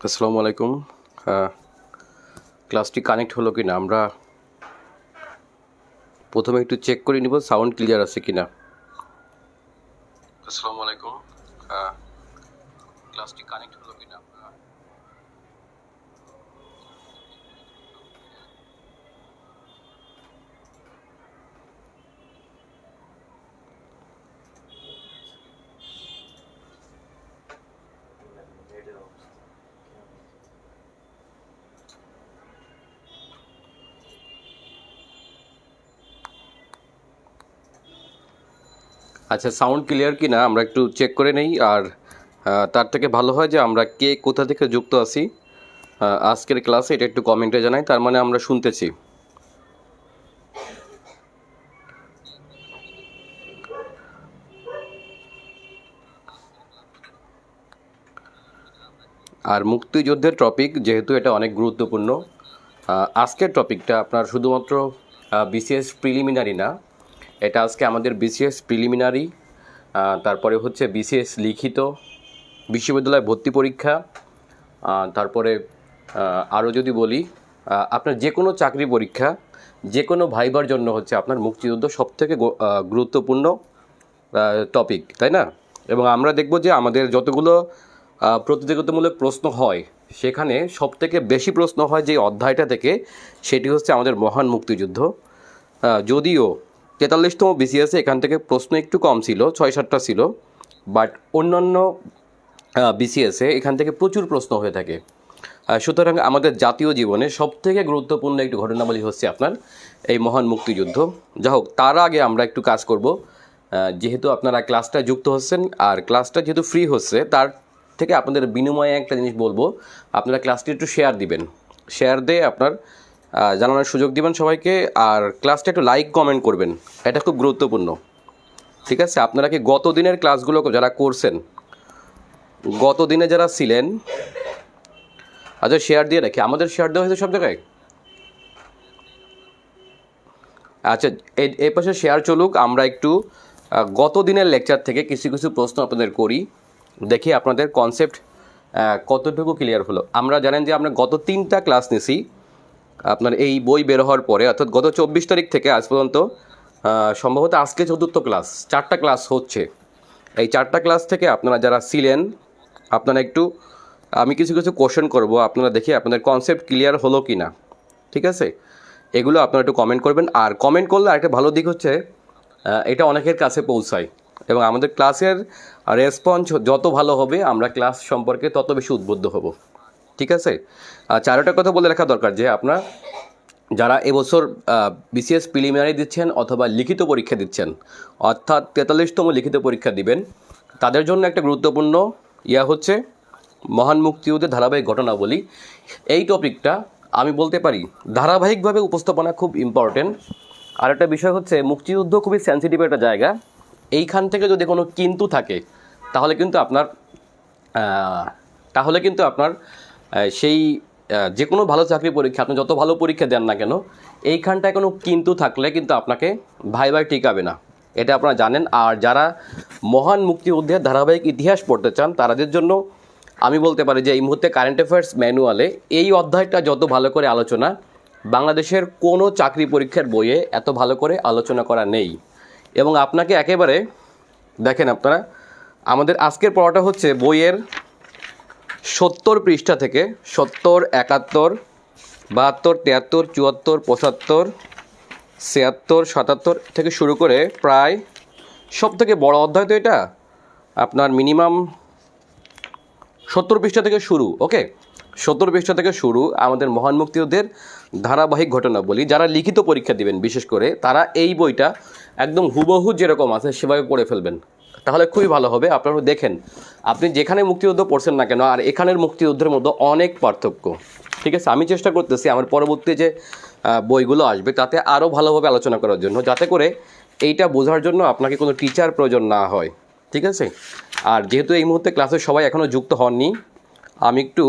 আসসালামু আলাইকুম। ক্লাসটি কানেক্ট হলো কিনা আমরা প্রথমে একটু চেক করে নিব সাউন্ড ক্লিয়ার আছে কিনা। আসসালামু আলাইকুম। ক্লাসটি কানেক্ট হলো কিনা আমরা আচ্ছা, সাউন্ড ক্লিয়ার কিনা আমরা একটু চেক করে নেই। আর তার থেকে ভালো হয় যে আমরা কে কোথা থেকে যুক্ত আছি আজকের ক্লাসে এটা একটু কমেন্টে জানাই, তার মানে আমরা শুনতেছি। আর মুক্তিযুদ্ধের টপিক যেহেতু এটা অনেক গুরুত্বপূর্ণ, আজকের টপিকটা আপনার শুধুমাত্র বিসিএস প্রিলিমিনারি না, এটা আজকে আমাদের বিসিএস প্রিলিমিনারি, তারপরে হচ্ছে বিসিএস লিখিত, বিশ্ববিদ্যালয় ভর্তি পরীক্ষা, তারপরে আরও যদি বলি আপনার যে কোনো চাকরি পরীক্ষা, যে কোনো ভাইবার জন্য হচ্ছে আপনার মুক্তিযুদ্ধ সবথেকে গুরুত্বপূর্ণ টপিক, তাই না? এবং আমরা দেখব যে আমাদের যতগুলো প্রতিযোগিতামূলক প্রশ্ন হয় সেখানে সবথেকে বেশি প্রশ্ন হয় যে অধ্যায়টা থেকে, সেটি হচ্ছে আমাদের মহান মুক্তিযুদ্ধ। যদিও 43তম বিসিএসে এখান থেকে প্রশ্ন একটু কম ছিল, 6-7টা ছিল, বাট অন্যান্য বিসিএসে এখান থেকে প্রচুর প্রশ্ন হয়ে থাকে। সুতরাং আমাদের জাতীয় জীবনে সবথেকে গুরুত্বপূর্ণ একটি ঘটনাবলী হচ্ছে আপনার এই মহান মুক্তিযুদ্ধ। যা হোক, তার আগে আমরা একটু কাজ করব। যেহেতু আপনারা ক্লাসটা যুক্ত হচ্ছেন আর ক্লাসটা যেহেতু ফ্রি হচ্ছে, তার থেকে আপনাদের বিনিময়ে একটা জিনিস বলবো, আপনারা ক্লাসটি একটু শেয়ার দিবেন। শেয়ার দিয়ে আপনার জানানোর সুযোগ দিবেন সবাইকে, আর ক্লাসটা একটু লাইক কমেন্ট করবেন, এটা খুব গুরুত্বপূর্ণ। ঠিক আছে? আপনারা কি গত দিনের ক্লাসগুলো যারা করছেন, গত দিনে যারা ছিলেন, আচ্ছা শেয়ার দিয়ে রাখি, আমাদের শেয়ার দেওয়া হয়েছে সব জায়গায়। আচ্ছা, এই পাশে শেয়ার চলুক, আমরা একটু গত দিনের লেকচার থেকে কিছু কিছু প্রশ্ন আপনাদের করি, দেখি আপনাদের কনসেপ্ট কতটুকু ক্লিয়ার হলো। আমরা জানেন যে আমরা গত 3টা ক্লাস নিছি আপনার এই বই বের হওয়ার পরে, অর্থাৎ গত 24 তারিখ থেকে আজ পর্যন্ত সম্ভবত আজকে 4র্থ ক্লাস, 4টা ক্লাস হচ্ছে। এই 4টা ক্লাস থেকে আপনারা যারা ছিলেন, আপনারা একটু, আমি কিছু কিছু কোশ্চেন করব, আপনারা দেখি আপনাদের কনসেপ্ট ক্লিয়ার হলো কি না। ঠিক আছে? এগুলো আপনারা একটু কমেন্ট করবেন। আর কমেন্ট করলে আরেকটা ভালো দিক হচ্ছে এটা অনেকের কাছে পৌঁছায়, এবং আমাদের ক্লাসের রেসপন্স যত ভালো হবে আমরা ক্লাস সম্পর্কে তত বেশি উদ্বুদ্ধ হব। ঠিক আছে? চারোটা কথা বলে রাখা দরকার যে আপনার যারা এবছর বিসিএস প্রিলিমিনারি দিচ্ছেন অথবা লিখিত পরীক্ষা দিচ্ছেন, অর্থাৎ 43তম লিখিত পরীক্ষা দিবেন, তাদের জন্য একটা গুরুত্বপূর্ণ হচ্ছে মহান মুক্তিযুদ্ধের ধারাবাহিক ঘটনাবলী। এই টপিকটা আমি বলতে পারি ধারাবাহিকভাবে উপস্থাপনা খুব ইম্পর্টেন্ট। আর একটা বিষয় হচ্ছে মুক্তিযুদ্ধ খুবই সেন্সিটিভ একটা জায়গা। এইখান থেকে যদি কোনো কিন্তু থাকে তাহলে কিন্তু আপনার সেই যে কোনো ভালো চাকরি পরীক্ষা, আপনি যত ভালো পরীক্ষা দেন না কেন, এইখানটায় কোনো কিন্তু থাকলে কিন্তু আপনাকে ভাই টিকাবে না, এটা আপনারা জানেন। আর যারা মহান মুক্তিযুদ্ধের ধারাবাহিক ইতিহাস পড়তে চান তাদের জন্য আমি বলতে পারি যে এই মুহূর্তে কারেন্ট অ্যাফেয়ার্স ম্যানুয়ালে এই অধ্যায়টা যত ভালো করে আলোচনা, বাংলাদেশের কোনো চাকরি পরীক্ষার বইয়ে এত ভালো করে আলোচনা করা নেই। এবং আপনাকে একেবারে দেখেন, আপনারা আমাদের আজকের পড়াটা হচ্ছে বইয়ের 70 পৃষ্ঠা থেকে 70, 71, 72, 73, 74, 75, 76, 77 থেকে শুরু করে প্রায় সব থেকে বড় অধ্যায় তো এটা, আপনার মিনিমাম 70 পৃষ্ঠা থেকে শুরু। ওকে, 70 পৃষ্ঠা থেকে শুরু আমাদের মহান মুক্তিযুদ্ধের ধারাবাহিক ঘটনাবলী। যারা লিখিত পরীক্ষা দিবেন বিশেষ করে, তারা এই বইটা একদম হুবহু যেরকম আছে সেভাবে পড়ে ফেলবেন, তাহলে খুবই ভালো হবে। আপনারা দেখেন, আপনি যেখানে মুক্তিযুদ্ধ পড়ছেন না কেন আর এখানের মুক্তিযুদ্ধের মধ্যে অনেক পার্থক্য। ঠিক আছে? আমি চেষ্টা করতেছি আমার পরবর্তী যে বইগুলো আসবে তাতে আরও ভালোভাবে আলোচনা করার জন্য, যাতে করে এইটা বোঝার জন্য আপনাকে কোনো টিচার প্রয়োজন না হয়। ঠিক আছে? আর যেহেতু এই মুহূর্তে ক্লাসে সবাই এখনও যুক্ত হননি, আমি একটু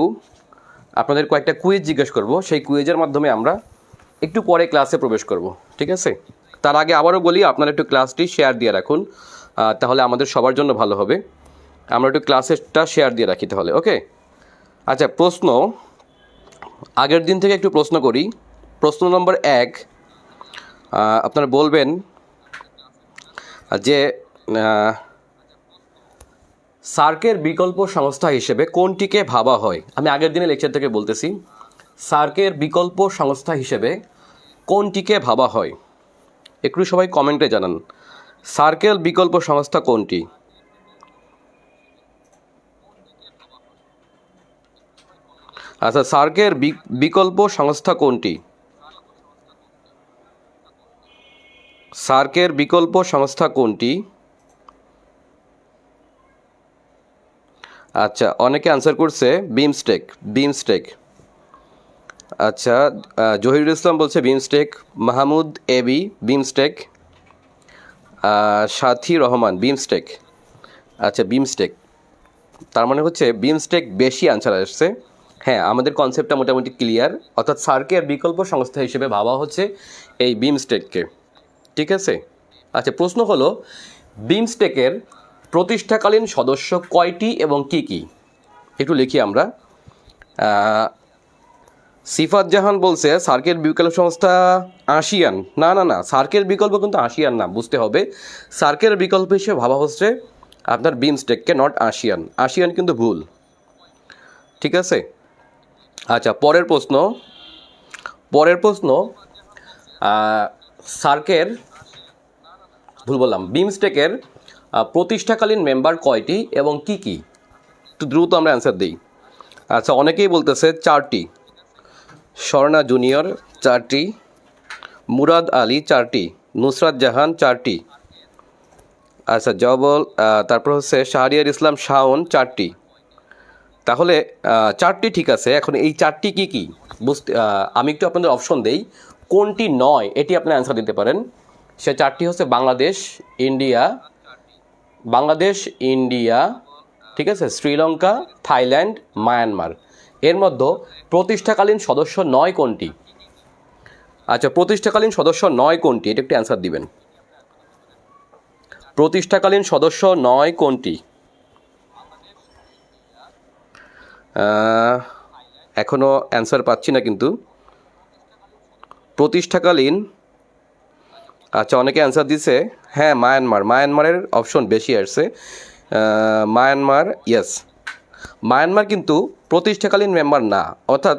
আপনাদের কয়েকটা কুইজ জিজ্ঞেস করব, সেই কুইজের মাধ্যমে আমরা একটু পরে ক্লাসে প্রবেশ করব। ঠিক আছে? তার আগে আবারও বলি, আপনারা একটু ক্লাসটি শেয়ার দিয়ে রাখুন, তাহলে আমাদের সবার জন্য ভালো হবে। আমরা একটু ক্লাসেরটা শেয়ার দিয়ে রাখি তাহলে। ওকে, আচ্ছা, প্রশ্ন আগের দিন থেকে একটু প্রশ্ন করি। প্রশ্ন নম্বর 1, আপনারা বলবেন যে সার্কের বিকল্প সংস্থা হিসেবে কোনটিকে ভাবা হয়? আমি আগের দিনে লেকচার থেকে বলতেছি, সার্কের বিকল্প সংস্থা হিসেবে কোনটিকে ভাবা হয়? একটু সবাই কমেন্টে জানান, সার্কেল বিকল্প সংস্থা কোনটি? আচ্ছা, সার্কের বিকল্প সংস্থা কোনটি? সার্কের বিকল্প সংস্থা কোনটি? আচ্ছা, অনেকে আনসার করছে বিমস্টেক। বিমস্টেক। আচ্ছা, জহিরুল ইসলাম বলছে বিমস্টেক, মাহমুদ এবি বিমস্টেক, সাথী রহমান বিমস্টেক। আচ্ছা, বিমস্টেক, তার মানে হচ্ছে বিমস্টেক বেশি আনসার আসছে। হ্যাঁ, আমাদের কনসেপ্টটা মোটামুটি ক্লিয়ার, অর্থাৎ সার্কের বিকল্প সংস্থা হিসেবে ভাবা হচ্ছে এই বিমস্টেককে। ঠিক আছে। আচ্ছা, প্রশ্ন হলো বিমস্টেকের প্রতিষ্ঠাকালীন সদস্য কয়টি এবং কি কি? একটু লিখি আমরা। সিফাত জাহান বলছে সার্কের বিকল্প সংস্থা আসিয়ান। না না না, সার্কের বিকল্প কিন্তু আসিয়ান না, বুঝতে হবে। সার্কের বিকল্প হিসেবে ভাবা হচ্ছে আপনার বিমস্টেককে, নট আসিয়ান। আসিয়ান কিন্তু ভুল। ঠিক আছে। আচ্ছা, পরের প্রশ্ন সার্কের, ভুল বললাম, বিমস্টেকের প্রতিষ্ঠাকালীন মেম্বার কয়টি এবং কি কি? একটু দ্রুত আমরা অ্যান্সার দিই। আচ্ছা, অনেকেই বলতেছে 4টি। স্বর্ণা জুনিয়র 4টি, মুরাদ আলী 4টি, নুসরাত জাহান 4টি। আচ্ছা, জবল, তারপর হচ্ছে শাহরিয়ার ইসলাম শাওন 4টি। তাহলে 4টি ঠিক আছে। এখন এই 4টি কি কি বুঝতে, আমি একটু আপনাদের অপশন দেই, কোনটি নয় এটি আপনি অ্যান্সার দিতে পারেন। সে 4টি হচ্ছে বাংলাদেশ, ইন্ডিয়া, ঠিক আছে, শ্রীলঙ্কা, থাইল্যান্ড, মায়ানমার। এর মধ্যে প্রতিষ্ঠাকালীন সদস্য নয় কোনটি? আচ্ছা, প্রতিষ্ঠাকালীন সদস্য নয় কোনটি, এটা একটু অ্যান্সার দিবেন। প্রতিষ্ঠাকালীন সদস্য নয় কোনটি? এখনও অ্যান্সার পাচ্ছি না কিন্তু। প্রতিষ্ঠাকালীন, আচ্ছা, অনেকে অ্যান্সার দিছে। হ্যাঁ, মায়ানমারের অপশন বেশি আসছে। Myanmar, yes. মায়ানমার কিন্তু প্রতিষ্ঠাকালীন মেম্বার না, অর্থাৎ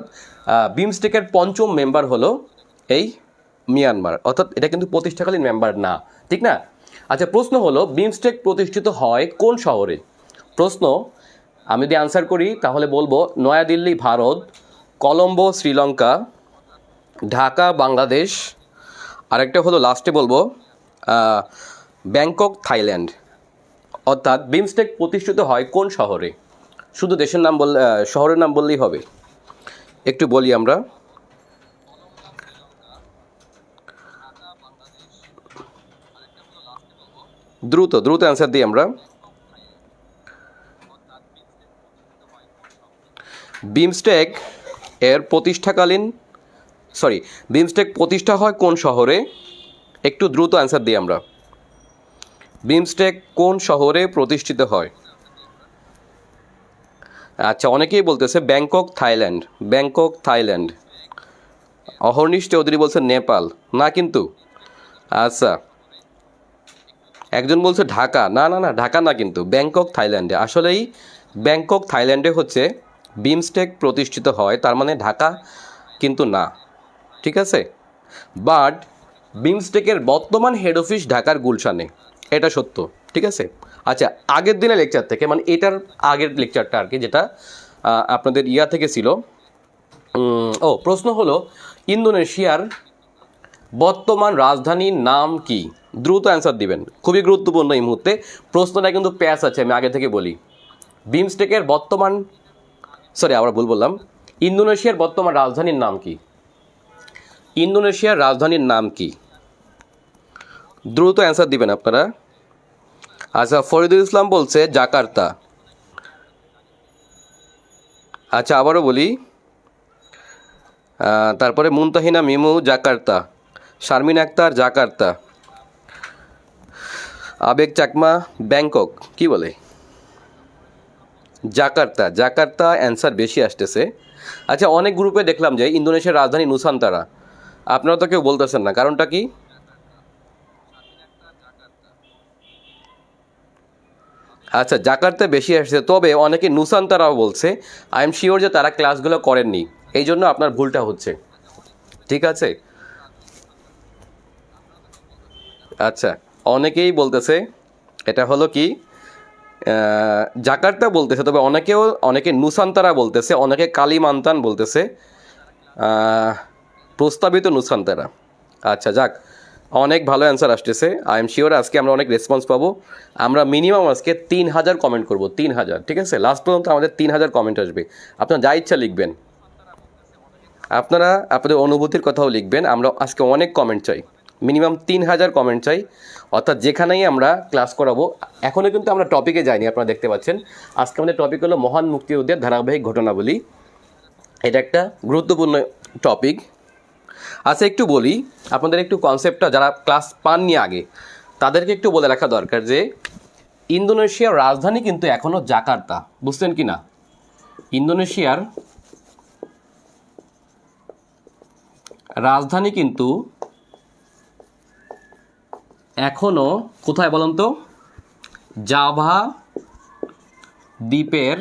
বিমস্টেকের পঞ্চম মেম্বার হলো এই মিয়ানমার, অর্থাৎ এটা কিন্তু প্রতিষ্ঠাকালীন মেম্বার না, ঠিক না? আচ্ছা, প্রশ্ন হলো বিমস্টেক প্রতিষ্ঠিত হয় কোন শহরে? প্রশ্ন আমি যদি আনসার করি তাহলে বলবো নয়াদিল্লি ভারত, কলম্বো শ্রীলঙ্কা, ঢাকা বাংলাদেশ, আরেকটা হলো লাস্টে বলবো ব্যাংকক থাইল্যান্ড। অর্থাৎ বিমস্টেক প্রতিষ্ঠিত হয় কোন শহরে? শুধু দেশের নাম বললে, শহরের নাম বললেই হবে। একটু বলি আমরা। দ্রুত অ্যান্সার দিই আমরা। বিমস্টেক এর বিমস্টেক প্রতিষ্ঠা হয় কোন শহরে? একটু দ্রুত অ্যান্সার দিই আমরা। বিমস্টেক কোন শহরে প্রতিষ্ঠিত হয়? আচ্ছা, অনেকেই বলতেছে ব্যাংকক থাইল্যান্ড। অহর্নিশ চৌধুরী বলছে নেপাল। না কিন্তু। আচ্ছা, একজন বলছে ঢাকা। না না না, ঢাকা না কিন্তু, ব্যাংকক থাইল্যান্ডে। আসলেই ব্যাংকক থাইল্যান্ডে হচ্ছে বিমস্টেক প্রতিষ্ঠিত হয়, তার মানে ঢাকা কিন্তু না। ঠিক আছে। বাট বিমস্টেকের বর্তমান হেড অফিস ঢাকার গুলশানে, এটা সত্য। ঠিক আছে। আচ্ছা, আগের দিনের লেকচার থেকে, মানে এটার আগের লেকচারটা আর কি, যেটা আপনাদের ইয়া থেকে ছিল। প্রশ্ন হলো ইন্দোনেশিয়ার বর্তমান রাজধানীর নাম কি? দ্রুত অ্যান্সার দিবেন, খুবই গুরুত্বপূর্ণ এই মুহূর্তে। প্রশ্নটা কিন্তু প্যাচ আছে, আমি আগে থেকে বলি। বিমস্টেকের বর্তমান, আবার ভুল বললাম। ইন্দোনেশিয়ার বর্তমান রাজধানীর নাম কি? ইন্দোনেশিয়ার রাজধানীর নাম কি? দ্রুত অ্যান্সার দিবেন আপনারা। আচ্ছা, ফরিদুল ইসলাম বলছে জাকার্তা। আচ্ছা, আবারও বলি। তারপরে মুনতাহিনা মিমু জাকার্তা, শারমিন আক্তার জাকার্তা, আবেগ চাকমা ব্যাংকক। কি বলে? জাকার্তা, জাকার্তা অ্যান্সার বেশি আসতেছে। আচ্ছা, অনেক গ্রুপে দেখলাম যে ইন্দোনেশিয়ার রাজধানী নুসান্তারা, আপনারা তো কেউ বলতেছেন না, কারণটা কি? আচ্ছা, জাকার্তা বেশি আসছে, তবে অনেকে নুসান্তারাও বলছে। আই এম শিওর যে তারা ক্লাসগুলো করেননি, এই জন্য আপনার ভুলটা হচ্ছে। ঠিক আছে, আচ্ছা, অনেকেই বলতেছে এটা হলো কি জাকার্তা বলতেছে, তবে অনেকে নুসান্তারা বলতেছে, অনেকে কালিমান্তান বলতেছে, আহ, প্রস্তাবিত নুসান্তারা। আচ্ছা যাক, অনেক ভালো অ্যান্সার আসতেছে। আই এম শিওর আজকে আমরা অনেক রেসপন্স পাবো। আমরা মিনিমাম আজকে 3000 কমেন্ট করব, 3000, ঠিক আছে? লাস্ট পর্যন্ত আমাদের 3000 কমেন্ট আসবে। আপনার যা ইচ্ছা লিখবেন, আপনারা আপনাদের অনুভূতির কথাও লিখবেন। আমরা আজকে অনেক কমেন্ট চাই, মিনিমাম 3000 কমেন্ট চাই, অর্থাৎ যেখানেই আমরা ক্লাস করাবো। এখনও কিন্তু আমরা টপিকে যাইনি, আপনারা দেখতে পাচ্ছেন। আজকে আমাদের টপিক হলো মহান মুক্তিযুদ্ধের ধারাবাহিক ঘটনাবলী। এটা একটা গুরুত্বপূর্ণ টপিক। আচ্ছা, একটু বলি আপনাদের, একটু কনসেপ্টটা যারা ক্লাস পাননি আগে তাদেরকে একটু বলে রাখা দরকার যে ইন্দোনেশিয়ার রাজধানী কিন্তু এখনও জাকার্তা, বুঝছেন কি না? ইন্দোনেশিয়ার রাজধানী কিন্তু এখনও কোথায় বলুন তো? জাভা দ্বীপের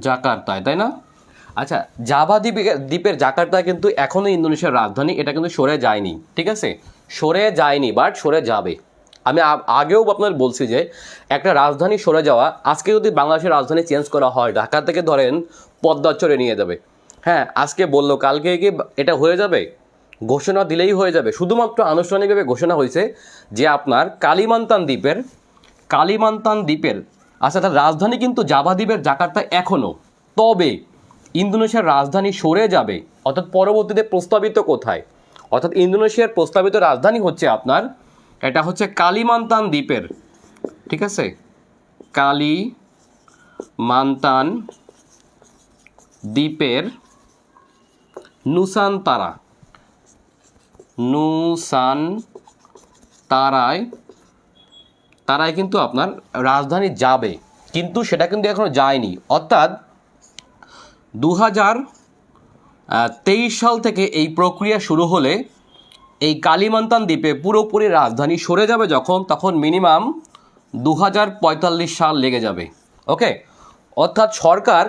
জাকার্তায়, তাই না? আচ্ছা, জাভা দ্বীপের জাকার্তা কিন্তু এখনও ইন্দোনেশিয়ার রাজধানী, এটা কিন্তু সরে যায়নি, ঠিক আছে? সরে যায়নি, বাট সরে যাবে। আমি আগেও আপনার বলছি যে একটা রাজধানী সরে যাওয়া, আজকে যদি বাংলাদেশের রাজধানী চেঞ্জ করা হয়, ঢাকা থেকে ধরেন পদ্মাচরে নিয়ে যাবে, হ্যাঁ, আজকে বললো কালকে কি এটা হয়ে যাবে? ঘোষণা দিলেই হয়ে যাবে। শুধুমাত্র আনুষ্ঠানিকভাবে ঘোষণা হয়েছে যে আপনার কালিমান্তান দ্বীপের, আচ্ছা, তার রাজধানী কিন্তু জাভা দ্বীপের জাকার্তা এখনও, তবে ইন্দোনেশিয়ার রাজধানী সরে যাবে, অর্থাৎ পরবর্তীতে প্রস্তাবিত কোথায়? অর্থাৎ ইন্দোনেশিয়ার প্রস্তাবিত রাজধানী হচ্ছে আপনার, এটা হচ্ছে কালিমান্তান দ্বীপের, ঠিক আছে? কালিমান্তান দ্বীপের তারায় কিন্তু আপনার রাজধানী যাবে, কিন্তু সেটা কিন্তু এখনো যায়নি। অর্থাৎ 2023 সাল থেকে এই প্রক্রিয়া শুরু হলে এই কালিমান্তান দ্বীপে পুরোপুরি রাজধানী সরে যাবে তখন মিনিমাম 2045 সাল লেগে যাবে। ওকে, অর্থাৎ সরকার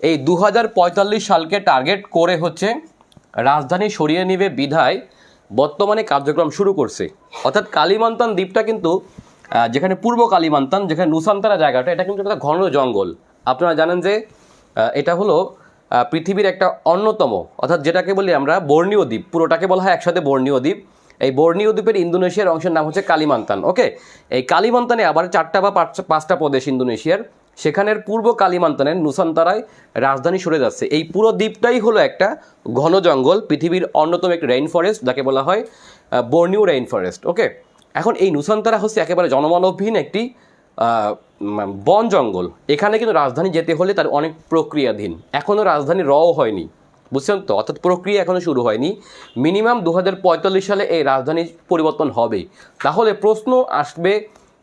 এই 2045 সালকে টার্গেট করে হচ্ছে রাজধানী সরিয়ে নেবে বিধায় বর্তমানে কার্যক্রম শুরু করছে। অর্থাৎ কালিমান্তান দ্বীপটা কিন্তু যেখানে পূর্ব কালিমান্তান, যেখানে নুসান্তারা জায়গাটা, এটা কিন্তু একটা ঘন জঙ্গল। আপনারা জানেন যে এটা হলো পৃথিবীর একটা অন্যতম, অর্থাৎ যেটাকে বলি আমরা বর্ণীয় দ্বীপ, পুরোটাকে বলা হয় একসাথে বর্ণীয় দ্বীপ। এই বর্ণীয় দ্বীপের ইন্দোনেশিয়ার অংশের নাম হচ্ছে কালিমান্তান। ওকে, এই কালিমান্তানে আবার 4টা বা 5টা প্রদেশ ইন্দোনেশিয়ার, সেখানের পূর্ব কালিমান্তানের নুসান্তারায় রাজধানী সরে যাচ্ছে। এই পুরো দ্বীপটাই হলো একটা ঘন জঙ্গল, পৃথিবীর অন্যতম একটি রেইন ফরেস্ট, যাকে বলা হয় বর্ণীয় রেইন ফরেস্ট। ওকে, এখন এই নুসান্তারা হচ্ছে একেবারে জনমানবহীন একটি বন জঙ্গল। এখানে কিন্তু রাজধানী যেতে হলে তার অনেক প্রক্রিয়াধীন, এখনও রাজধানী রও হয়নি, বুঝছেন তো? অর্থাৎ প্রক্রিয়া এখনও শুরু হয়নি। মিনিমাম 2045 সালে এই রাজধানী পরিবর্তন হবে। তাহলে প্রশ্ন আসবে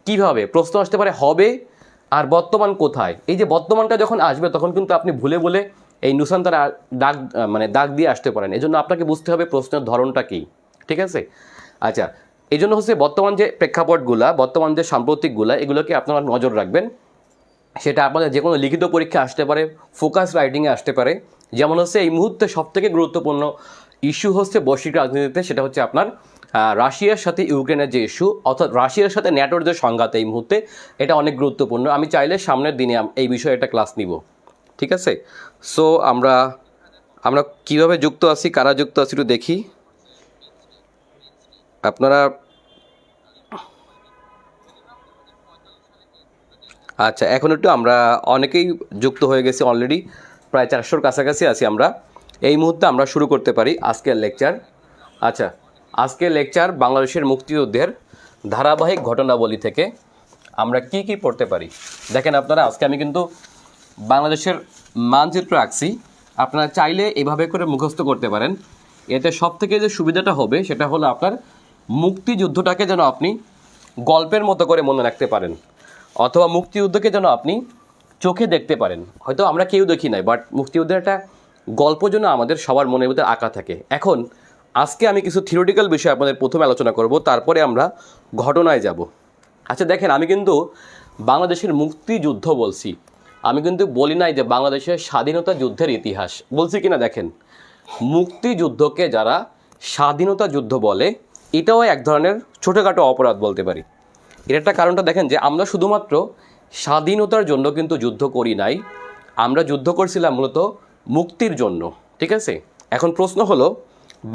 কিভাবে? প্রশ্ন আসতে পারে হবে আর বর্তমান কোথায়। এই যে বর্তমানটা যখন আসবে তখন কিন্তু আপনি ভুলে ভুলে এই নুসান্তারা দাগ দিয়ে আসতে পারেন। এই জন্য আপনাকে বুঝতে হবে প্রশ্নের ধরনটা কী, ঠিক আছে? আচ্ছা, এই জন্য হচ্ছে বর্তমান যে প্রেক্ষাপটগুলা, বর্তমান যে সাম্প্রতিকগুলা, এগুলোকে আপনারা নজর রাখবেন। সেটা আপনাদের যে কোনো লিখিত পরীক্ষা আসতে পারে, ফোকাস রাইটিংয়ে আসতে পারে। যেমন হচ্ছে এই মুহূর্তে সবথেকে গুরুত্বপূর্ণ ইস্যু হচ্ছে বৈশ্বিক রাজনীতিতে, সেটা হচ্ছে আপনার রাশিয়ার সাথে ইউক্রেনের যে ইস্যু, অর্থাৎ রাশিয়ার সাথে ন্যাটোর যে সংঘাত এই মুহূর্তে, এটা অনেক গুরুত্বপূর্ণ। আমি চাইলে সামনের দিনে এই বিষয়ে একটা ক্লাস নিব, ঠিক আছে? সো আমরা কীভাবে যুক্ত আছি, কারা যুক্ত আছি একটু দেখি। আপনারা আচ্ছা, এখন একটু আমরা অনেকেই যুক্ত হয়ে গেছি অলরেডি, প্রায় 400-র কাছাকাছি আছি আমরা। এই মুহূর্তে আমরা শুরু করতে পারি আজকের লেকচার। আচ্ছা, আজকের লেকচার বাংলাদেশের মুক্তিযুদ্ধের ধারাবাহিক ঘটনাবলী থেকে আমরা কি কি পড়তে পারি। দেখেন আপনারা, আজকে আমি কিন্তু বাংলাদেশের মানচিত্র আঁকছি, আপনারা চাইলে এভাবে করে মুখস্থ করতে পারেন। এতে সবথেকে যে সুবিধাটা হবে সেটা হলো আপনার মুক্তিযুদ্ধটাকে যেন আপনি গল্পের মতো করে মনে রাখতে পারেন, অথবা মুক্তিযুদ্ধকে যেন আপনি চোখে দেখতে পারেন। হয়তো আমরা কেউ দেখি নাই, বাট মুক্তিযুদ্ধের একটা গল্প যেন আমাদের সবার মনের মধ্যে আঁকা থাকে। এখন আজকে আমি কিছু থিওরিটিক্যাল বিষয় আপনাদের প্রথমে আলোচনা করব, তারপরে আমরা ঘটনায় যাব। আচ্ছা দেখেন, আমি কিন্তু বাংলাদেশের মুক্তিযুদ্ধ বলছি, আমি কিন্তু বলি নাই যে বাংলাদেশের স্বাধীনতা যুদ্ধের ইতিহাস বলছি কিনা। দেখেন, মুক্তিযুদ্ধকে যারা স্বাধীনতা যুদ্ধ বলে, এটাও এক ধরনের ছোটোখাটো অপরাধ বলতে পারি। এর একটা কারণটা দেখেন যে আমরা শুধুমাত্র স্বাধীনতার জন্য কিন্তু যুদ্ধ করি নাই, আমরা যুদ্ধ করছিলাম মূলত মুক্তির জন্য। ঠিক আছে, এখন প্রশ্ন হলো,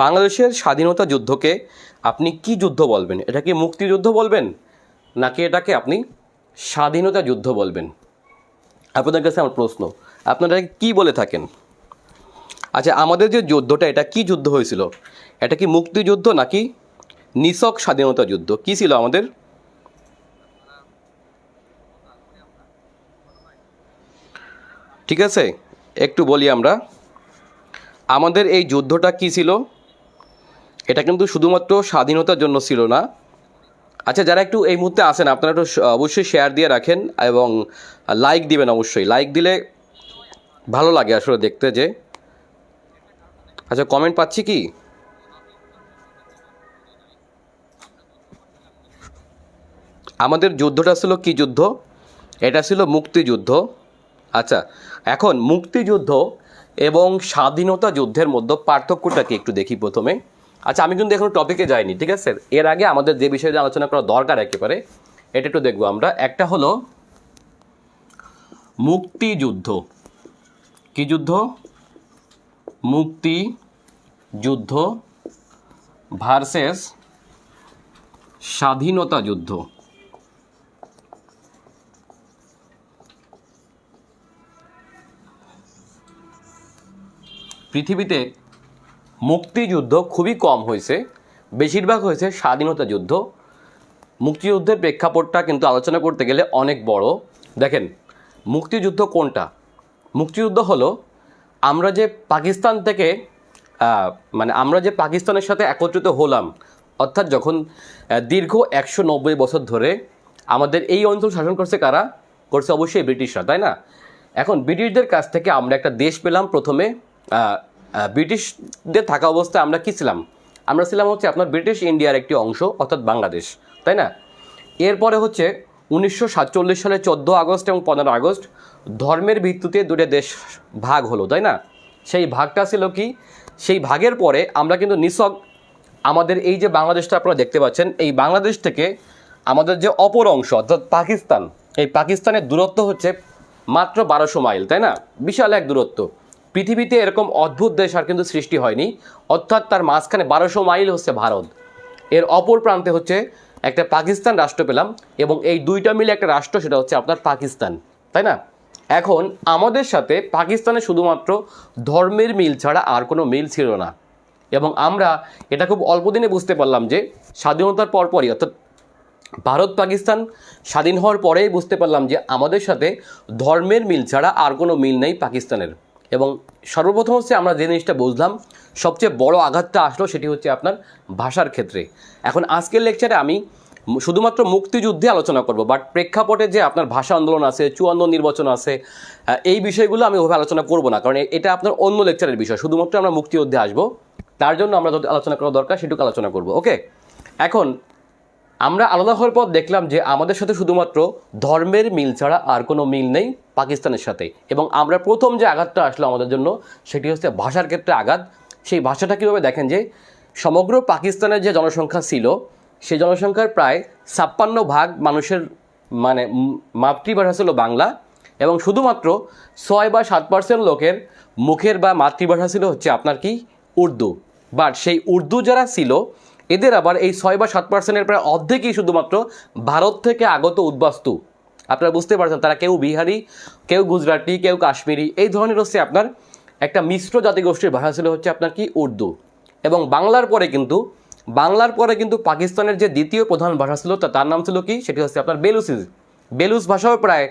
বাংলাদেশের স্বাধীনতা যুদ্ধকে আপনি কি যুদ্ধ বলবেন? এটা কি মুক্তিযুদ্ধ বলবেন, নাকি এটাকে আপনি স্বাধীনতা যুদ্ধ বলবেন? আপনাদের কাছে আমার প্রশ্ন, আপনারা কি বলে থাকেন? আচ্ছা, আমাদের যে যুদ্ধটা, এটা কি যুদ্ধ হয়েছিল? এটা কি মুক্তিযুদ্ধ নাকি নিছক স্বাধীনতা যুদ্ধ? কি ছিল আমাদের? ঠিক আছে, একটু বলি আমরা, আমাদের এই যুদ্ধটা কি ছিল? এটা কিন্তু শুধুমাত্র স্বাধীনতার জন্য ছিল না। আচ্ছা, যারা একটু এই মুহূর্তে আসেন, আপনারা একটু অবশ্যই শেয়ার দিয়ে রাখেন এবং লাইক দিবেন। অবশ্যই লাইক দিলে ভালো লাগে আসলে দেখতে যে। আচ্ছা, কমেন্ট পাচ্ছি কি? আমাদের যুদ্ধটা ছিল কি যুদ্ধ? এটা ছিল মুক্তিযুদ্ধ। আচ্ছা, এখন মুক্তিযুদ্ধ এবং স্বাধীনতা যুদ্ধের মধ্যে পার্থক্যটা কি একটু দেখি প্রথমে। আচ্ছা, আমি কিন্তু এখন টপিকে যাইনি, ঠিক আছে? এর আগে আমাদের যে বিষয়ে আলোচনা করা দরকার একেবারে, এটা একটু দেখবো আমরা। একটা হলো মুক্তিযুদ্ধ। কি যুদ্ধ? মুক্তিযুদ্ধ ভার্সেস স্বাধীনতা যুদ্ধ। পৃথিবীতে মুক্তিযুদ্ধ খুবই কম হয়েছে, বেশিরভাগ হয়েছে স্বাধীনতা যুদ্ধ। মুক্তিযুদ্ধের প্রেক্ষাপটটা কিন্তু আলোচনা করতে গেলে অনেক বড়। দেখেন, মুক্তিযুদ্ধ কোনটা? মুক্তিযুদ্ধ হলো আমরা যে পাকিস্তান থেকে আমরা যে পাকিস্তানের সাথে একত্রিত হলাম, অর্থাৎ যখন দীর্ঘ 190 বছর ধরে আমাদের এই অঞ্চল শাসন করছে কারা? করছে অবশ্যই ব্রিটিশরা, তাই না? এখন ব্রিটিশদের কাছ থেকে আমরা একটা দেশ পেলাম প্রথমে। ব্রিটিশদের থাকা অবস্থায় আমরা কী ছিলাম? আমরা ছিলাম হচ্ছে আপনার ব্রিটিশ ইন্ডিয়ার একটি অংশ, অর্থাৎ বাংলাদেশ, তাই না? এরপরে হচ্ছে 1947 সালে 14 আগস্ট এবং 15 আগস্ট ধর্মের ভিত্তিতে দুটো দেশ ভাগ হলো, তাই না? সেই ভাগটা ছিল কি? সেই ভাগের পরে আমরা কিন্তু নিছক আমাদের এই যে বাংলাদেশটা আপনারা দেখতে পাচ্ছেন, এই বাংলাদেশ থেকে আমাদের যে অপর অংশ অর্থাৎ পাকিস্তান, এই পাকিস্তানের দূরত্ব হচ্ছে মাত্র 1200 মাইল, তাই না? বিশাল এক দূরত্ব। পৃথিবীতে এরকম অদ্ভুত দেশ আর কিন্তু সৃষ্টি হয়নি, অর্থাৎ তার মাঝখানে 1200 মাইল হচ্ছে ভারত, এর অপর প্রান্তে হচ্ছে একটা পাকিস্তান রাষ্ট্র পেলাম, এবং এই দুইটা মিলে একটা রাষ্ট্র, সেটা হচ্ছে আপনার পাকিস্তান, তাই না? এখন আমাদের সাথে পাকিস্তানে শুধুমাত্র ধর্মের মিল ছাড়া আর কোনো মিল ছিল না, এবং আমরা এটা খুব অল্প দিনে বুঝতে পারলাম যে স্বাধীনতার পরপরই, অর্থাৎ ভারত পাকিস্তান স্বাধীন হওয়ার পরেই বুঝতে পারলাম যে আমাদের সাথে ধর্মের মিল ছাড়া আর কোনো মিল নেই পাকিস্তানের। এবং সর্বপ্রথম হচ্ছে আমরা যে জিনিসটা বুঝলাম, সবচেয়ে বড় আঘাতটা আসলো সেটি হচ্ছে আপনার ভাষার ক্ষেত্রে। এখন আজকের লেকচারে আমি শুধুমাত্র মুক্তিযুদ্ধে আলোচনা করব, বাট প্রেক্ষাপটে যে আপনার ভাষা আন্দোলন আছে, 54 নির্বাচন আছে, এই বিষয়গুলো আমি ওভাবে আলোচনা করব না, কারণ এটা আপনার অন্য লেকচারের বিষয়। শুধুমাত্র আমরা মুক্তিযুদ্ধে আসবো, তার জন্য আমরা যদি আলোচনা করা দরকার সেটুকু আলোচনা করব। ওকে, এখন আমরা আলাদা হওয়ার পর দেখলাম যে আমাদের সাথে শুধুমাত্র ধর্মের মিল ছাড়া আর কোনো মিল নেই পাকিস্তানের সাথে, এবং আমরা প্রথম যে আঘাতটা আসলো আমাদের জন্য সেটি হচ্ছে ভাষার ক্ষেত্রে আঘাত। সেই ভাষাটা কীভাবে? দেখেন যে সমগ্র পাকিস্তানের যে জনসংখ্যা ছিল, সেই জনসংখ্যার প্রায় 56% মানুষের মাতৃভাষা ছিল বাংলা, এবং শুধুমাত্র 6 বা 7% লোকের মুখের বা মাতৃভাষা ছিল হচ্ছে আপনার কি? উর্দু। বাট সেই উর্দু যারা ছিল, এদের আবার এই 6 বা 7%-এর প্রায় অর্ধেকই শুধুমাত্র ভারত থেকে আগত উদ্বাস্তু। আপনারা বুঝতে পারছেন, তারা কেউ বিহারি, কেউ গুজরাটি, কেউ কাশ্মীরি, এই ধরনের হচ্ছে আপনার একটা মিশ্র জাতিগোষ্ঠীর ভাষা ছিল হচ্ছে আপনার কি? উর্দু। এবং বাংলার পরে কিন্তু পাকিস্তানের যে দ্বিতীয় প্রধান ভাষা ছিল তার নাম ছিল কি? সেটি হচ্ছে আপনার বেলুচিজ। বেলুচ ভাষাও প্রায়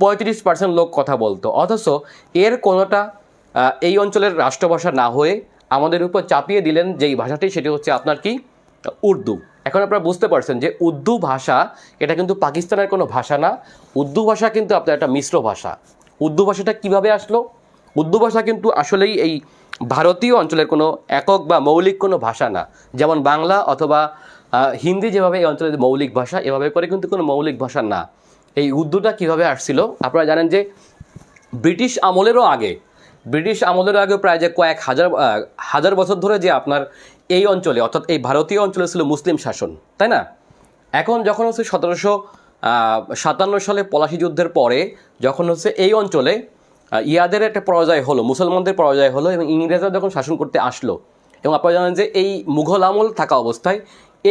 35% লোক কথা বলতো, অথচ এর কোনোটা এই অঞ্চলের রাষ্ট্রভাষা না হয়ে আমাদের উপর চাপিয়ে দিলেন যেই ভাষাটি, সেটি হচ্ছে আপনার কি? উর্দু। এখন আপনারা বুঝতে পারছেন যে উর্দু ভাষা এটা কিন্তু পাকিস্তানের কোনো ভাষা না। উর্দু ভাষা কিন্তু আপনার একটা মিশ্র ভাষা। উর্দু ভাষাটা কিভাবে আসলো? উর্দু ভাষা কিন্তু আসলেই এই ভারতীয় অঞ্চলের কোনো একক বা মৌলিক কোনো ভাষা না। যেমন বাংলা অথবা হিন্দি যেভাবে এই অঞ্চলের মৌলিক ভাষা, এভাবে করে কিন্তু কোনো মৌলিক ভাষা না। এই উর্দুটা কিভাবে আসছিল আপনারা জানেন যে ব্রিটিশ আমলেরও আগে প্রায় যে কয়েক হাজার বছর ধরে যে আপনার এই অঞ্চলে অর্থাৎ এই ভারতীয় অঞ্চলে ছিল মুসলিম শাসন, তাই না? এখন যখন হচ্ছে 1757 সালে পলাশী যুদ্ধের পরে যখন হচ্ছে এই অঞ্চলে ইয়াদের একটা পরাজয় হলো, মুসলমানদের পরাজয় হলো এবং ইংরেজরা যখন শাসন করতে আসলো, এবং আপনারা জানেন যে এই মুঘল আমল থাকা অবস্থায়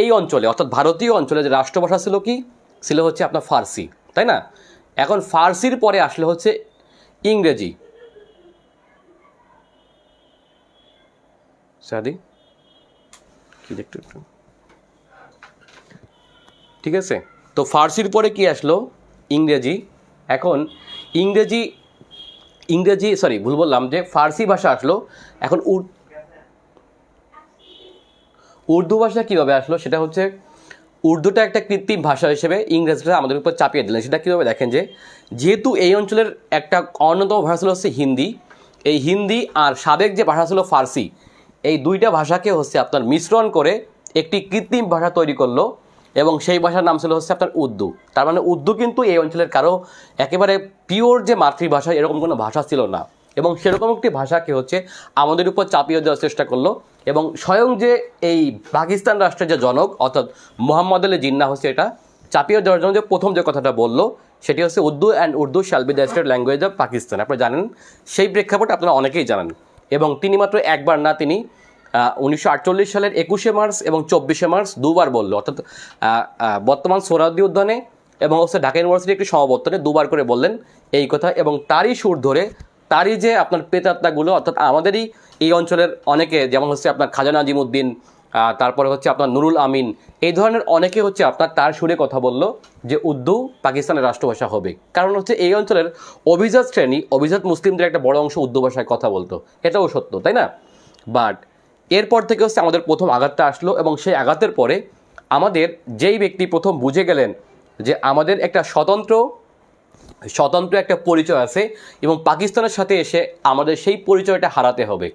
এই অঞ্চলে অর্থাৎ ভারতীয় অঞ্চলে যে রাষ্ট্রভাষা ছিল কি ছিল হচ্ছে আপনার ফার্সি, তাই না? এখন ফার্সির পরে আসলে হচ্ছে ইংরেজি। সাদি কি দেখতে ঠিক আছে, তো ফার্সির পরে কি আসলো? ইংরেজি। এখন ইংরেজি সরি ভুল বললাম, যে ফার্সি ভাষা আসলো। এখন উর্দু ভাষা কীভাবে আসলো? সেটা হচ্ছে উর্দুটা একটা কৃত্রিম ভাষা হিসেবে ইংরেজরা আমাদের উপর চাপিয়ে দিলেন। সেটা কীভাবে দেখেন, যে যেহেতু এই অঞ্চলের একটা অন্যতম ভাষা ছিল হচ্ছে হিন্দি, এই হিন্দি আর সাবেক যে ভাষা ছিল ফার্সি, এই দুইটা ভাষাকে হচ্ছে আপনার মিশ্রণ করে একটি কৃত্রিম ভাষা তৈরি করলো এবং সেই ভাষার নাম ছিল হচ্ছে আপনার উর্দু। তার মানে উর্দু কিন্তু এই অঞ্চলের কারো একেবারে পিওর যে মাতৃভাষা এরকম কোনো ভাষা ছিল না, এবং সেরকম একটি ভাষাকে হচ্ছে আমাদের উপর চাপিয়ে দেওয়ার চেষ্টা করলো। এবং স্বয়ং যে এই পাকিস্তান রাষ্ট্রের যে জনক অর্থাৎ মোহাম্মদ আলী জিন্নাহ হচ্ছে এটা চাপিয়ে দেওয়ার জন্য যে প্রথম যে কথাটা বললো সেটি হচ্ছে Urdu and Urdu shall be the state language of Pakistan. আপনারা জানেন সেই প্রেক্ষাপট আপনারা অনেকেই জানেন। এবং তিনি মাত্র একবার না, তিনি 1948 সালের 21শে মার্চ এবং 24শে মার্চ দুবার বললো, অর্থাৎ বর্তমান সোহরাওয়ার্দী উদ্যানে এবং হচ্ছে ঢাকা ইউনিভার্সিটি একটি সমাবর্তনে দুবার করে বললেন এই কথা। এবং তারই সুর ধরে তারই যে আপনার প্রেতাত্মাগুলো অর্থাৎ আমাদেরই এই অঞ্চলের অনেকে, যেমন হচ্ছে আপনার খাজা নাজিমুদ্দিন, তারপরে হচ্ছে আপনার নুরুল আমিন, এই ধরনের অনেকে হচ্ছে আপনার তার সুরে কথা বললো যে উর্দু পাকিস্তানের রাষ্ট্রভাষা হবে। কারণ হচ্ছে এই অঞ্চলের অভিজাত শ্রেণী, অভিজাত মুসলিমদের একটা বড় অংশ উর্দু ভাষায় কথা বলতো, এটাও সত্য, তাই না? বাট এরপর থেকে হচ্ছে আমাদের প্রথম আঘাতটা আসলো, এবং সেই আঘাতের পরে আমাদের যেই ব্যক্তি প্রথম বুঝে গেলেন যে আমাদের একটা স্বতন্ত্র একটা পরিচয় আছে এবং পাকিস্তানের সাথে এসে আমাদের সেই পরিচয়টা হারাতে হবে,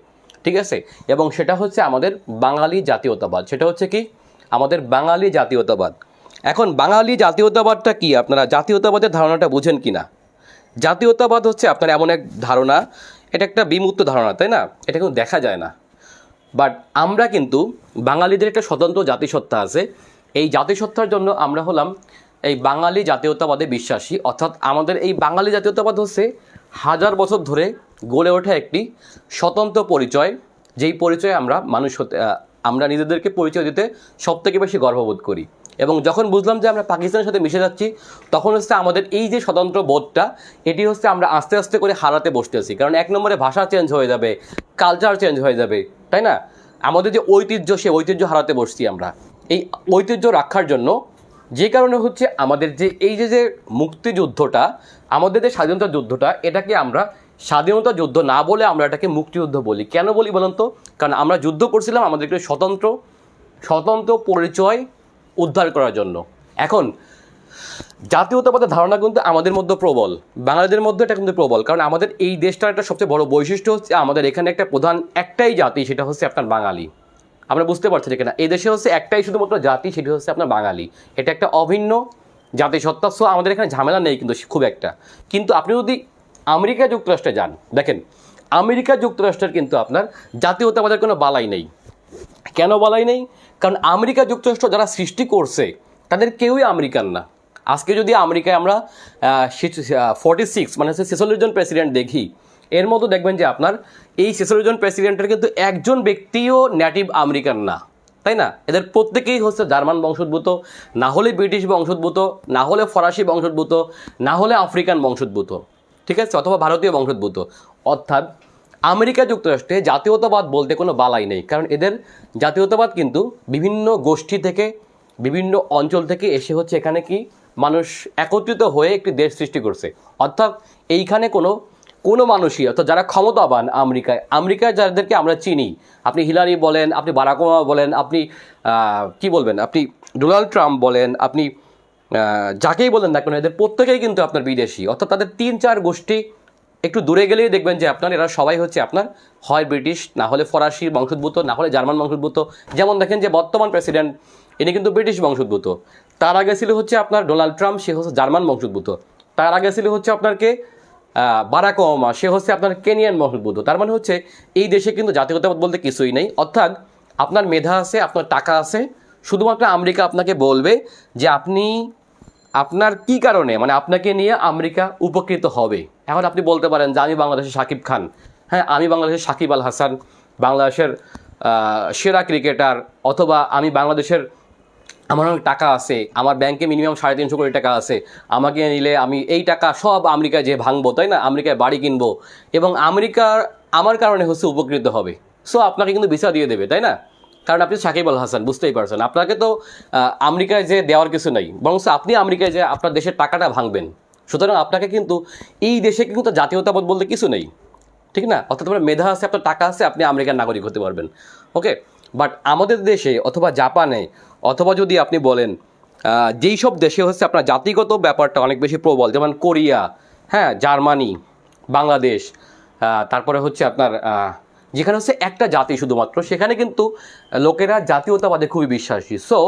ঠিক আছে? এবং সেটা হচ্ছে আমাদের বাঙালি জাতীয়তাবাদ। সেটা হচ্ছে কি? আমাদের বাঙালি জাতীয়তাবাদ। এখন বাঙালি জাতীয়তাবাদটা কি? আপনারা জাতীয়তাবাদের ধারণাটা বুঝেন কি না? জাতীয়তাবাদ হচ্ছে আপনার এমন এক ধারণা, এটা একটা বিমূর্ত ধারণা, তাই না? এটা কিন্তু দেখা যায় না। বাট আমরা কিন্তু বাঙালিদের একটা স্বতন্ত্র জাতিসত্তা আছে। এই জাতিসত্তার জন্য আমরা হলাম এই বাঙালি জাতীয়তাবাদে বিশ্বাসী। অর্থাৎ আমাদের এই বাঙালি জাতীয়তাবাদ হচ্ছে হাজার বছর ধরে গড়ে ওঠা একটি স্বতন্ত্র পরিচয়, যেই পরিচয়ে আমরা নিজেদেরকে পরিচয় দিতে সবথেকে বেশি গর্ববোধ করি। এবং যখন বুঝলাম যে আমরা পাকিস্তানের সাথে মিশে যাচ্ছি, তখন হচ্ছে আমাদের এই যে স্বতন্ত্র বোধটা, এটি হচ্ছে আমরা আস্তে আস্তে করে হারাতে বসতেছি। কারণ এক নম্বরে ভাষা চেঞ্জ হয়ে যাবে, কালচার চেঞ্জ হয়ে যাবে, তাই না? আমাদের যে ঐতিহ্য, সে ঐতিহ্য হারাতে বসছি আমরা। এই ঐতিহ্য রক্ষার জন্য যে কারণে হচ্ছে আমাদের যে এই যে মুক্তিযুদ্ধটা, আমাদের যে স্বাধীনতা যুদ্ধটা, এটাকে আমরা স্বাধীনতা যুদ্ধ না বলে আমরা এটাকে মুক্তিযুদ্ধ বলি। কেন বলি বলুন তো? কারণ আমরা যুদ্ধ করছিলাম আমাদেরকে স্বতন্ত্র পরিচয় উদ্ধার করার জন্য। এখন জাতীয়তাবাদের ধারণা কিন্তু আমাদের মধ্যে প্রবল, বাঙালিদের মধ্যে এটা কিন্তু প্রবল। কারণ আমাদের এই দেশটার একটা সবচেয়ে বড় বৈশিষ্ট্য হচ্ছে আমাদের এখানে একটা একটাই জাতি, সেটা হচ্ছে আপনার বাঙালি। আমরা বুঝতে পারছি কিনা, এই দেশে হচ্ছে একটাই শুধুমাত্র জাতি, সেটি হচ্ছে আপনার বাঙালি। এটা একটা অভিন্ন জাতিসত্তা। সো আমাদের এখানে ঝামেলা নেই কিন্তু খুব একটা। কিন্তু আপনি যদি আমেরিকা যুক্তরাষ্ট্রে যান, দেখেন আমেরিকা যুক্তরাষ্ট্রের কিন্তু আপনার জাতীয়তাবাদের কোনো বালাই নেই। কেন বালাই নেই? কারণ আমেরিকা যুক্তরাষ্ট্র যারা সৃষ্টি করছে তাদের কেউই আমেরিকান না। আজকে যদি আমেরিকায় আমরা 46 মানে হচ্ছে 46 জন প্রেসিডেন্ট দেখি, এর মতো দেখবেন যে আপনার এই 46 জন প্রেসিডেন্টের কিন্তু একজন ব্যক্তিও নেটিভ আমেরিকান না, তাই না? এদের প্রত্যেকেই হচ্ছে জার্মান বংশোদ্ভূত, না হলে ব্রিটিশ বংশোদ্ভূত, না হলে ফরাসি বংশোদ্ভূত, না হলে আফ্রিকান বংশোদ্ভূত, ঠিক আছে, অথবা ভারতীয় বংশোদ্ভূত। অর্থাৎ আমেরিকা যুক্তরাষ্ট্রে জাতীয়তাবাদ বলতে কোনো বালাই নেই। কারণ এদের জাতীয়তাবাদ কিন্তু বিভিন্ন গোষ্ঠী থেকে, বিভিন্ন অঞ্চল থেকে এসে হচ্ছে এখানে কি মানুষ একত্রিত হয়ে একটি দেশ সৃষ্টি করছে। অর্থাৎ এইখানে কোনো মানুষই, অর্থাৎ যারা ক্ষমতাবান আমেরিকায় যাদেরকে আমরা চিনি, আপনি হিলারি বলেন, আপনি বারাক ওবামা বলেন, আপনি কি বলবেন, আপনি ডোনাল্ড ট্রাম্প বলেন, আপনি যাকেই বলেন না কেন, এদের প্রত্যেকেই কিন্তু আপনার বিদেশি, অর্থাৎ তাদের 3-4 গোষ্ঠী একটু দূরে গেলেই দেখবেন যে আপনার এরা সবাই হচ্ছে আপনার হয় ব্রিটিশ, না হলে ফরাসি বংশোদ্ভূত, না হলে জার্মান বংশোদ্ভূত। যেমন দেখেন যে বর্তমান প্রেসিডেন্ট ইনি কিন্তু ব্রিটিশ বংশোদ্ভূত, তার আগে ছিল হচ্ছে আপনার ডোনাল্ড ট্রাম্প, সে হচ্ছে জার্মান বংশোদ্ভূত, তার আগে ছিল হচ্ছে আপনার কে বারাক ওবামা, সে হচ্ছে আপনার কেনিয়ান বংশোদ্ভূত। তার মানে হচ্ছে এই দেশে কিন্তু জাতীয়তাবাদ বলতে কিছুই নেই, অর্থাৎ আপনার মেধা আছে, আপনার টাকা আছে, শুধুমাত্র আমেরিকা আপনাকে বলবে যে আপনি আপনার কি কারণে, মানে আপনাকে নিয়ে আমেরিকা উপকৃত হবে। এখন আপনি বলতে পারেন যে আমি বাংলাদেশের শাকিব খান, হ্যাঁ আমি বাংলাদেশের সাকিব আল হাসান, বাংলাদেশের সেরা ক্রিকেটার, অথবা আমি বাংলাদেশের, আমার অনেক টাকা আছে, আমার ব্যাংকে মিনিমাম 350 কোটি টাকা আছে, আমাকে নিলে আমি এই টাকা সব আমেরিকায় যে ভাঙবো, তাই না, আমেরিকায় বাড়ি কিনবো এবং আমেরিকার আমার কারণে হচ্ছে উপকৃত হবে। সো আপনাকে কিন্তু ভিসা দিয়ে দেবে, তাই না, কারণ আপনি সাকিব আল হাসান, বুঝতেই পারছেন। আপনাকে তো আমেরিকায় যে দেওয়ার কিছু নেই, বরং আপনি আমেরিকায় যে আপনার দেশের টাকাটা ভাঙবেন। সুতরাং আপনাকে কিন্তু এই দেশে কিন্তু জাতীয়তাবাদ বলতে কিছু নেই, ঠিক না, অর্থাৎ আপনার মেধা আছে, আপনার টাকা আছে, আপনি আমেরিকার নাগরিক হতে পারবেন। ওকে, বাট আমাদের দেশে অথবা জাপানে, অথবা যদি আপনি বলেন যেই সব দেশে হচ্ছে আপনার জাতিগত ব্যাপারটা অনেক বেশি প্রবল, যেমন কোরিয়া, হ্যাঁ জার্মানি, বাংলাদেশ, তারপরে হচ্ছে আপনার যেখানে হচ্ছে একটা জাতি শুধুমাত্র, সেখানে কিন্তু লোকেরা জাতীয়তাবাদে খুবই বিশ্বাসী। সো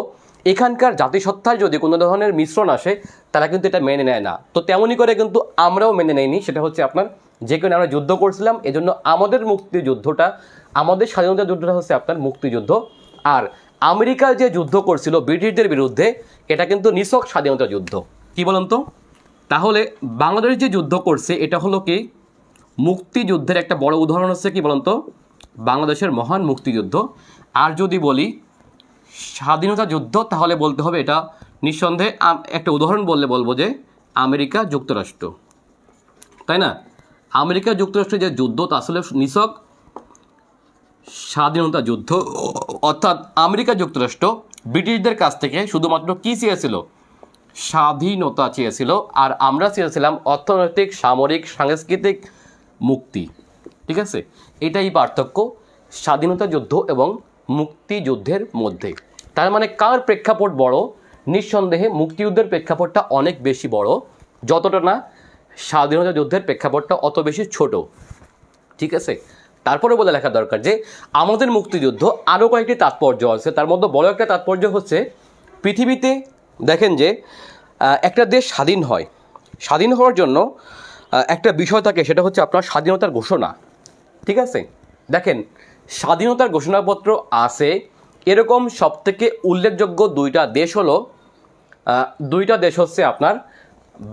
এখানকার জাতিসত্তায় যদি কোনো ধরনের মিশ্রণ আসে, তারা কিন্তু এটা মেনে নেয় না। তো তেমনই করে কিন্তু আমরাও মেনে নেইনি, সেটা হচ্ছে আপনার যে কোনো আমরা যুদ্ধ করছিলাম, এজন্য আমাদের মুক্তিযুদ্ধটা, আমাদের স্বাধীনতা যুদ্ধটা হচ্ছে আপনার মুক্তিযুদ্ধ। আর আমেরিকা যে যুদ্ধ করছিল ব্রিটিশদের বিরুদ্ধে, এটা কিন্তু নিছক স্বাধীনতা যুদ্ধ। কি বলুন তো, তাহলে বাংলাদেশ যে যুদ্ধ করছে এটা হলো কি মুক্তিযুদ্ধের একটা বড় উদাহরণ হচ্ছে কি বলুন তো, বাংলাদেশের মহান মুক্তিযুদ্ধ। আর যদি বলি স্বাধীনতা যুদ্ধ, তাহলে বলতে হবে এটা নিঃসন্দেহে একটা উদাহরণ বলবো যে আমেরিকা যুক্তরাষ্ট্র, তাই না। আমেরিকা যুক্তরাষ্ট্রের যে যুদ্ধ তা আসলে নিছক স্বাধীনতা যুদ্ধ, অর্থাৎ আমেরিকা যুক্তরাষ্ট্র ব্রিটিশদের কাছ থেকে শুধুমাত্র কী চেয়েছিল, স্বাধীনতা চেয়েছিল, আর আমরা চেয়েছিলাম অর্থনৈতিক, সামরিক, সাংস্কৃতিক মুক্তি। ঠিক আছে, এটাই পার্থক্য স্বাধীনতা যুদ্ধ এবং মুক্তিযুদ্ধের মধ্যে। তার মানে কার প্রেক্ষাপট বড়, নিঃসন্দেহে মুক্তিযুদ্ধের প্রেক্ষাপটটা অনেক বেশি বড়, যতটা না স্বাধীনতা যুদ্ধের প্রেক্ষাপটটা অত বেশি ছোট। ঠিক আছে, তারপরে বলে লেখা দরকার যে আমাদের মুক্তিযুদ্ধ আরও কয়েকটি তাৎপর্য আছে, তার মধ্যে বড় একটা তাৎপর্য হচ্ছে পৃথিবীতে দেখেন যে একটা দেশ স্বাধীন হয়, স্বাধীন হওয়ার জন্য একটা বিষয় থাকে, সেটা হচ্ছে আপনার স্বাধীনতার ঘোষণা। ঠিক আছে, দেখেন স্বাধীনতার ঘোষণাপত্র আছে এরকম সবথেকে উল্লেখযোগ্য দুইটা দেশ হচ্ছে আপনার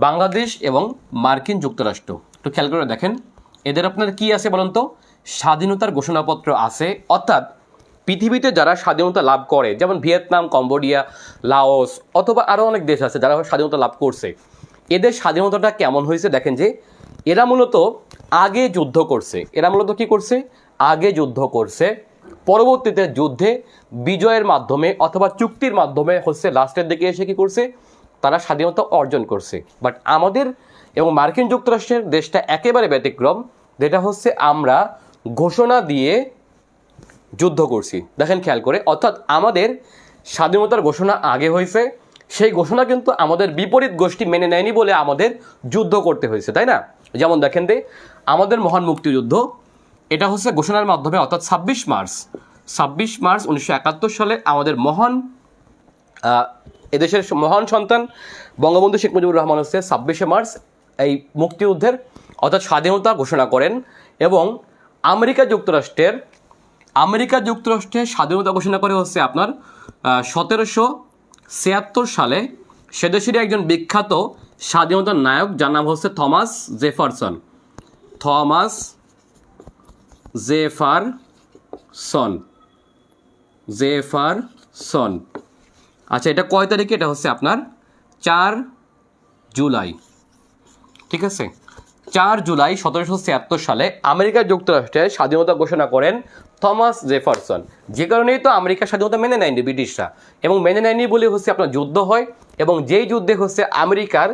বাংলাদেশ এবং মার্কিন যুক্তরাষ্ট্র। একটু খেয়াল করে দেখেন এদের আপনার কি আছে বলুন তো, স্বাধীনতার ঘোষণাপত্র আছে। অর্থাৎ পৃথিবীতে যারা স্বাধীনতা লাভ করে, যেমন ভিয়েতনাম, কম্বোডিয়া, লাওস, অথবা আরও অনেক দেশ আছে যারা স্বাধীনতা লাভ করছে, এদের স্বাধীনতাটা কেমন হয়েছে দেখেন যে এরা মূলত আগে যুদ্ধ করছে। এরা মূলত কী করছে, আগে যুদ্ধ করছে, পরবর্তীতে যুদ্ধে বিজয়ের মাধ্যমে অথবা চুক্তির মাধ্যমে হচ্ছে লাস্টের দিকে এসে কী করছে, তারা স্বাধীনতা অর্জন করছে। বাট আমাদের এবং মার্কিন যুক্তরাষ্ট্রের দেশটা একেবারে ব্যতিক্রম, যেটা হচ্ছে আমরা ঘোষণা দিয়ে যুদ্ধ করছি। দেখেন খেয়াল করে, অর্থাৎ আমাদের স্বাধীনতার ঘোষণা আগে হয়েছে, সেই ঘোষণা কিন্তু আমাদের বিপরীত গোষ্ঠী মেনে নেয়নি বলে আমাদের যুদ্ধ করতে হয়েছে, তাই না। যেমন দেখেন আমাদের মহান মুক্তিযুদ্ধ এটা হচ্ছে ঘোষণার মাধ্যমে, অর্থাৎ 26 মার্চ 1971 সালে আমাদের মহান এদেশের মহান সন্তান বঙ্গবন্ধু শেখ মুজিবুর রহমান হচ্ছে 26শে মার্চ এই মুক্তিযুদ্ধের অর্থাৎ স্বাধীনতা ঘোষণা করেন। এবং আমেরিকা যুক্তরাষ্ট্রের স্বাধীনতা ঘোষণা করে হচ্ছে আপনার 1776 সালে সেদেশেরই একজন বিখ্যাত স্বাধীনতার নায়ক, যার নাম হচ্ছে থমাস জেফারসন। আচ্ছা, এটা কয় তারিখে, এটা হচ্ছে আপনার 4 জুলাই। ঠিক আছে, 4 জুলাই 1776 সালে আমেরিকা যুক্তরাষ্ট্রের স্বাধীনতা ঘোষণা করেন থমাস জেফারসন। যে কারণেই তো আমেরিকার স্বাধীনতা মেনে নেয়নি ব্রিটিশরা, এবং মেনে নেয়নি বলে হচ্ছে আপনার যুদ্ধ হয়, এবং যেই যুদ্ধে হচ্ছে আমেরিকার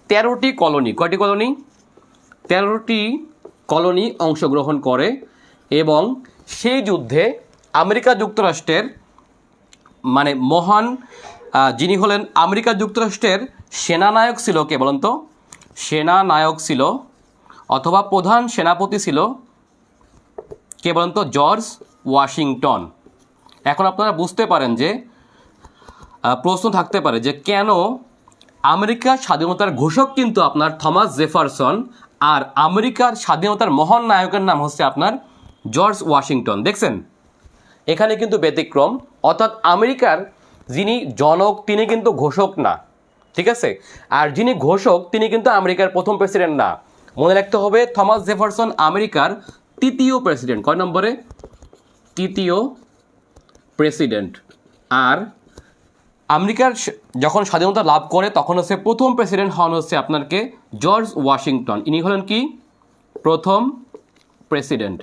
13টি কলোনি, কয়টি কলোনি, 13টি কলোনি অংশগ্রহণ করে। এবং সেই যুদ্ধে আমেরিকা যুক্তরাষ্ট্রের মানে মহান যিনি হলেন আমেরিকা যুক্তরাষ্ট্রের সেনানায়ক ছিল, কে বলেন তো? সেনানায়ক ছিল অথবা প্রধান সেনাপতি ছিল, কে বলেন তো? George Washington. এখন আপনারা বুঝতে পারেন যে প্রশ্ন থাকতে পারে যে কেন আমেরিকার স্বাধীনতার ঘোষক কিন্তু আপনার থমাস জেফারসন, আর আমেরিকার স্বাধীনতার মহান নায়কের নাম হচ্ছে আপনার জর্জ ওয়াশিংটন। দেখছেন, এখানে কিন্তু ব্যতিক্রম, অর্থাৎ আমেরিকার যিনি জনক তিনি কিন্তু ঘোষক না, ঠিক আছে? আর যিনি ঘোষক তিনি কিন্তু আমেরিকার প্রথম প্রেসিডেন্ট না। মনে রাখতে হবে থমাস জেফারসন আমেরিকার তৃতীয় প্রেসিডেন্ট। কয় নম্বরে? তৃতীয় প্রেসিডেন্ট। আর আমেরিকার যখন স্বাধীনতা লাভ করে তখন হচ্ছে প্রথম প্রেসিডেন্ট হন হচ্ছে আপনারকে জর্জ ওয়াশিংটন। ইনি হলেন কি? প্রথম প্রেসিডেন্ট।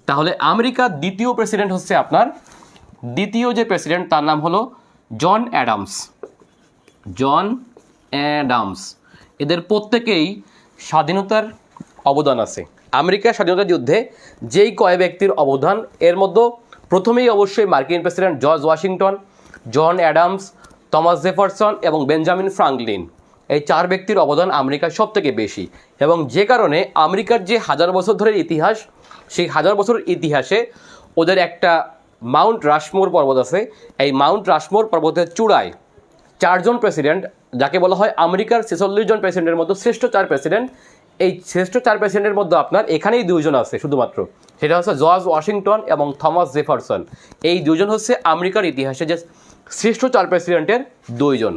তাহলে আমেরিকার দ্বিতীয় প্রেসিডেন্ট হচ্ছে আপনার, দ্বিতীয় যে প্রেসিডেন্ট তার নাম হলো জন অ্যাডামস। জন অ্যাডামস। এদের প্রত্যেকেই স্বাধীনতার অবদান আছে। আমেরিকার স্বাধীনতা যুদ্ধে যেই কয় ব্যক্তির অবদান, এর মধ্যে প্রথমেই অবশ্যই মার্কিন president George Washington, John Adams, Thomas Jefferson এবং বেঞ্জামিন ফ্রাঙ্কলিন। এই চার ব্যক্তির অবদান আমেরিকার সব থেকে বেশি, এবং যে কারণে আমেরিকার যে হাজার বছর ধরে ইতিহাস, সেই হাজার বছরের ইতিহাসে ওদের একটা মাউন্ট রাশমোর পর্বত আছে। এই মাউন্ট রাশমোর পর্বতের চূড়ায় চারজন প্রেসিডেন্ট, যাকে বলা হয় আমেরিকার 46 জন প্রেসিডেন্টের মধ্যে শ্রেষ্ঠ চার প্রেসিডেন্ট, এই শ্রেষ্ঠ চার প্রেসিডেন্টের মধ্যে আপনার এখানেই দুইজন আছে শুধুমাত্র, সেটা হচ্ছে জর্জ ওয়াশিংটন এবং থমাস জেফারসন। এই দুজন হচ্ছে আমেরিকার ইতিহাসে যে শ্রেষ্ঠ চার প্রেসিডেন্টের দুইজন।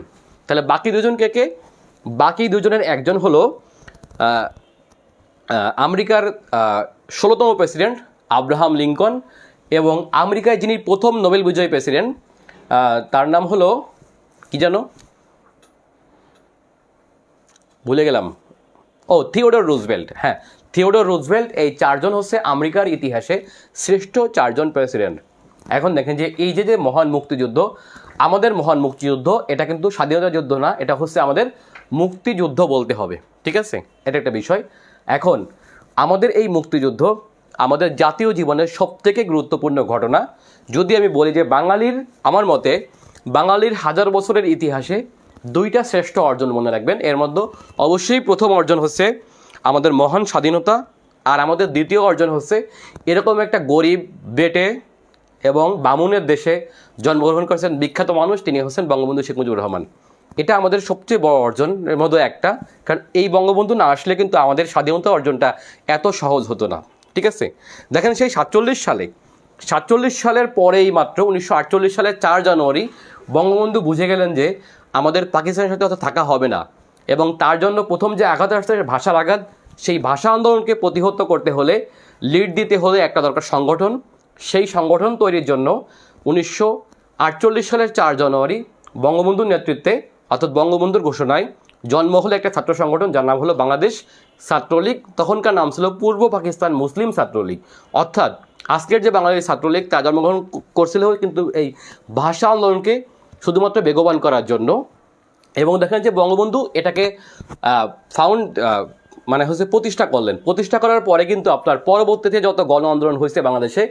তাহলে বাকি দুজন কে কে? বাকি দুজনের একজন হলো আমেরিকার 16তম প্রেসিডেন্ট আব্রাহাম লিঙ্কন, এবং আমেরিকায় যিনি প্রথম নোবেল বিজয়ী প্রেসিডেন্ট তার নাম হলো কি জানো? ভুলে গেলাম। Theodore Roosevelt. হ্যাঁ, থিওডর রুজভেল্ট। এই চারজন হচ্ছে আমেরিকার ইতিহাসে শ্রেষ্ঠ চারজন প্রেসিডেন্ট। এখন দেখেন যে এই যে মহান মুক্তিযুদ্ধ, আমাদের মহান মুক্তিযুদ্ধ, এটা কিন্তু স্বাধীনতা যুদ্ধ না, এটা হচ্ছে আমাদের মুক্তিযুদ্ধ বলতে হবে, ঠিক আছে? এটা একটা বিষয়। এখন আমাদের এই মুক্তিযুদ্ধ আমাদের জাতীয় জীবনের সবথেকে গুরুত্বপূর্ণ ঘটনা। যদি আমি বলি যে বাঙালির, আমার মতে বাঙালির হাজার বছরের ইতিহাসে দুইটা শ্রেষ্ঠ অর্জন মনে রাখবেন। এর মধ্যে অবশ্যই প্রথম অর্জন হচ্ছে আমাদের মহান স্বাধীনতা, আর আমাদের দ্বিতীয় অর্জন হচ্ছে এরকম একটা গরিব বেটে এবং বামুনের দেশে জন্মগ্রহণ করেছেন বিখ্যাত মানুষ, তিনি হচ্ছেন বঙ্গবন্ধু শেখ মুজিবুর রহমান। এটা আমাদের সবচেয়ে বড় অর্জনের মধ্যে একটা, কারণ এই বঙ্গবন্ধু না আসলে কিন্তু আমাদের স্বাধীনতা অর্জনটা এত সহজ হতো না, ঠিক আছে? দেখেন সেই 47 সালের পরেই মাত্র 1948 সালের 4 জানুয়ারি বঙ্গবন্ধু বুঝে গেলেন যে আমাদের পাকিস্তানের সাথে অত থাকা হবে না, এবং তার জন্য প্রথম যে আঘাত আসছে ভাষার আঘাত, সেই ভাষা আন্দোলনকে প্রতিহত করতে হলে, লিড দিতে হলে একটা দরকার সংগঠন। সেই সংগঠন তৈরির জন্য 1948 সালের 4 জানুয়ারি বঙ্গবন্ধুর নেতৃত্বে, অর্থাৎ বঙ্গবন্ধুর ঘোষণায় জন্ম হলো একটা ছাত্র সংগঠন যার নাম হলো বাংলাদেশ ছাত্রলীগ। তখনকার নাম ছিল পূর্ব পাকিস্তান মুসলিম ছাত্রলীগ। অর্থাৎ আজকের যে বাংলাদেশ ছাত্রলীগ তা জন্মগ্রহণ করছিল কিন্তু এই ভাষা আন্দোলনকে শুধুমাত্র বেগবান করার জন্য। এবং দেখেন যে বঙ্গবন্ধু এটাকে মানে হচ্ছে প্রতিষ্ঠা করলেন। প্রতিষ্ঠা করার পরে কিন্তু আপনার পরবর্তীতে যত গণ আন্দোলন হয়েছে বাংলাদেশে,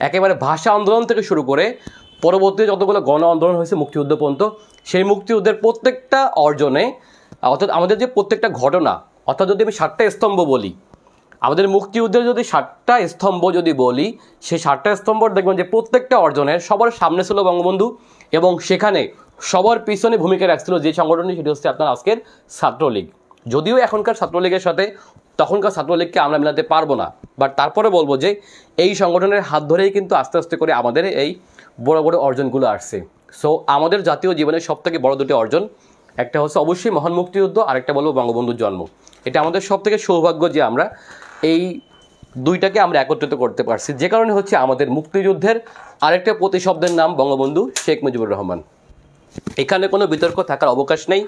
একেবারে ভাষা আন্দোলন থেকে শুরু করে পরবর্তীতে যতগুলো গণ আন্দোলন হয়েছে মুক্তিযুদ্ধ পর্যন্ত, সেই মুক্তিযুদ্ধের প্রত্যেকটা অর্জনে, অর্থাৎ আমাদের যে প্রত্যেকটা ঘটনা, অর্থাৎ যদি আমি 7টা স্তম্ভ বলি, আমাদের মুক্তিযুদ্ধের যদি 7টা স্তম্ভ যদি বলি, সেই 7টা স্তম্ভ দেখবেন যে প্রত্যেকটা অর্জনের সবার সামনে ছিল বঙ্গবন্ধু, এবং সেখানে সবার পিছনে ভূমিকা রাখছিল যে সংগঠনটি, সেটি হচ্ছে আপনার আজকের ছাত্রলীগ। যদিও এখনকার ছাত্রলীগের সাথে তখনকার ছাত্রলীগকে আমরা মেলাতে পারবো না, বাট তারপরে বলবো যে এই সংগঠনের হাত ধরেই কিন্তু আস্তে আস্তে করে আমাদের এই বড় বড় অর্জনগুলো আসছে। সো আমাদের জাতীয় জীবনের সবথেকে বড় দুটি অর্জন, একটা হচ্ছে অবশ্যই মহান মুক্তিযুদ্ধ, আরেকটা বলবো বঙ্গবন্ধুর জন্ম। এটা আমাদের সবথেকে সৌভাগ্য যে আমরা এই দুইটাকে আমরা একত্রিত করতে পারছি, যে কারণে হচ্ছে আমাদের মুক্তিযুদ্ধের আরেকটা প্রতিশব্দের নাম বঙ্গবন্ধু শেখ মুজিবুর রহমান। এখানে কোনো বিতর্ক থাকার অবকাশ নেই,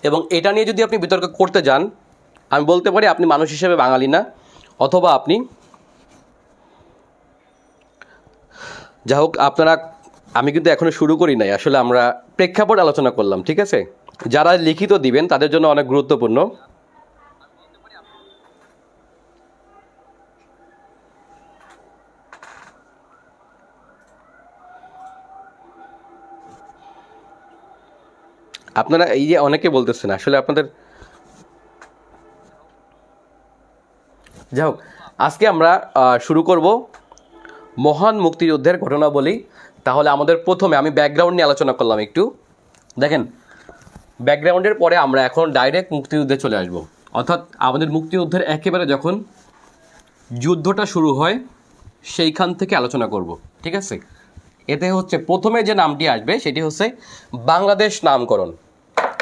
এবং এটা নিয়ে যদি আপনি বিতর্ক করতে যান, আমি বলতে পারি আপনি মানুষ হিসেবে বাঙালি না, অথবা আপনি, যা হোক আপনারা, আমি কিন্তু এখনো শুরু করি নাই, আসলে আমরা প্রেক্ষাপট আলোচনা করলাম, ঠিক আছে? যারা লিখিত দিবেন তাদের জন্য অনেক গুরুত্বপূর্ণ। আপনারা এই যে অনেকে বলতেছেন আসলে আপনাদের, যাই হোক, আজকে আমরা শুরু করব মহান মুক্তিযুদ্ধের ঘটনাবলী। তাহলে আমাদের প্রথমে আমি ব্যাকগ্রাউন্ড নিয়ে আলোচনা করলাম একটু। দেখেন, ব্যাকগ্রাউন্ডের পরে আমরা এখন ডাইরেক্ট মুক্তিযুদ্ধে চলে আসব, অর্থাৎ আমাদের মুক্তিযুদ্ধের একেবারে যখন যুদ্ধটা শুরু হয় সেইখান থেকে আলোচনা করব, ঠিক আছে? এতে হচ্ছে প্রথমে যে নামটি আসবে সেটি হচ্ছে বাংলাদেশ নামকরণ।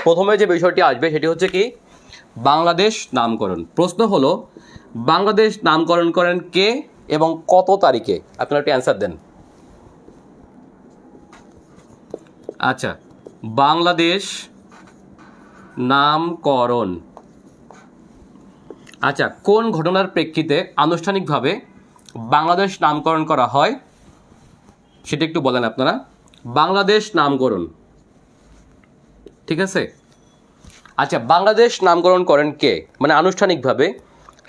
প্রথমে যে বিষয়টি আসবে সেটি হচ্ছে কি বাংলাদেশ নামকরণ। প্রশ্ন হলো বাংলাদেশ নামকরণ করেন কে এবং কত তারিখে? আপনারা একটু অ্যান্সার দেন। আচ্ছা, বাংলাদেশ নামকরণ, আচ্ছা, কোন ঘটনার প্রেক্ষিতে আনুষ্ঠানিকভাবে বাংলাদেশ নামকরণ করা হয় সেটা একটু বলেন আপনারা। বাংলাদেশ নামকরণ, ঠিক আছে? আচ্ছা, বাংলাদেশ নামকরণ করেন কে, মানে আনুষ্ঠানিকভাবে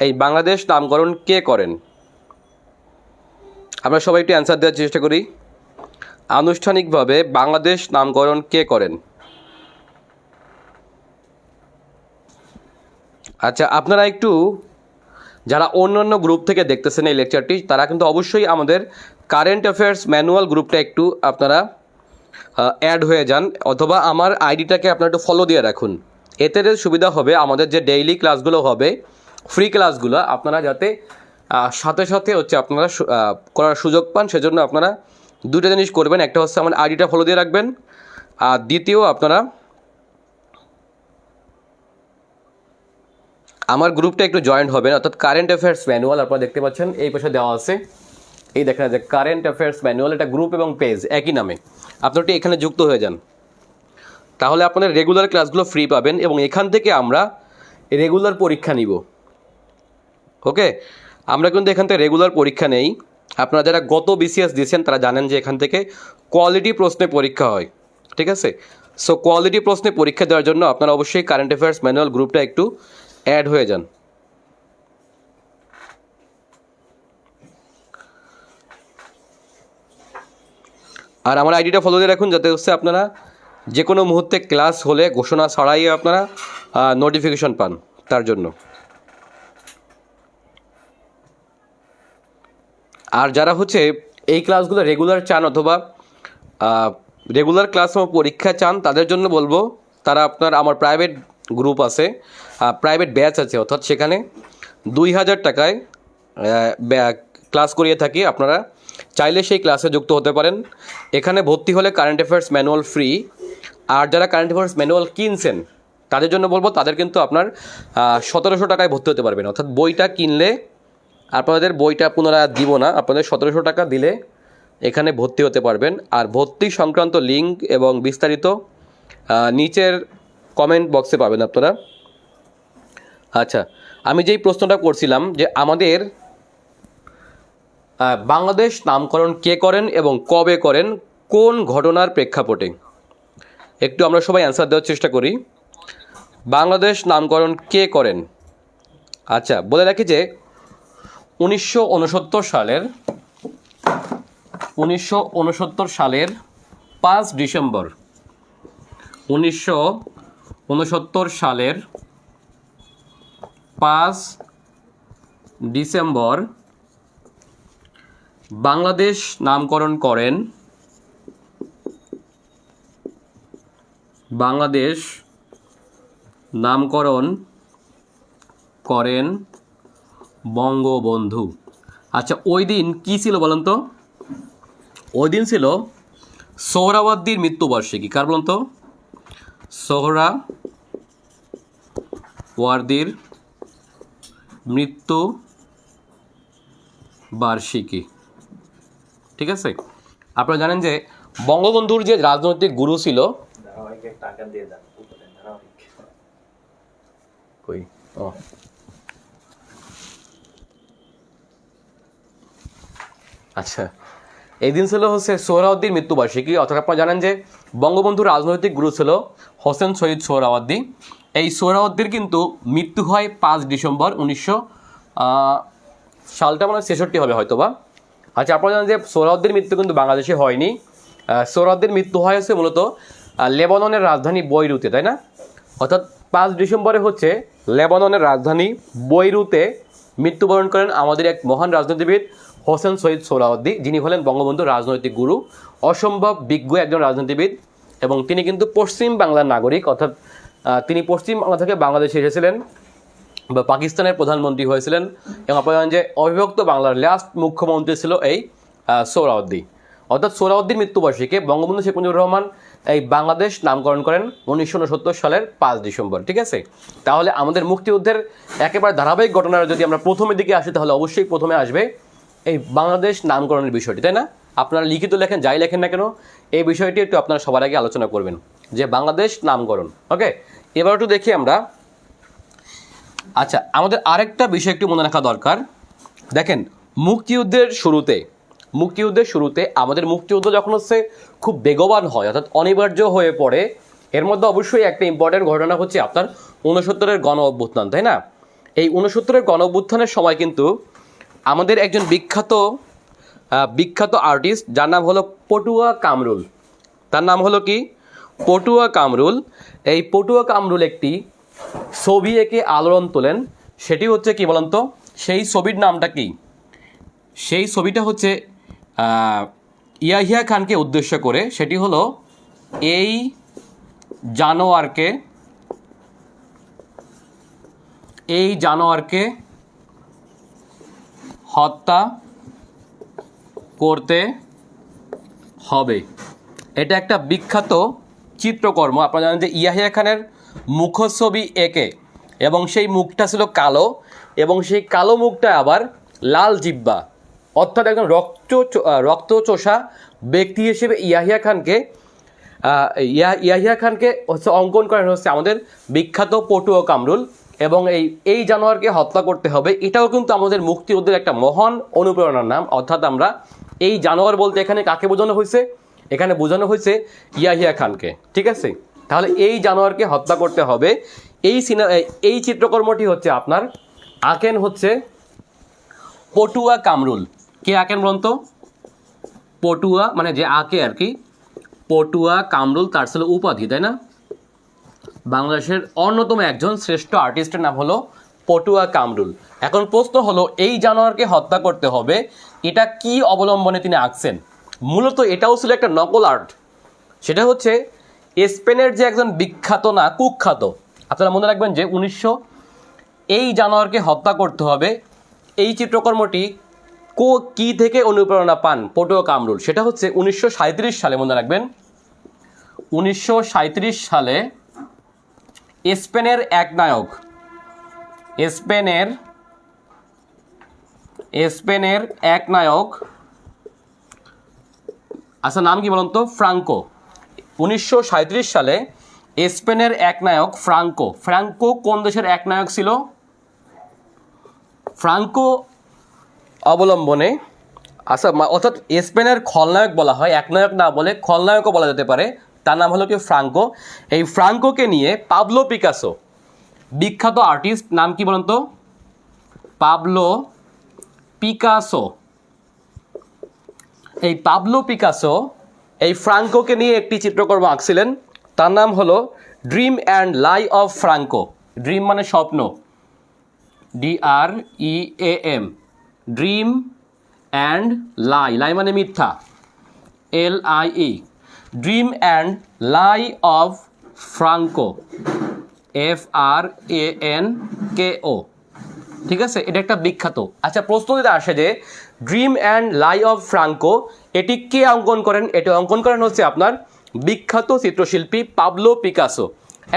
এই বাংলাদেশ নামকরণ কে করেন? আমরা সবাই একটু অ্যান্সার দেওয়ার চেষ্টা করি। আনুষ্ঠানিকভাবে বাংলাদেশ নামকরণ কে করেন? আচ্ছা, আপনারা একটু যারা অন্যান্য গ্রুপ থেকে দেখতেছেন এই লেকচারটি, তারা কিন্তু অবশ্যই আমাদের কারেন্ট অ্যাফেয়ার্স ম্যানুয়াল গ্রুপটা একটু আপনারা অ্যাড হয়ে যান, অথবা আমার আইডিটাকে আপনারা একটু ফলো দিয়ে রাখুন। এতে সুবিধা হবে, আমাদের যে ডেইলি ক্লাসগুলো হবে, ফ্রি ক্লাসগুলো, আপনারা যাতে সাথে সাথে হচ্ছে আপনারা করার সুযোগ পান। সেজন্য আপনারা দুটো জিনিস করবেন, একটা হচ্ছে আমার আইডিটা ফলো দিয়ে রাখবেন, আর দ্বিতীয় আপনারা আমার গ্রুপটা একটু জয়েন্ট হবেন, অর্থাৎ কারেন্ট অ্যাফেয়ার্স ম্যানুয়াল আপনারা দেখতে পাচ্ছেন এই পাশে দেওয়া আছে, এই দেখা যায় কারেন্ট অ্যাফেয়ার্স ম্যানুয়াল, এটা গ্রুপ এবং পেজ একই নামে, আপনারা একটু এখানে যুক্ত হয়ে যান। তাহলে আপনাদের রেগুলার ক্লাসগুলো ফ্রি পাবেন এবং এখান থেকে আমরা রেগুলার পরীক্ষা নিব। ওকে, আমরা কিন্তু এখান থেকে রেগুলার পরীক্ষা নেই। আপনারা যারা গত বিসিএস দিয়েছেন তারা জানেন যে এখান থেকে কোয়ালিটি প্রশ্নে পরীক্ষা হয়, ঠিক আছে? সো কোয়ালিটি প্রশ্নে পরীক্ষা দেওয়ার জন্য আপনারা অবশ্যই কারেন্ট অ্যাফেয়ার্স ম্যানুয়াল গ্রুপটা একটু অ্যাড হয়ে যান। আর আমার আইডিটা ফলো দিয়ে রাখুন, যাতে হচ্ছে আপনারা যে কোনো মুহূর্তে ক্লাস হলে ঘোষণা ছাড়াই আপনারা নোটিফিকেশন পান, তার জন্য। আর যারা হচ্ছে এই ক্লাসগুলো রেগুলার চান অথবা রেগুলার ক্লাস পরীক্ষা চান, তাদের জন্য বলবো তারা আপনার আমার প্রাইভেট গ্রুপ আছে, প্রাইভেট ব্যাচ আছে, অর্থাৎ সেখানে 2000 টাকায় ক্লাস করিয়ে থাকি। আপনারা চাইলে সেই ক্লাসে যুক্ত হতে পারেন। এখানে ভর্তি হলে কারেন্ট অ্যাফেয়ার্স ম্যানুয়াল ফ্রি। আর যারা কারেন্ট অ্যাফেয়ার্স ম্যানুয়াল কিনছেন তাদের জন্য বলবো, তাদের কিন্তু আপনার 1700 টাকায় ভর্তি হতে পারবেন, অর্থাৎ বইটা কিনলে আপনাদের বইটা পুনরায় দিব না, আপনাদের 1700 টাকা দিলে এখানে ভর্তি হতে পারবেন। আর ভর্তি সংক্রান্ত লিঙ্ক এবং বিস্তারিত নিচের কমেন্ট বক্সে পাবেন আপনারা। আচ্ছা, আমি যেই প্রশ্নটা করছিলাম যে আমাদের বাংলাদেশ নামকরণ কে করেন এবং কবে করেন, কোন ঘটনার প্রেক্ষাপটে, একটু আমরা সবাই অ্যান্সার দেওয়ার চেষ্টা করি। বাংলাদেশ নামকরণ কে করেন? আচ্ছা, বলে রাখি যে 1969 সালের 5 ডিসেম্বর, 1969 সালের 5 ডিসেম্বর বাংলাদেশ নামকরণ করেন, বাংলাদেশ নামকরণ করেন বঙ্গবন্ধু। আচ্ছা, ওই দিন কী ছিল বলেন তো? ওই দিন ছিল সোহরাওয়ার্দীর মৃত্যুবার্ষিকী। কার বলুন তো? সোহরাওয়ার্দীর মৃত্যু বার্ষিকী, ঠিক আছে? আপনারা জানেন যে বঙ্গবন্ধুর যে রাজনৈতিক গুরু ছিল, কই ও আচ্ছা, এই দিন ছিল হচ্ছে সোহরাওয়ার্দীর মৃত্যুবার্ষিকী। অর্থাৎ আপনারা জানেন যে বঙ্গবন্ধুর রাজনৈতিক গুরু ছিল হোসেন শহীদ সোহরাওয়ার্দী। এই সোহরাওয়ার্দীর কিন্তু মৃত্যু হয় 5 ডিসেম্বর 1900 সালটা মানে 66 হবে হয়তো বা। আচ্ছা, আপনারা জানেন যে সোহরাওয়ার্দীর মৃত্যু কিন্তু বাংলাদেশে হয়নি। সোহরাওয়ার্দীর মৃত্যু হয়েছে মূলত লেবাননের রাজধানী বৈরুতে, তাই না? অর্থাৎ 5 ডিসেম্বরে হচ্ছে লেবাননের রাজধানী বৈরুতে মৃত্যুবরণ করেন আমাদের এক মহান রাজনীতিবিদ হোসেন শহীদ সোহরাওয়ার্দী, যিনি হলেন বঙ্গবন্ধুর রাজনৈতিক গুরু, অসম্ভব বিজ্ঞ একজন রাজনীতিবিদ, এবং তিনি কিন্তু পশ্চিম বাংলার নাগরিক। অর্থাৎ তিনি পশ্চিম বাংলা থেকে বাংলাদেশে এসেছিলেন বা পাকিস্তানের প্রধানমন্ত্রী হয়েছিলেন, এবং আপনারা জানেন যে অবিভক্ত বাংলার লাস্ট মুখ্যমন্ত্রী ছিল এই সোহরাওয়ার্দী। অর্থাৎ সোহরাওয়ার্দীর মৃত্যুবার্ষিকীকে বঙ্গবন্ধু শেখ মুজিবুর রহমান এই বাংলাদেশ নামকরণ করেন 1969 সালের 5 ডিসেম্বর। ঠিক আছে, তাহলে আমাদের মুক্তিযুদ্ধের একেবারে ধারাবাহিক ঘটনার যদি আমরা প্রথমের দিকে আসি, তাহলে অবশ্যই প্রথমে আসবে এই বাংলাদেশ নামকরণের বিষয়টি, তাই না? আপনারা লিখিত লেখেন, যাই লেখেন না কেন, এই বিষয়টি একটু আপনারা সবার আগে আলোচনা করবেন যে বাংলাদেশ নামকরণ। ওকে, এবার একটু দেখি আমরা। আচ্ছা, আমাদের আরেকটা বিষয় একটু মনে রাখা দরকার। দেখেন, মুক্তিযুদ্ধের শুরুতে আমাদের মুক্তিযুদ্ধ যখন হচ্ছে খুব বেগবান হয়, অর্থাৎ অনিবার্য হয়ে পড়ে, এর মধ্যে অবশ্যই একটা ইম্পর্টেন্ট ঘটনা হচ্ছে আপনার 69-এর গণ অভ্যুত্থান, তাই না? এই 69-এর গণ অভ্যুত্থানের সময় কিন্তু আমাদের একজন বিখ্যাত আর্টিস্ট, যার নাম হলো পটুয়া কামরুল। তার নাম হলো কি? পটুয়া কামরুল। এই পটুয়া কামরুল একটি ছবি এঁকে আলোড়ন তোলেন। সেটি হচ্ছে কি বলেন তো? সেই ছবির নামটা কি? সেই ছবিটা হচ্ছে ইয়াহিয়া খানকে উদ্দেশ্য করে। সেটি হলো এই জানোয়ারকে হত্যা করতে হবে। এটা একটা বিখ্যাত চিত্রকর্ম। আপনারা জানেন যে ইয়াহিয়া খানের মুখছবি এঁকে, এবং সেই মুখটা ছিল কালো, এবং সেই কালো মুখটা আবার লাল জিহ্বা, অর্থাৎ একজন রক্তচোষা ব্যক্তি হিসেবে ইয়াহিয়া খানকে হচ্ছে অঙ্কন করেন হচ্ছে আমাদের বিখ্যাত পটুয়া কামরুল। এবং এই জানোয়ারকে হত্যা করতে হবে, এটাও কিন্তু আমাদের মুক্তিযুদ্ধের একটা মহান অনুপ্রেরণার নাম। অর্থাৎ আমরা এই জানোয়ার বলতে এখানে কাকে বোঝানো হয়েছে? এখানে বোঝানো হয়েছে ইয়াহিয়া খানকে। ঠিক আছে, তাহলে এই জানোয়ারকে হত্যা করতে হবে। এই চিত্রকর্মটি হচ্ছে আপনার আঁকেন হচ্ছে পটুয়া কামরুল। কে আঁকেন বলুন তো? পটুয়া, মানে যে আঁকে আর কি, পটুয়া কামরুল, তার ছিল উপাধি, তাই না? বাংলাদেশের অন্যতম একজন শ্রেষ্ঠ আর্টিস্টের নাম হলো পটুয়া কামরুল। এখন প্রশ্ন হলো, এই জানোয়ারকে হত্যা করতে হবে, এটা কি অবলম্বনে তিনি আঁকছেন? মূলত এটাও ছিল একটা নকল আর্ট। সেটা হচ্ছে স্পেনের যে একজন বিখ্যাত না কুখ্যাত, আপনারা মনে রাখবেন যে এই জানোয়ারকে হত্যা করতে হবে, এই চিত্রকর্মটি কি থেকে অনুপ্রেরণা পান পটুয়া কামরুল? সেটা হচ্ছে 1937 সালে, মনে রাখবেন 1937 সালে স্পেনের এক নায়ক, আচ্ছা নাম কি বলুন তো? ফ্রাঙ্কো। 1937 সালে স্পেনের এক নায়ক ফ্রাঙ্কো কোন দেশের এক নায়ক ছিল? ফ্রাঙ্কো অবলম্বনে, আচ্ছা অর্থাৎ স্পেনের খলনায়ক বলা হয়, এক নায়ক না বলে খলনায়কও বলা যেতে পারে। তার নাম হলো কি? ফ্রাঙ্কো। এই ফ্রাঙ্কোকে নিয়ে পাবলো পিকাসো, বিখ্যাত আর্টিস্ট, নাম কি বলুন তো? Pablo Picasso. এই পাবলো পিকাসো এই ফ্রাঙ্কোকে নিয়ে একটি চিত্রকর্ম আঁকছিলেন, তার নাম হলো dream and lie of Franco. Dream মানে স্বপ্ন, DREAM, ড্রিম অ্যান্ড লাই মানে মিথ্যা, LIE, dream and lie of Franco, FRANKO। ঠিক আছে, এটা একটা বিখ্যাত। আচ্ছা, প্রশ্ন যেটা আসে যে dream and lie of Franco এটি কে অঙ্কন করেন? এটি অঙ্কন করেন হচ্ছে আপনার বিখ্যাত চিত্রশিল্পী পাবলো পিকাসো।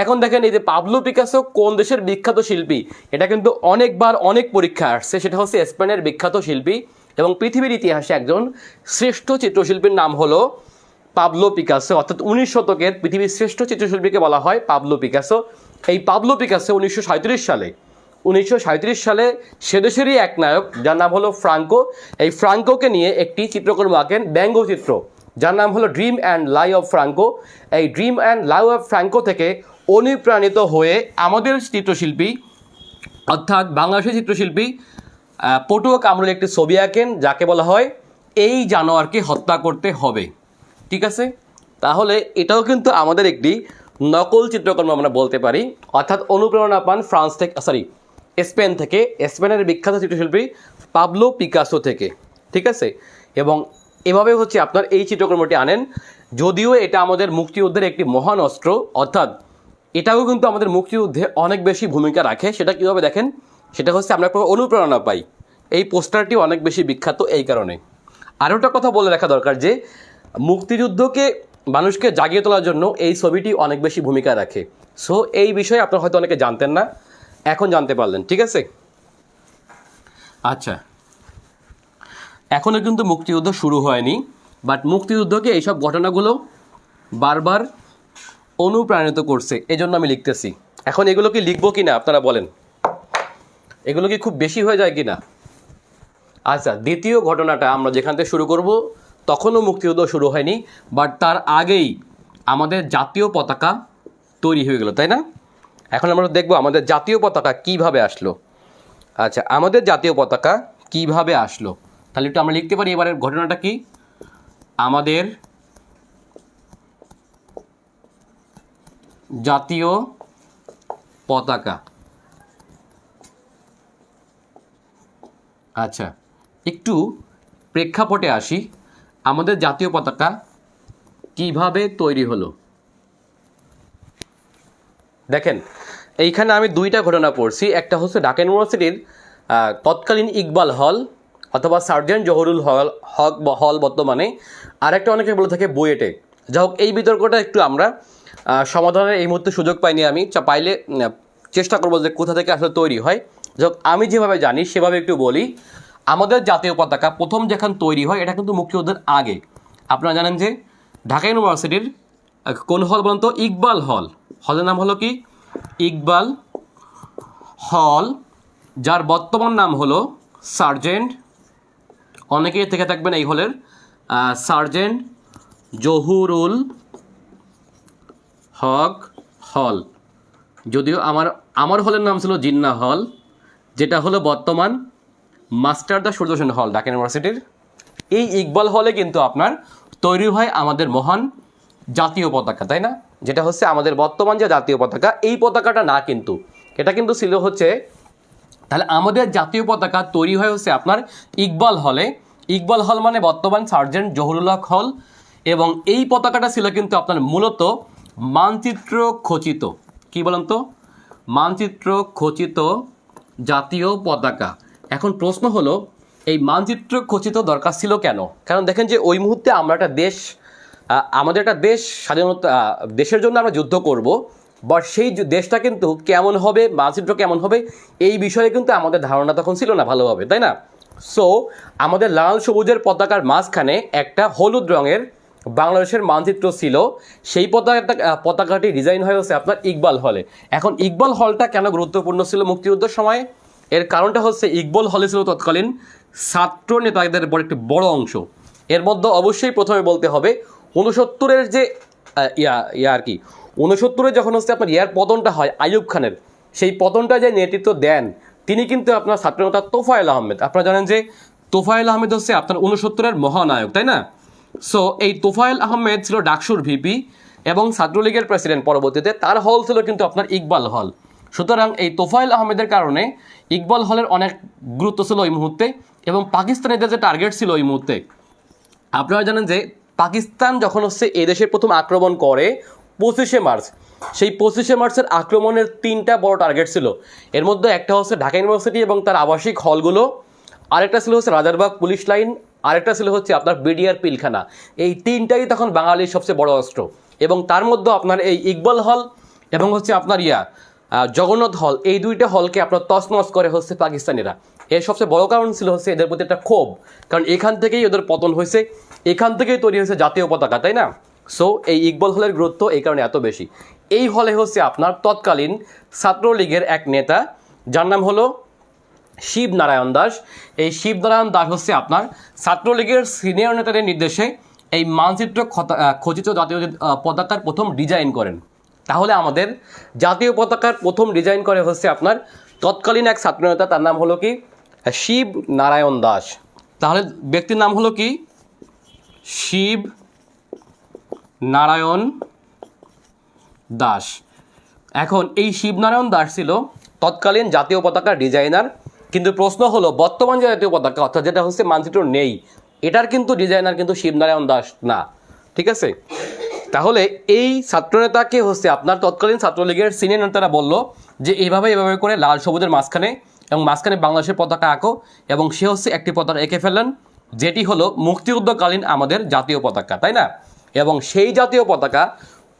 এখন দেখেন, এই যে পাবলো পিকাসো কোন দেশের বিখ্যাত শিল্পী, এটা কিন্তু অনেকবার অনেক পরীক্ষা আসছে। সেটা হচ্ছে স্পেনের বিখ্যাত শিল্পী, এবং পৃথিবীর ইতিহাসে একজন শ্রেষ্ঠ চিত্রশিল্পীর নাম হলো পাবলো পিকাসো। অর্থাৎ 19 শতকের পৃথিবীর শ্রেষ্ঠ চিত্রশিল্পীকে বলা হয় পাবলো পিকাসো। এই পাবলো পিকাসো 1937 সালে সেদেশেরই এক নায়ক, যার নাম হলো ফ্রাঙ্কো। এই ফ্রাঙ্কোকে নিয়ে একটি চিত্রকর্ম আঁকেন, ব্যঙ্গচিত্র, যার নাম হলো dream and lie of Franco. এই dream and lie of Franco থেকে অনুপ্রাণিত হয়ে আমাদের চিত্রশিল্পী, অর্থাৎ বাংলাদেশের চিত্রশিল্পী পটুয়া কামরুল একটি ছবি আঁকেন, যাকে বলা হয় এই জানোয়ারকে হত্যা করতে হবে। ঠিক আছে, তাহলে এটাও কিন্তু আমাদের একটি নকল চিত্রকর্ম আমরা বলতে পারি, অর্থাৎ অনুপ্রেরণা পান ফ্রান্স থেকে, স্পেন থেকে, স্পেনের বিখ্যাত চিত্রশিল্পী পাবলো পিকাসো থেকে, ঠিক আছে। এবং এভাবে হচ্ছে আপনার এই চিত্রকর্মটি আনেন, যদিও এটা আমাদের মুক্তিযুদ্ধের একটি মহান অস্ত্র, অর্থাৎ এটাও কিন্তু আমাদের মুক্তিযুদ্ধে অনেক বেশি ভূমিকা রাখে। সেটা কীভাবে দেখেন, সেটা হচ্ছে আমরা একটা অনুপ্রেরণা পাই। এই পোস্টারটি অনেক বেশি বিখ্যাত এই কারণে। আরও একটা কথা বলে রাখা দরকার যে মুক্তিযুদ্ধকে মানুষকে জাগিয়ে তোলার জন্য এই ছবিটি অনেক বেশি ভূমিকা রাখে। সো এই বিষয়ে আপনারা হয়তো অনেকে জানতেন না, এখন জানতে পারলেন, ঠিক আছে। আচ্ছা, এখনও কিন্তু মুক্তিযুদ্ধ শুরু হয়নি, বাট মুক্তিযুদ্ধকে এইসব ঘটনাগুলো বারবার অনুপ্রাণিত করছে, এজন্য আমি লিখতেছি। এখন এগুলো কি লিখবো কি না আপনারা বলেন, এগুলো কি খুব বেশি হয়ে যায় কি না? আচ্ছা, দ্বিতীয় ঘটনাটা আমরা যেখান থেকে শুরু করব, তখনও মুক্তিযুদ্ধ শুরু হয়নি, বাট তার আগেই আমাদের জাতীয় পতাকা তৈরি হয়ে গেল, তাই না? এখন আমরা দেখব আমাদের জাতীয় পতাকা কিভাবে আসলো। আচ্ছা, আমাদের জাতীয় পতাকা কিভাবে আসলো, তাহলে একটু আমরা লিখতে পারি এবারের ঘটনাটা কি। আমাদের জাতীয় পতাকা, আচ্ছা একটু প্রেক্ষাপটে আসি, আমাদের জাতীয় পতাকা কিভাবে তৈরি হলো। দেখেন, এইখানে আমি দুইটা ঘটনা পড়ছি, একটা হচ্ছে ঢাকা ইউনিভার্সিটির তৎকালীন ইকবাল হল অথবা সার্জেন্ট জহুরুল হক হল বর্তমানে, আরেকটা অনেকে বলে থাকে বুয়েটে। যাই হোক, এই বিতর্কটা একটু আমরা সমাধানের এই মুহূর্তে সুযোগ পাইনি, আমি পাইলে চেষ্টা করবো যে কোথা থেকে আসলে তৈরি হয়। যাই হোক, আমি যেভাবে জানি সেভাবে একটু বলি। আমাদের জাতীয় পতাকা প্রথম যেখান তৈরি হয় এটা কিন্তু মুক্তিযুদ্ধের আগে। আপনারা জানেন যে ঢাকা ইউনিভার্সিটির কোন হল বলেন তো? ইকবাল হল। হলের নাম হলো কি? ইকবাল হল, যার বর্তমান নাম হলো সার্জেন্ট, অনেকেই থেকে থাকবেন এই হলের, সার্জেন্ট জহুরুল হক হল। যদিও আমার হলের নাম ছিল জিন্নাহ হল, যেটা হলো বর্তমান মাস্টার দা সূর্যসেন হল ঢাকা ইউনিভার্সিটির। এই ইকবাল হলে কিন্তু আপনার তৈরি হয় আমাদের মহান জাতীয় পতাকা, তাই না? যেটা হচ্ছে আমাদের বর্তমান যে জাতীয় পতাকা, এই পতাকাটা না, কিন্তু এটা কিন্তু ছিল হচ্ছে, তাহলে আমাদের জাতীয় পতাকা তৈরি হয় হচ্ছে আপনার ইকবাল হলে। ইকবাল হল মানে বর্তমান সার্জেন্ট জহুরুল হক হল। এবং এই পতাকাটা ছিল কিন্তু আপনার মূলত মানচিত্র খচিত, কি বলেন তো? মানচিত্র খচিত জাতীয় পতাকা। এখন প্রশ্ন হলো, এই মানচিত্র খচিত দরকার ছিল কেন? কারণ দেখেন যে ওই মুহূর্তে আমরা একটা দেশ, আমাদের একটা দেশ স্বাধীনতা, দেশের জন্য আমরা যুদ্ধ করব, বাট সেই দেশটা কিন্তু কেমন হবে, মানচিত্র কেমন হবে, এই বিষয়ে কিন্তু আমাদের ধারণা তখন ছিল না ভালোভাবে, তাই না? সো আমাদের লাল সবুজের পতাকার মাঝখানে একটা হলুদ রঙের বাংলাদেশের মানচিত্র ছিল। সেই পতাকাটি ডিজাইন হয়ে হচ্ছে আপনার ইকবাল হলে। এখন ইকবাল হলটা কেন গুরুত্বপূর্ণ ছিল মুক্তিযুদ্ধের সময়ে? এর কারণটা হচ্ছে ইকবাল হলে ছিল তৎকালীন ছাত্র নেতাদের একটি বড় অংশ। এর মধ্যে অবশ্যই প্রথমে বলতে হবে 69-এর যে আর কি 69-এ যখন হচ্ছে আপনার পতনটা হয় আইয়ুব খানের, সেই পতনটা যে নেতৃত্ব দেন তিনি কিন্তু আপনার ছাত্রনেতা তোফায়েল আহমেদ। আপনারা জানেন যে তোফায়েল আহমেদ হচ্ছে আপনার 69-এর মহানায়ক, তাই না? সো এই তোফায়েল আহমেদ ছিল ডাকসুর ভিপি এবং ছাত্রলীগের প্রেসিডেন্ট পরবর্তীতে। তার হল ছিল কিন্তু আপনার ইকবাল হল। সুতরাং এই তোফায়েল আহমেদের কারণে ইকবাল হলের অনেক গুরুত্ব ছিল ওই মুহূর্তে। এবং পাকিস্তানিদের যে টার্গেট ছিল ওই মুহূর্তে, আপনারা জানেন যে পাকিস্তান যখন হচ্ছে এদেশের প্রথম আক্রমণ করে 25শে মার্চ, সেই 25শে মার্চের আক্রমণের 3টা বড় টার্গেট ছিল। এর মধ্যে একটা হচ্ছে ঢাকা ইউনিভার্সিটি এবং তার আবাসিক হলগুলো, আরেকটা ছিল হচ্ছে রাজারবাগ পুলিশ লাইন, আরেকটা ছিল হচ্ছে আপনার বিডিআর পিলখানা। এই 3টাই তখন বাঙালির সবচেয়ে বড় অস্ত্র। এবং তার মধ্যে আপনার এই ইকবাল হল এবং হচ্ছে আপনার জগন্নাথ হল, এই 2টা হলকে আপনার তছনছ করে হচ্ছে পাকিস্তানিরা। এর সবচেয়ে বড় কারণ ছিল হচ্ছে এদের প্রতি একটা ক্ষোভ, কারণ এখান থেকেই ওদের পতন হয়েছে, এখান থেকেই তৈরি হয়েছে জাতীয় পতাকা, তাই না? সো এই ইকবাল হলের গুরুত্ব এই কারণে এত বেশি। এই হলে হচ্ছে আপনার তৎকালীন ছাত্রলীগের এক নেতা, যার নাম হলো শিবনারায়ণ দাস। এই শিবনারায়ণ দাস হচ্ছে আপনার ছাত্রলীগের সিনিয়র নেতাদের নির্দেশে এই মানচিত্র খচিত জাতীয় পতাকার প্রথম ডিজাইন করেন। তাহলে আমাদের জাতীয় পতাকার প্রথম ডিজাইন করে হচ্ছে আপনার তৎকালীন এক ছাত্রনেতা, তার নাম হলো কি? শিবনারায়ণ দাস। তাহলে ব্যক্তির নাম হলো কি? শিব নারায়ণ দাস। এখন এই শিবনারায়ণ দাস ছিল তৎকালীন জাতীয় পতাকার ডিজাইনার, কিন্তু প্রশ্ন হলো বর্তমান যে জাতীয় পতাকা অর্থাৎ যেটা হচ্ছে মানচিত্র নেই, এটার কিন্তু ডিজাইনার কিন্তু শিবনারায়ণ দাস না। ঠিক আছে, তাহলে এই ছাত্রনেতাকে হচ্ছে আপনার তৎকালীন ছাত্রলীগের সিনিয়র নেতারা বলল যে এইভাবে করে লাল সবুজের মাঝখানে এবং মাঝখানে বাংলাদেশের পতাকা আঁকো, এবং সে হচ্ছে একটি পতাকা এঁকে ফেললেন যেটি হলো মুক্তিযুদ্ধকালীন আমাদের জাতীয় পতাকা, তাই না? এবং সেই জাতীয় পতাকা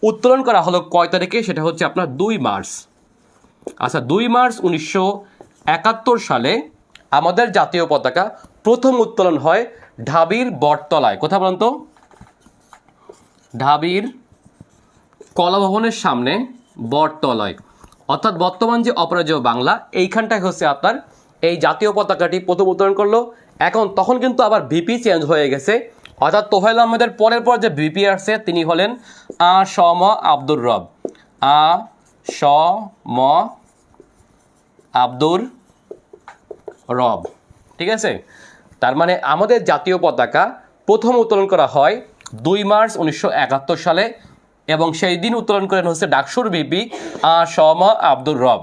উত্তোলন করা হলো কয় তারিখে? সেটা হচ্ছে আপনার 2 মার্চ। আচ্ছা, 2 মার্চ 1971 সালে আমাদের জাতীয় পতাকা প্রথম উত্তোলন হয় ঢাবির বটতলায়। কোথায় বলুন তো? ঢাবির কলাভবনের সামনে বটতলায়, অর্থাৎ বর্তমান যে অপরাজেয় বাংলা, এইখানটায় হচ্ছে আপনার এই জাতীয় পতাকাটি প্রথম উত্তোলন করলো। এখন তখন কিন্তু আবার ভিপি চেঞ্জ হয়ে গেছে, অর্থাৎ তোফায়েল আহমেদের পরের পর যে ভিপি আসছে তিনি হলেন আ.স.ম. আব্দুর রব। আ.স.ম. আব্দুর রব। ঠিক আছে, তার মানে আমাদের জাতীয় পতাকা প্রথম উত্তোলন করা হয় 2 মার্চ 1971 সালে, এবং সেই দিন উত্তোলন করেন হচ্ছে ডাকসুর ভিপি আ.স.ম. আব্দুর রব।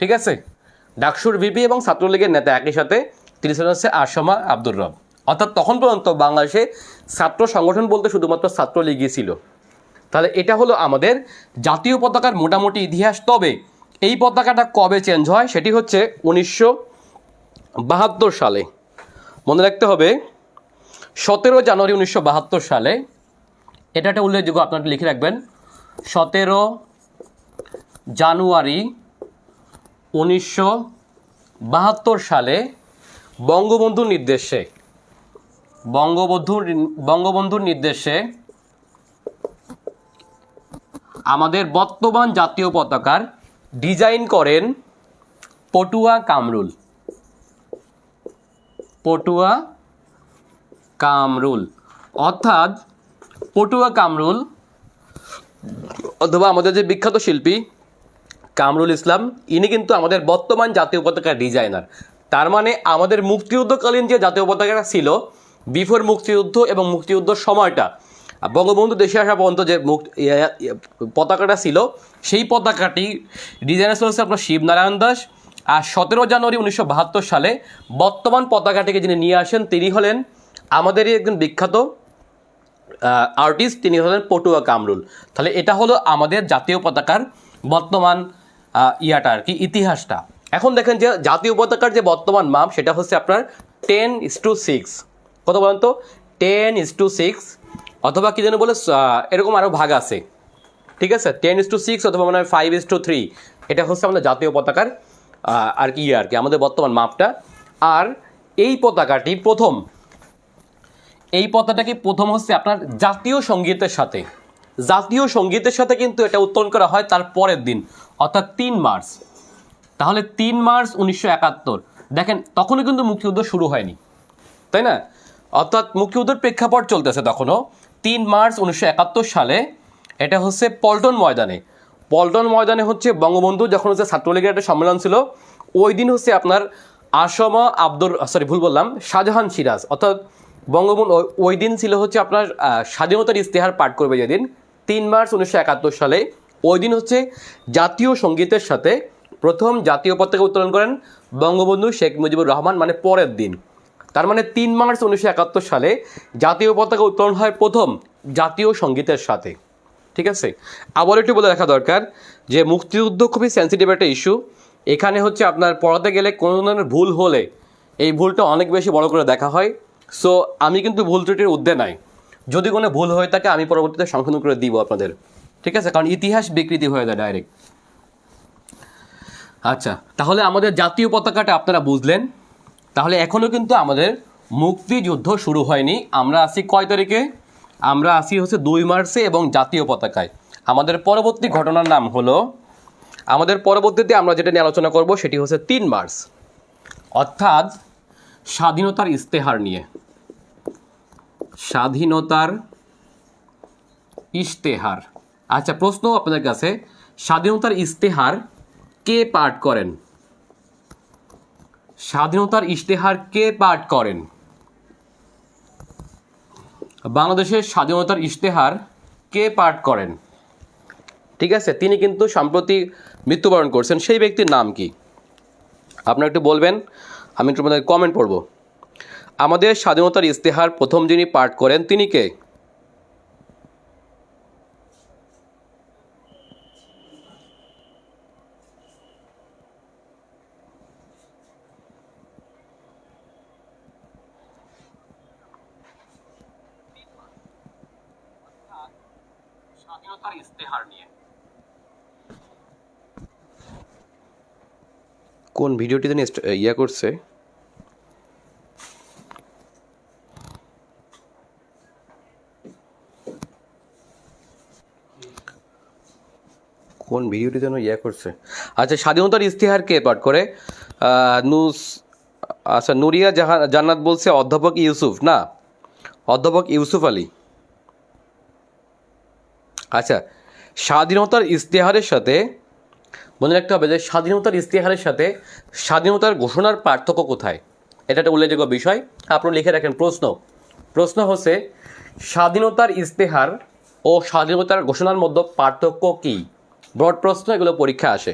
ঠিক আছে, ডাকসুর ভিপি এবং ছাত্রলীগের নেতা একই সাথে, তিনি ছিলেন হচ্ছে আ.স.ম. আব্দুর রব। অর্থাৎ তখন পর্যন্ত বাংলাদেশে ছাত্র সংগঠন বলতে শুধুমাত্র ছাত্রলীগই ছিল। তাহলে এটা হলো আমাদের জাতীয় পতাকার মোটামুটি ইতিহাস। তবে এই পতাকাটা কবে চেঞ্জ হয় সেটি হচ্ছে 1972 সালে। মনে রাখতে হবে 17 জানুয়ারি 1972 সালে, এটা একটা উল্লেখযোগ্য, আপনারা লিখে রাখবেন। 17 জানুয়ারি 1972 সালে বঙ্গবন্ধুর নির্দেশে আমাদের বর্তমান জাতীয় পতাকার ডিজাইন করেন পটুয়া কামরুল। অর্থাৎ পটুয়া কামরুল অথবা আমাদের যে বিখ্যাত শিল্পী কামরুল ইসলাম, ইনি কিন্তু আমাদের বর্তমান জাতীয় পতাকার ডিজাইনার। তার মানে আমাদের মুক্তিযুদ্ধকালীন যে জাতীয় পতাকাটা ছিল বিফোর মুক্তিযুদ্ধ এবং মুক্তিযুদ্ধর সময়টা, বঙ্গবন্ধু দেশে আসা পর্যন্ত যে পতাকাটা ছিল, সেই পতাকাটি ডিজাইনার ছিল হচ্ছে আপনার শিবনারায়ণ দাস। আর 17 জানুয়ারি 1972 সালে বর্তমান পতাকাটিকে যিনি নিয়ে আসেন তিনি হলেন আমাদেরই একজন বিখ্যাত আর্টিস্ট, তিনি হলেন পটুয়া কামরুল। তাহলে এটা হলো আমাদের জাতীয় পতাকার বর্তমান আর কি ইতিহাসটা। এখন দেখেন যে জাতীয় পতাকার যে বর্তমান মাপ সেটা হচ্ছে আপনার 10:6। কত বলেন তো? 10:6, অথবা কি যেন বলে এরকম আরও ভাগ আছে। ঠিক আছে, 10:6 অথবা মানে 5:3, এটা হচ্ছে আমাদের জাতীয় পতাকার আর কি আমাদের বর্তমান মাপটা। আর এই পতাকাটি প্রথম হচ্ছে আপনার জাতীয় সঙ্গীতের সাথে কিন্তু এটা উত্তোলন করা হয় তার পরের দিন, অর্থাৎ 3 মার্চ। তাহলে 3 মার্চ 1971, দেখেন তখনও কিন্তু মুক্তিযুদ্ধ শুরু হয়নি, তাই না? অর্থাৎ মুক্তিযুদ্ধের প্রেক্ষাপট চলতেছে তখনও। 3 মার্চ 1971 সালে এটা হচ্ছে পল্টন ময়দানে হচ্ছে বঙ্গবন্ধু যখন হচ্ছে ছাত্রলীগের একটা সম্মেলন ছিল, ওই দিন হচ্ছে আপনার শাহজাহান সিরাজ, অর্থাৎ বঙ্গবন্ধু ওই দিন ছিল হচ্ছে আপনার স্বাধীনতার ইস্তেহার পাঠ করবে যেদিন 3 মার্চ 1971 সালে, ওই দিন হচ্ছে জাতীয় সঙ্গীতের সাথে প্রথম জাতীয় পতাকা উত্তোলন করেন বঙ্গবন্ধু শেখ মুজিবুর রহমান, মানে পরের দিন। তার মানে 3 মার্চ 1971 সালে জাতীয় পতাকা উত্তোলন হয় প্রথম জাতীয় সঙ্গীতের সাথে। ঠিক আছে, আবার একটু বলে রাখা দরকার যে মুক্তিযুদ্ধ খুবই সেন্সিটিভ একটা ইস্যু। এখানে হচ্ছে আপনার পড়াতে গেলে কোনো ধরনের ভুল হলে এই ভুলটা অনেক বেশি বড় করে দেখা হয়। সো আমি কিন্তু ভুল ত্রুটির ঊর্ধ্বে নাই, যদি কোনো ভুল হয়ে থাকে আমি পরবর্তীতে সংশোধন করে দিব আপনাদের। ঠিক আছে, কারণ ইতিহাস বিকৃতি হয়ে যায় ডাইরেক্ট। আচ্ছা, তাহলে আমাদের জাতীয় পতাকাটা আপনারা বুঝলেন। তাহলে এখনও কিন্তু আমাদের মুক্তিযুদ্ধ শুরু হয়নি। আমরা আছি কয় তারিখে? আমরা আছি হচ্ছে 2 মার্চে এবং জাতীয় পতাকায়। আমাদের পরবর্তী ঘটনার নাম হলো, আমাদের পরবর্তীতে আমরা যেটা নিয়ে আলোচনা করব সেটি হচ্ছে 3 মার্চ, অর্থাৎ স্বাধীনতার ইস্তেহার নিয়ে। স্বাধীনতার ইস্তেহার। আচ্ছা, প্রশ্ন আপনাদের কাছে, স্বাধীনতার ইস্তেহার কে পাঠ করেন? স্বাধীনতার ইশতেহার কে পাঠ করেন? বাংলাদেশের স্বাধীনতার ইশতেহার কে পাঠ করেন, ঠিক আছে, তিনি কিন্তু সম্প্রতি মৃত্যুবরণ করছেন, সেই ব্যক্তির নাম কি? আপনারা একটু বলবেন, আমি একটু আপনাদের কমেন্ট পড়ব। আমাদের স্বাধীনতার ইস্তেহার প্রথম যিনি পাঠ করেন তিনি কে? স্বাধীনতার ইস্তেহার নিয়ে কোন ভিডিওটি তিনি ইয়া করছে, কোন ভিডিওটি যেন ইয়া করছে। আচ্ছা, স্বাধীনতার ইস্তেহার কে পাঠ করে? আচ্ছা, নুরিয়া জান্নাত বলছে অধ্যাপক ইউসুফ, না, অধ্যাপক ইউসুফ আলী। আচ্ছা, স্বাধীনতার ইস্তেহারের সাথে মনে রাখতে হবে যে স্বাধীনতার ইস্তেহারের সাথে স্বাধীনতার ঘোষণার পার্থক্য কোথায়, এটা একটা উল্লেখযোগ্য বিষয়। আপনি লিখে রাখেন প্রশ্ন হচ্ছে স্বাধীনতার ইস্তেহার ও স্বাধীনতার ঘোষণার মধ্যে পার্থক্য কী? ব্রড প্রশ্ন, এগুলো পরীক্ষা আসে।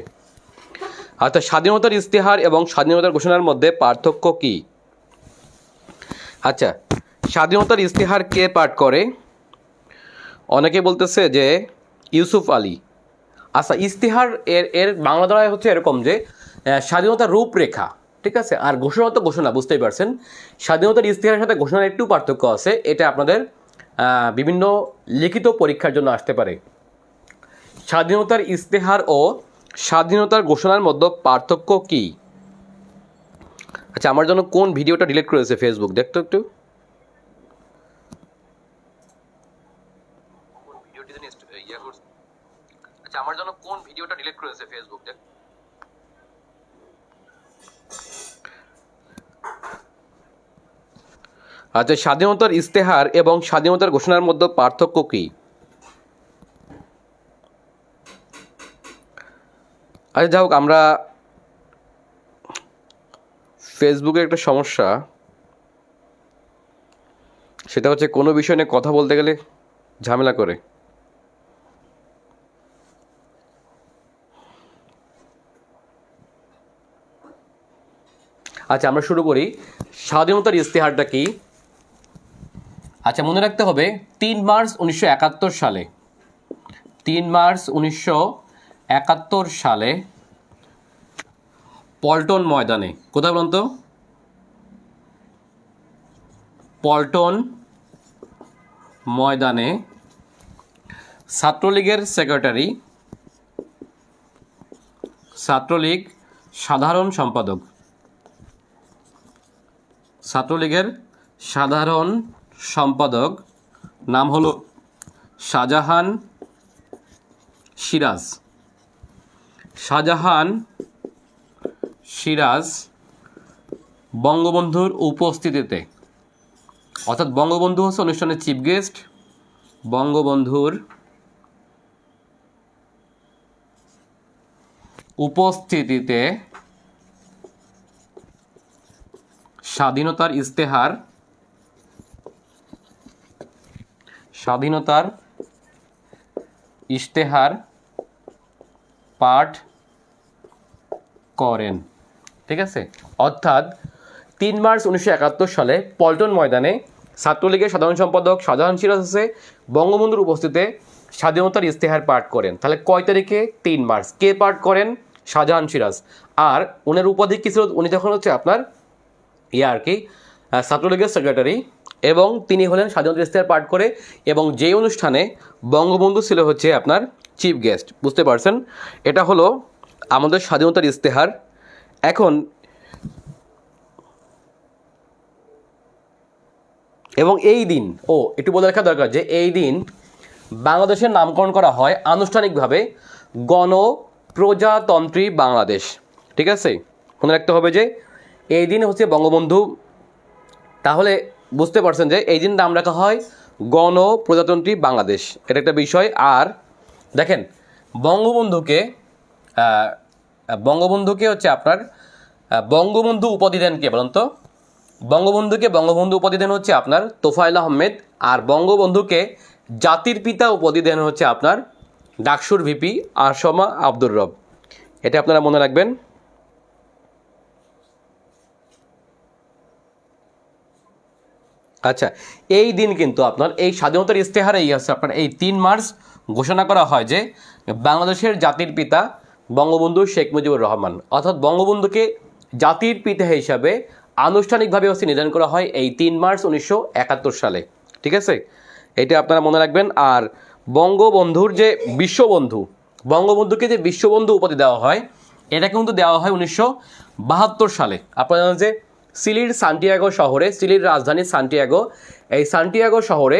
অর্থাৎ স্বাধীনতার ইস্তেহার এবং স্বাধীনতার ঘোষণার মধ্যে পার্থক্য কী? আচ্ছা, স্বাধীনতার ইস্তেহার কে পাঠ করে? অনেকে বলতেছে যে ইউসুফ আলী। আচ্ছা, ইস্তেহার এর বাংলা দ্বারা হচ্ছে এরকম যে স্বাধীনতার রূপরেখা, ঠিক আছে, আর ঘোষণা তো ঘোষণা, বুঝতেই পারছেন। স্বাধীনতার ইস্তেহারের সাথে ঘোষণার একটু পার্থক্য আছে, এটা আপনাদের বিভিন্ন লিখিত পরীক্ষার জন্য আসতে পারে। স্বাধীনতার ইস্তেহার ও স্বাধীনতার ঘোষণার মধ্যে পার্থক্য কী? আচ্ছা, আমার জন্য কোন ভিডিওটা ডিলিট করেছে ফেসবুক, দেখতো একটু। আচ্ছা, আমার জন্য কোন ভিডিওটা ডিলিট করেছে ফেসবুক, দেখ। আচ্ছা, স্বাধীনতার ইস্তেহার এবং স্বাধীনতার ঘোষণার মধ্যে পার্থক্য কী? আচ্ছা, যাই হোক, আমরা ফেসবুকের একটা সমস্যা, সেটা হচ্ছে কোনো বিষয় নিয়ে কথা বলতে গেলে ঝামেলা করে। আচ্ছা, আমরা শুরু করি। স্বাধীনতার ইস্তেহারটা কি? আচ্ছা, মনে রাখতে হবে 3 মার্চ 1971 সালে, 3 মার্চ 1971 সালে পল্টন ময়দানে, কোথায় বলুন তো? পল্টন ময়দানে ছাত্রলীগের সেক্রেটারি, ছাত্রলীগ সাধারণ সম্পাদক, ছাত্রলীগের সাধারণ সম্পাদক নাম হলো শাহজাহান সিরাজ। শাহজাহান সিরাজ বঙ্গবন্ধুর উপস্থিতিতে, অর্থাৎ বঙ্গবন্ধু হচ্ছে অনুষ্ঠানের চিফ গেস্ট, বঙ্গবন্ধুর উপস্থিতিতে স্বাধীনতার ইস্তেহার পাঠ করেন, ঠিক আছে। অর্থাৎ 3 মার্চ 1971 সালে পল্টন ময়দানে ছাত্রলীগের সাধারণ সম্পাদক শাহজাহান সিরাজ আছে বঙ্গবন্ধুর উপস্থিতিতে স্বাধীনতার ইস্তেহার পাঠ করেন। তাহলে কয় তারিখে? 3 মার্চ। কে পাঠ করেন? শাহজাহান সিরাজ। আর ওনার উপাধি কী ছিল? উনি যখন হচ্ছে আপনার আর কি ছাত্রলীগের সেক্রেটারি, এবং তিনি হলেন স্বাধীনতার ইস্তেহার পাঠ করে, এবং যেই অনুষ্ঠানে বঙ্গবন্ধু ছিল হচ্ছে আপনার চিফ গেস্ট, বুঝতে পারছেন। এটা হলো আমাদের স্বাধীনতার ইস্তেহার। এখন এবং এই দিন একটু বলে রাখা দরকার যে এই দিন বাংলাদেশের নামকরণ করা হয় আনুষ্ঠানিকভাবে গণপ্রজাতন্ত্রী বাংলাদেশ, ঠিক আছে। মনে রাখতে হবে যে এই দিন হচ্ছে বঙ্গবন্ধু, তাহলে বুঝতে পারছেন যে এই দিন নাম রাখা হয় গণপ্রজাতন্ত্রী বাংলাদেশ, এটা একটা বিষয়। আর দেখেন, বঙ্গবন্ধুকে হচ্ছে আপনার বঙ্গবন্ধু উপাধি দেন কে বলুন তো? বঙ্গবন্ধু উপাধি দেন হচ্ছে আপনার তোফায়েল আহমেদ, আর বঙ্গবন্ধুকে জাতির পিতা উপাধি দেন হচ্ছে আপনার ডাকসুর ভিপি আরশমা আব্দুর রব। এটা আপনারা মনে রাখবেন। আচ্ছা, এই দিন কিন্তু আপনার এই স্বাধীনতার ইস্তেহারেই আছে আপনার এই 3 মার্চ ঘোষণা করা হয় যে বাংলাদেশের জাতির পিতা বঙ্গবন্ধু শেখ মুজিবুর রহমান, অর্থাৎ বঙ্গবন্ধুকে জাতির পিতা হিসাবে আনুষ্ঠানিকভাবে হচ্ছে নির্ধারণ করা হয় এই 3 মার্চ 1971 সালে। ঠিক আছে, এটা আপনারা মনে রাখবেন। আর বঙ্গবন্ধুর যে বিশ্ববন্ধু, বঙ্গবন্ধুকে যে বিশ্ববন্ধু উপাধি দেওয়া হয়, এটা কিন্তু দেওয়া হয় 1972 সালে। আপনারা জানেন যে চিলির সান্টিয়াগো শহরে, চিলির রাজধানী সান্টিয়াগো, এই সান্টিয়াগো শহরে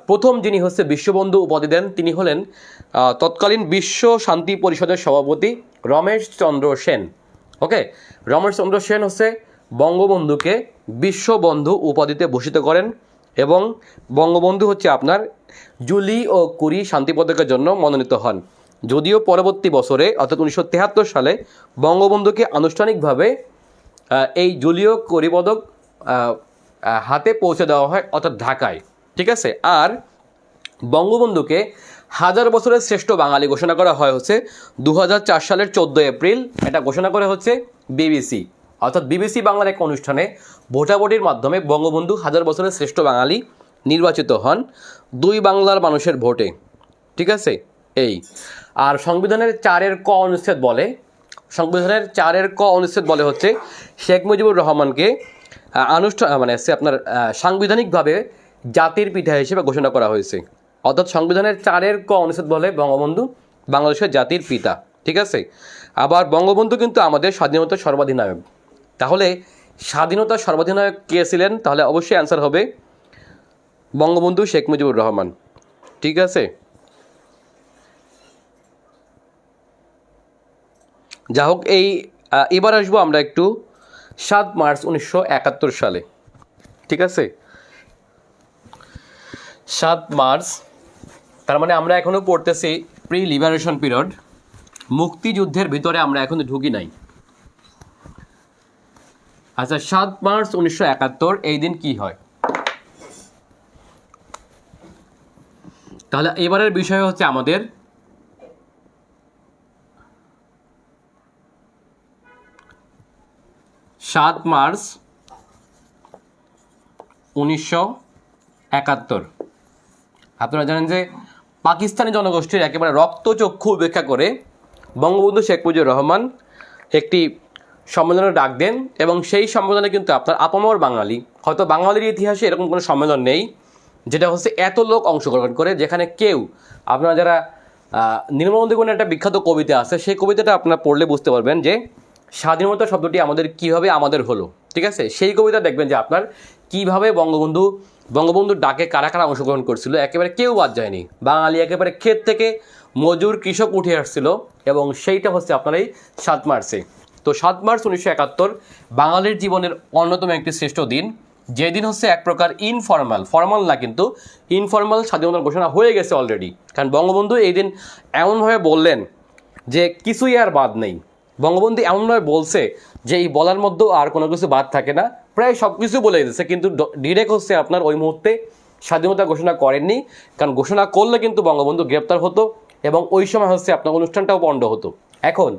প্রথম যিনি হচ্ছে বিশ্ববন্ধু উপাধি দেন তিনি হলেন তৎকালীন বিশ্ব শান্তি পরিষদের সভাপতি রমেশ চন্দ্র সেন। ওকে, রমেশ চন্দ্র সেন হচ্ছে বঙ্গবন্ধুকে বিশ্ববন্ধু উপাধিতে ভূষিত করেন এবং বঙ্গবন্ধু হচ্ছে আপনার জুলি ও কুরি শান্তি পদকের জন্য মনোনীত হন। যদিও পরবর্তী বছরে অর্থাৎ 1973 সালে বঙ্গবন্ধুকে আনুষ্ঠানিকভাবে এই জুলিও কুরি পদক হাতে পৌঁছে দেওয়া হয়, অর্থাৎ ঢাকায়। ঠিক আছে, আর বঙ্গবন্ধুকে 1000 বছরের শ্রেষ্ঠ বাঙালি ঘোষণা করা হয় হচ্ছে 2004 সালের 14 এপ্রিল। এটা ঘোষণা করে হচ্ছে বিবিসি, অর্থাৎ বিবিসি বাংলার এক অনুষ্ঠানে ভোটাভুটির মাধ্যমে বঙ্গবন্ধু 1000 বছরের শ্রেষ্ঠ বাঙালি নির্বাচিত হন 2 বাংলার মানুষের ভোটে। ঠিক আছে, এই আর সংবিধানের 4 ক অনুচ্ছেদ বলে, সংবিধানের 4 ক অনুচ্ছেদ বলে হচ্ছে শেখ মুজিবুর রহমানকে মানে আপনার সাংবিধানিকভাবে জাতির পিতা হিসেবে ঘোষণা করা হয়েছে। অর্থাৎ সংবিধানের 4 ক অনুচ্ছেদ বলে বঙ্গবন্ধু বাংলাদেশের জাতির পিতা। ঠিক আছে, আবার বঙ্গবন্ধু কিন্তু আমাদের স্বাধীনতার সর্বাধিনায়ক। তাহলে স্বাধীনতার সর্বাধিনায়ক কে ছিলেন? তাহলে অবশ্যই অ্যান্সার হবে বঙ্গবন্ধু শেখ মুজিবুর রহমান। ঠিক আছে, যা হোক, এবার আসবো আমরা একটু 7 মার্চ 1971 সালে। ঠিক আছে, 7 মার্চ, তার মানে আমরা এখনও পড়তেছি প্রি লিবারেশন পিরিয়ড, মুক্তিযুদ্ধের ভিতরে আমরা এখনো ঢুকি নাই। আচ্ছা, 7 মার্চ 1971 এই দিন কি হয়? তাহলে এবারের বিষয় হচ্ছে আমাদের সাত মার্চ 1971। আপনারা জানেন যে পাকিস্তানি জনগোষ্ঠীর একেবারে রক্তচক্ষু উপেক্ষা করে বঙ্গবন্ধু শেখ মুজিবুর রহমান একটি সম্মেলনের ডাক দেন এবং সেই সম্মেলনে কিন্তু আপনার আপামর বাঙালি, হয়তো বাঙালির ইতিহাসে এরকম কোনো সম্মেলন নেই যেটা হচ্ছে এত লোক অংশগ্রহণ করে, যেখানে কেউ, আপনারা যারা নীলমণি গুণের একটা বিখ্যাত কবিতা আছে, সেই কবিতাটা আপনারা পড়লে বুঝতে পারবেন যে স্বাধীনতা শব্দটি আমাদের কীভাবে আমাদের হলো। ঠিক আছে, সেই কবিতা দেখবেন যে আপনার কীভাবে বঙ্গবন্ধুর ডাকে কারা কারা অংশগ্রহণ করছিল, একেবারে কেউ বাদ যায়নি। বাঙালি একেবারে ক্ষেত থেকে মজুর কৃষক উঠে আসছিল এবং সেইটা হচ্ছে আপনার এই 7 মার্চে। তো 7 মার্চ 1971 বাঙালির জীবনের অন্যতম একটি শ্রেষ্ঠ দিন, যেদিন হচ্ছে এক প্রকার ফর্মাল না কিন্তু ইনফর্মাল স্বাধীনতার ঘোষণা হয়ে গেছে অলরেডি। কারণ বঙ্গবন্ধু এই দিন এমনভাবে বললেন যে কিছুই আর বাদ নেই। বঙ্গবন্ধু এমনভাবে বলছে যে এই বলার মধ্যেও আর কোনো কিছু বাদ থাকে না, প্রায় সব কিছু বলে দিয়েছে, কিন্তু ডিরেক্ট হচ্ছে আপনার ওই মুহূর্তে স্বাধীনতা ঘোষণা করেননি। কারণ ঘোষণা করলে কিন্তু বঙ্গবন্ধু গ্রেপ্তার হতো এবং ওই সময় হচ্ছে আপনার অনুষ্ঠানটাও বন্ধ হতো। এখন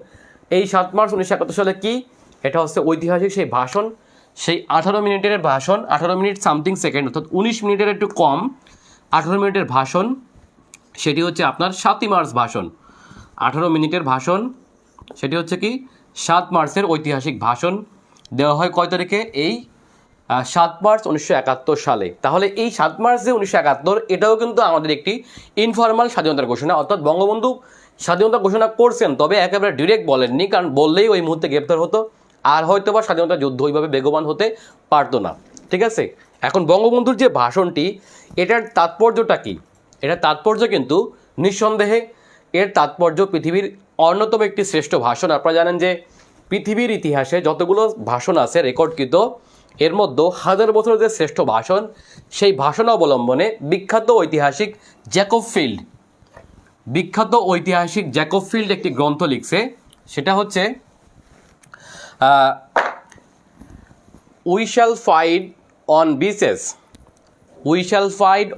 এই 7 মার্চ 1971 সালে কি, এটা হচ্ছে ঐতিহাসিক সেই ভাষণ, সেই 18 মিনিটের ভাষণ, 18 মিনিট সামথিং সেকেন্ড, অর্থাৎ 19 মিনিটের একটু কম, 18 মিনিটের ভাষণ। সেটি হচ্ছে আপনার 7 মার্চ ভাষণ, 18 মিনিটের ভাষণ। সেটি হচ্ছে কি 7 মার্চের ঐতিহাসিক ভাষণ দেওয়া হয় কয় তারিখে? এই 7 মার্চ 1971 সালে। তাহলে এই 7 মার্চ যে 1971, এটাও কিন্তু আমাদের একটি ইনফর্মাল স্বাধীনতার ঘোষণা, অর্থাৎ বঙ্গবন্ধু স্বাধীনতা ঘোষণা করছেন, তবে একেবারে ডিরেক্ট বলেননি, কারণ বললেই ওই মুহূর্তে গ্রেপ্তার হতো, আর হয়তো বা স্বাধীনতা যুদ্ধ ওইভাবে বেগবান হতে পারতো না। ঠিক আছে, এখন বঙ্গবন্ধুর যে ভাষণটি, এটার তাৎপর্যটা কি? এটার তাৎপর্য কিন্তু নিঃসন্দেহে এর তাৎপর্য পৃথিবীর অন্যতম একটি শ্রেষ্ঠ ভাষণ। আপনারা জানেন যে পৃথিবীর ইতিহাসে যতগুলো ভাষণ আছে রেকর্ডকৃত, এর মধ্যে 1000 বছরের যে শ্রেষ্ঠ ভাষণ, সেই ভাষণ অবলম্বনে বিখ্যাত ঐতিহাসিক জ্যাকব ফিল্ড একটি গ্রন্থ লিখছে। সেটা হচ্ছে we shall fight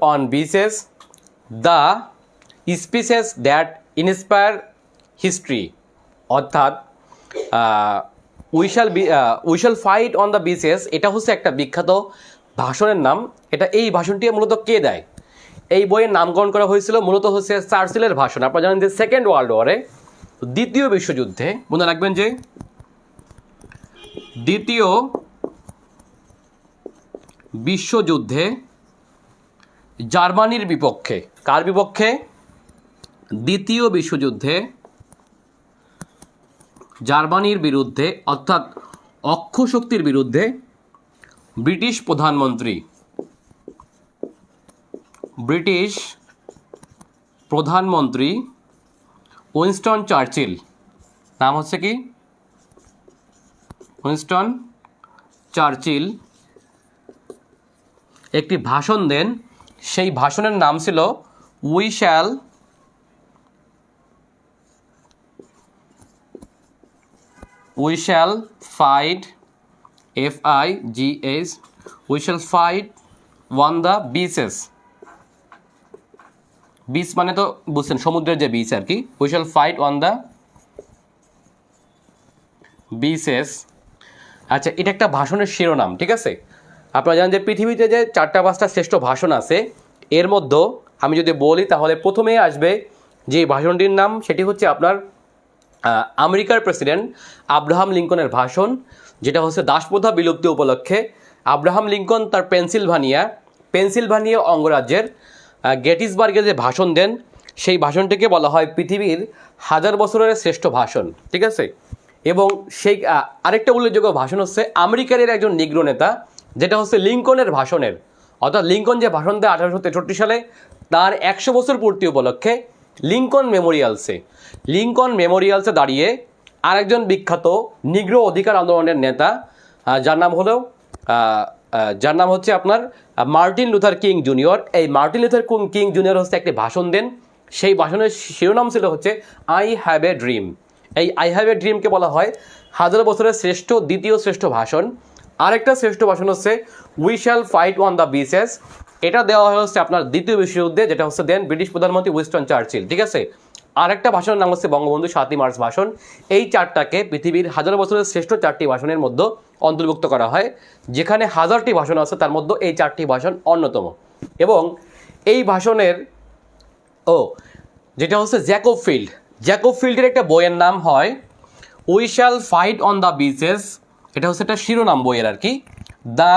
on beaches the speeches that inspire history, অর্থাৎ we shall fight on the beaches, এটা হচ্ছে একটা বিখ্যাত ভাষণের নাম। এই ভাষণটি মূলত কে দেয়? এই বইয়ের নামকরণ করা হয়েছিল মূলত হচ্ছে চার্চিলের ভাষণ। আপনারা জানেন যে সেকেন্ড ওয়ার্ল্ড ওয়ারে, দ্বিতীয় বিশ্বযুদ্ধে, মনে রাখবেন যে দ্বিতীয় বিশ্বযুদ্ধে জার্মানির বিপক্ষে, কার বিপক্ষে? দ্বিতীয় বিশ্বযুদ্ধে জার্মানির বিরুদ্ধে, অর্থাৎ অক্ষ শক্তির বিরুদ্ধে ব্রিটিশ প্রধানমন্ত্রী উইনস্টন চার্চিল, নাম হচ্ছে কি? উইনস্টন চার্চিল একটি ভাষণ দেন। সেই ভাষণের নাম ছিল we shall fight, FIGS, we shall fight on the bitches. Beach মানে তো বুঝছেন, সমুদ্রের যে বিচ আর কি। We shall fight on the bitches. আচ্ছা, এটা একটা ভাষণের শিরোনাম, ঠিক আছে? আপনারা জানেন যে পৃথিবীতে যে 4-5টা শ্রেষ্ঠ ভাষণ আছে, এর মধ্যে আমি যদি বলি তাহলে প্রথমেই আসবে যে ভাষণটির নাম, সেটি হচ্ছে আপনার আমেরিকার প্রেসিডেন্ট আব্রাহাম লিঙ্কনের ভাষণ, যেটা হচ্ছে দাসপ্রথা বিলুপ্তি উপলক্ষে আব্রাহাম লিঙ্কন তার পেনসিলভানিয়া অঙ্গরাজ্যের গেটিসবার্গে যে ভাষণ দেন, সেই ভাষণটিকে বলা হয় পৃথিবীর 1000 বছরের শ্রেষ্ঠ ভাষণ, ঠিক আছে? এবং সেই আরেকটা উল্লেখযোগ্য ভাষণ হচ্ছে আমেরিকার একজন নিগ্রো নেতা, যেটা হচ্ছে লিঙ্কনের ভাষণের, অর্থাৎ লিঙ্কন যে ভাষণ দেয় 1863 সালে, তার 100 বছর পূর্তি উপলক্ষে লিঙ্কন মেমোরিয়ালসে দাঁড়িয়ে আরেকজন বিখ্যাত নিগ্রো অধিকার আন্দোলনের নেতা, যার নাম হচ্ছে আপনার মার্টিন লুথার কিং জুনিয়র। এই মার্টিন লুথার কিং জুনিয়র হচ্ছে একটি ভাষণ দেন। সেই ভাষণের শিরোনাম ছিল হচ্ছে আই হ্যাভ এ ড্রিম। এই আই হ্যাভ এ ড্রিমকে বলা হয় 1000 বছরের দ্বিতীয় শ্রেষ্ঠ ভাষণ। আরেকটা শ্রেষ্ঠ ভাষণ হচ্ছে we shall fight on the beaches. এটা দেওয়া হচ্ছে আপনার দ্বিতীয় বিশ্বযুদ্ধে, যেটা হচ্ছে দেন ব্রিটিশ প্রধানমন্ত্রী উইনস্টন চার্চিল, ঠিক আছে? আরেকটা ভাষণের নাম হচ্ছে বঙ্গবন্ধু 7ই মার্চ ভাষণ। এই চারটাকে পৃথিবীর 1000 বছরের শ্রেষ্ঠ 4টি ভাষণের মধ্যে অন্তর্ভুক্ত করা হয়। যেখানে 1000টি ভাষণ আছে, তার মধ্যে এই 4টি ভাষণ অন্যতম। এবং এই ভাষণের যেটা হচ্ছে জ্যাকব ফিল্ডের একটা বইয়ের নাম হয় we shall fight on the beaches. এটা হচ্ছে একটা শিরোনাম বইয়ের আর কি। The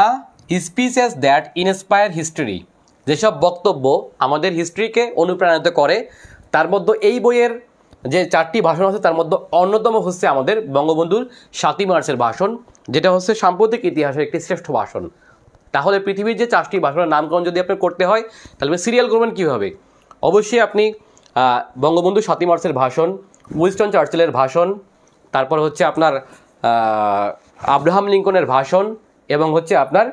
speeches that inspire history, যেসব বক্তব্য আমাদের হিস্ট্রিকে অনুপ্রাণিত করে, তার মধ্যে এই বইয়ের যে 4টি ভাষণ আছে তার মধ্যে অন্যতম হচ্ছে আমাদের বঙ্গবন্ধুর 7ই মার্চের ভাষণ, যেটা হচ্ছে সাম্প্রতিক ইতিহাসের একটি শ্রেষ্ঠ ভাষণ। তাহলে পৃথিবীর যে 4টি ভাষণের নামকরণ যদি আপনার করতে হয়, তাহলে সিরিয়াল করবেন কীভাবে? অবশ্যই আপনি বঙ্গবন্ধু 7ই মার্চের ভাষণ, উইনস্টন চার্চিলের ভাষণ, তারপর হচ্ছে আপনার আব্রাহাম লিঙ্কনের ভাষণ, এবং হচ্ছে আপনার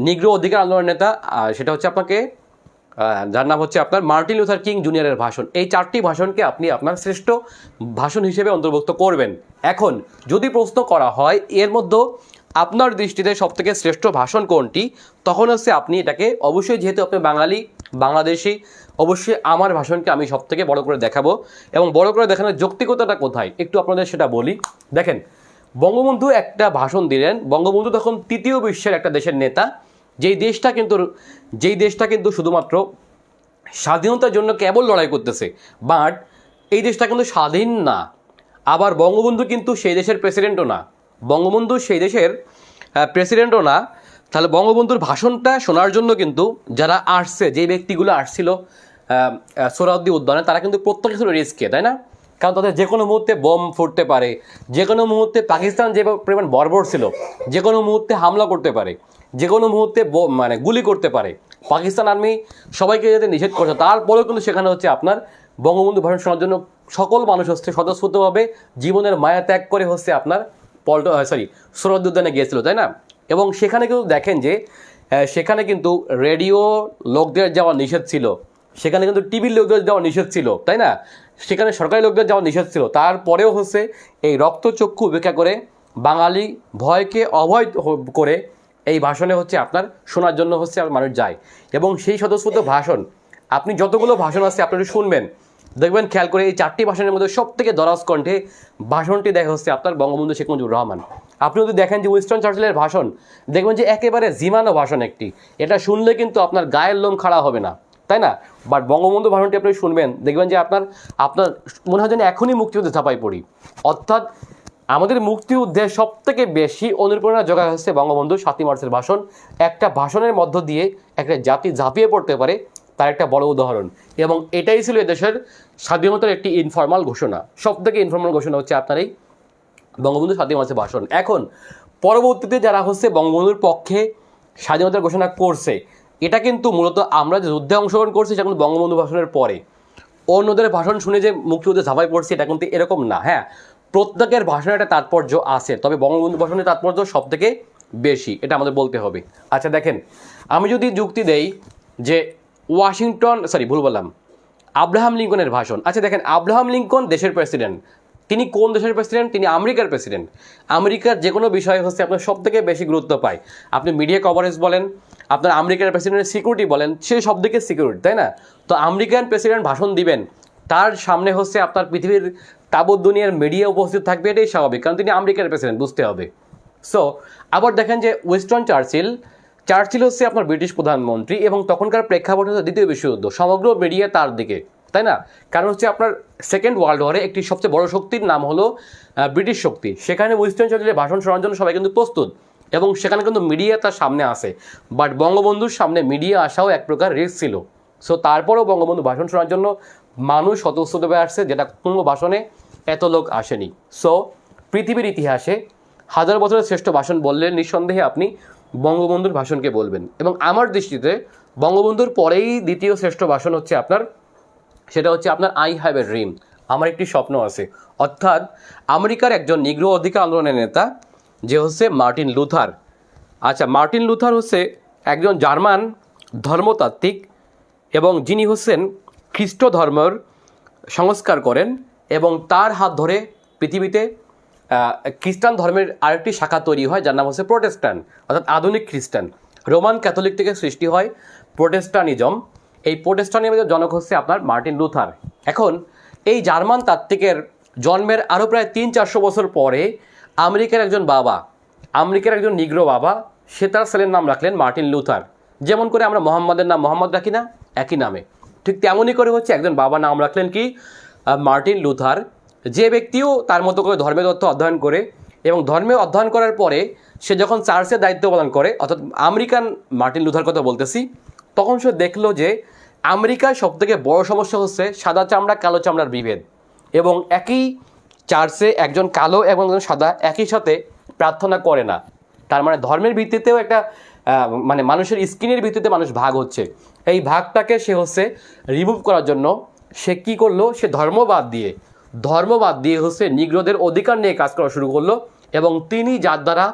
নিগ্রো অধিকার আন্দোলনের নেতা, সেটা হচ্ছে আপনাকে যার নাম হচ্ছে আপনার মার্টিন লুথার কিং জুনিয়রের ভাষণ। এই 4টি ভাষণকে আপনি আপনার শ্রেষ্ঠ ভাষণ হিসেবে অন্তর্ভুক্ত করবেন। এখন যদি প্রশ্ন করা হয় এর মধ্যে আপনার দৃষ্টিতে সবথেকে শ্রেষ্ঠ ভাষণ কোনটি, তখন হচ্ছে আপনি এটাকে অবশ্যই, যেহেতু আপনি বাংলাদেশি, অবশ্যই আমার ভাষণকে আমি সবথেকে বড় করে দেখাবো। এবং বড় করে দেখানোর যৌক্তিকতাটা কোথায় একটু আপনাদের সেটা বলি। দেখেন, বঙ্গবন্ধু একটা ভাষণ দিলেন। বঙ্গবন্ধু তখন তৃতীয় বিশ্বের একটা দেশের নেতা, যেই দেশটা কিন্তু শুধুমাত্র স্বাধীনতার জন্য কেবল লড়াই করতেছে, বাট এই দেশটা কিন্তু স্বাধীন না। আবার বঙ্গবন্ধু কিন্তু সেই দেশের প্রেসিডেন্টও না। তাহলে বঙ্গবন্ধুর ভাষণটা শোনার জন্য কিন্তু যারা আসছে, যে ব্যক্তিগুলো আসছিল সোহরাওয়ার্দী উদ্যানে, তারা কিন্তু প্রত্যেকে ছিল রিস্কে, তাই না? কারণ তাদের যে কোনো মুহূর্তে বোম ফুটতে পারে, যে কোনো মুহূর্তে পাকিস্তান যে পরিমাণ বর্বর ছিল, যে কোনো মুহূর্তে হামলা করতে পারে, যে কোনো মুহূর্তে গুলি করতে পারে। পাকিস্তান আর্মি সবাইকে যাতে নিষেধ করছে, তারপরেও কিন্তু সেখানে হচ্ছে আপনার বঙ্গবন্ধু ভাষণ শোনার জন্য সকল মানুষ হচ্ছে স্বতঃস্ফূর্তভাবে জীবনের মায়া ত্যাগ করে হচ্ছে আপনার সোহরাওয়ার্দী উদ্যানে গিয়েছিল, তাই না? এবং সেখানে কিন্তু দেখেন যে সেখানে কিন্তু রেডিও লোকদের যাওয়া নিষেধ ছিল, সেখানে কিন্তু টিভির লোকদের যাওয়া নিষেধ ছিল, তাই না? সেখানে সরকারি লোকদের যাওয়া নিষেধ ছিল। তারপরেও হচ্ছে এই রক্তচক্ষু উপেক্ষা করে বাঙালি ভয়কে অভয় করে এই ভাষণে হচ্ছে আপনার শোনার জন্য হচ্ছে মানুষ যায়। এবং সেই স্বতঃস্ফূর্ত ভাষণ আপনি যতগুলো ভাষণ আছে আপনি একটু শুনবেন, দেখবেন খেয়াল করে এই 4টি ভাষণের মধ্যে সব থেকে দরাজ কণ্ঠে ভাষণটি দেখা হচ্ছে আপনার বঙ্গবন্ধু শেখ মুজিবুর রহমান। আপনি যদি দেখেন যে উইনস্টন চার্চিলের ভাষণ, দেখবেন যে একেবারে জিমানো ভাষণ একটি, এটা শুনলে কিন্তু আপনার গায়ের লোম খাড়া হবে না, তাই না? বাট বঙ্গবন্ধু ভাষণটি আপনি শুনবেন, দেখবেন যে আপনার মনে হয় যেন এখনই মুক্তিযুদ্ধে ঝাঁপাই পড়ি। অর্থাৎ আমাদের মুক্তিযুদ্ধে সব থেকে বেশি অনুপ্রেরণা জোগায় হচ্ছে বঙ্গবন্ধু 7ই মার্চের ভাষণ। একটা ভাষণের মধ্য দিয়ে একটা জাতি ঝাঁপিয়ে পড়তে পারে, তার একটা বড় উদাহরণ। এবং এটাই ছিল এদেশের স্বাধীনতার একটি ইনফর্মাল ঘোষণা। সব থেকে ইনফর্মাল ঘোষণা হচ্ছে আপনার এই বঙ্গবন্ধু 7ই মার্চের ভাষণ। এখন পরবর্তীতে যারা হচ্ছে বঙ্গবন্ধুর পক্ষে স্বাধীনতার ঘোষণা করছে, এটা কিন্তু মূলত আমরা যে যুদ্ধে অংশগ্রহণ করছি সেটা কিন্তু বঙ্গবন্ধু ভাষণের পরে। অন্যদের ভাষণ শুনে যে মুক্তিযুদ্ধে ঝাঁপাই পড়ছে এটা কিন্তু এরকম না। হ্যাঁ, প্রত্যেকের ভাষণে একটা তাৎপর্য আছে, তবে বঙ্গবন্ধু ভাষণের তাৎপর্য সব থেকে বেশি, এটা আমাদের বলতে হবে। আচ্ছা দেখেন, আমি যদি যুক্তি দেই যে ভুল বললাম, আব্রাহাম লিঙ্কনের ভাষণ। আচ্ছা দেখেন, আব্রাহাম লিঙ্কন দেশের প্রেসিডেন্ট। তিনি কোন দেশের প্রেসিডেন্ট? তিনি আমেরিকার প্রেসিডেন্ট। আমেরিকার যে কোনো বিষয় হচ্ছে আপনার সব থেকে বেশি গুরুত্ব পায়। আপনি মিডিয়া কভারেজ বলেন, আপনার আমেরিকার প্রেসিডেন্টের সিকিউরিটি বলেন, সে সব দিকে সিকিউরিটি, তাই না? তো আমেরিকান প্রেসিডেন্ট ভাষণ দিবেন, তার সামনে হচ্ছে আপনার পৃথিবীর তাবৎ দুনিয়ার মিডিয়া উপস্থিত থাকবে, এটাই স্বাভাবিক, কারণ তিনি আমেরিকার প্রেসিডেন্ট, বুঝতে হবে। সো আবার দেখেন যে উইনস্টন চার্চিল হচ্ছে আপনার ব্রিটিশ প্রধানমন্ত্রী, এবং তখনকার প্রেক্ষাপট হচ্ছে দ্বিতীয় বিশ্বযুদ্ধ, সমগ্র মিডিয়া তার দিকে, তাই না? কারণ হচ্ছে আপনার সেকেন্ড ওয়ার্ল্ড ওয়ারে একটি সবচেয়ে বড় শক্তির নাম হলো ব্রিটিশ শক্তি। সেখানে উইনস্টন চার্চিলের ভাষণ শোনার জন্য সবাই কিন্তু প্রস্তুত, এবং সেখানে কিন্তু মিডিয়া তার সামনে আসে। বাট বঙ্গবন্ধুর সামনে মিডিয়া আসাও এক প্রকার রিস্ক ছিল। সো তারপরেও বঙ্গবন্ধু ভাষণ শোনার জন্য মানুষ স্বতঃস্ফূর্তভাবে আসছে, যেটা কোনো ভাষণে এত লোক আসেনি। সো পৃথিবীর ইতিহাসে হাজার বছরের শ্রেষ্ঠ ভাষণ বললে নিঃসন্দেহে আপনি বঙ্গবন্ধুর ভাষণকে বলবেন। এবং আমার দৃষ্টিতে বঙ্গবন্ধুর পরেই দ্বিতীয় শ্রেষ্ঠ ভাষণ হচ্ছে আপনার, সেটা হচ্ছে আপনার আই হ্যাভ এ ড্রিম, আমার একটি স্বপ্ন আছে। অর্থাৎ আমেরিকার একজন নিগ্রো অধিকার আন্দোলনের নেতা যে হচ্ছে মার্টিন লুথার। আচ্ছা, মার্টিন লুথার হচ্ছে একজন জার্মান ধর্মতাত্ত্বিক, এবং যিনি হচ্ছেন খ্রিস্ট ধর্মের সংস্কার করেন, এবং তার হাত ধরে পৃথিবীতে খ্রিস্টান ধর্মের আরেকটি শাখা তৈরি হয়, যার নাম হচ্ছে প্রোটেস্ট্যান্ট, অর্থাৎ আধুনিক খ্রিস্টান। রোমান ক্যাথলিক থেকে সৃষ্টি হয় প্রোটেস্টানিজম। এই প্রোটেস্টানিজমের জনক হচ্ছে আপনার মার্টিন লুথার। এখন এই জার্মান তাত্ত্বিকের জন্মের আরও প্রায় 300-400 বছর পরে আমেরিকার একজন নিগ্রো বাবা, সে তার ছেলের নাম রাখলেন মার্টিন লুথার। যেমন করে আমরা মোহাম্মদের নাম মোহাম্মদ রাখি না একই নামে, ঠিক তেমনই করে হচ্ছে একজন বাবা নাম রাখলেন কি, মার্টিন লুথার। যে ব্যক্তিও তার মতো করে ধর্মের তত্ত্ব অধ্যয়ন করে, এবং ধর্মে অধ্যয়ন করার পরে সে যখন চার্চের দায়িত্ব পালন করে, অর্থাৎ আমেরিকান মার্টিন লুথার কথা বলতেছি, তখন সে দেখলো যে আমেরিকার সবথেকে বড় সমস্যা হচ্ছে সাদা চামড়া কালো চামড়ার বিভেদ, এবং একই চার্চে একজন কালো এবং একজন সাদা একই সাথে প্রার্থনা করে না। তার মানে ধর্মের ভিত্তিতেও একটা মানে মানুষের স্কিনের ভিত্তিতে মানুষ ভাগ হচ্ছে। এই ভাগটাকে সে হচ্ছে রিমুভ করার জন্য সে কী করলো, সে ধর্ম বাদ দিয়ে হচ্ছে নিগ্রোদের অধিকার নিয়ে কাজ করা শুরু করলো। এবং তিনি যার দ্বারা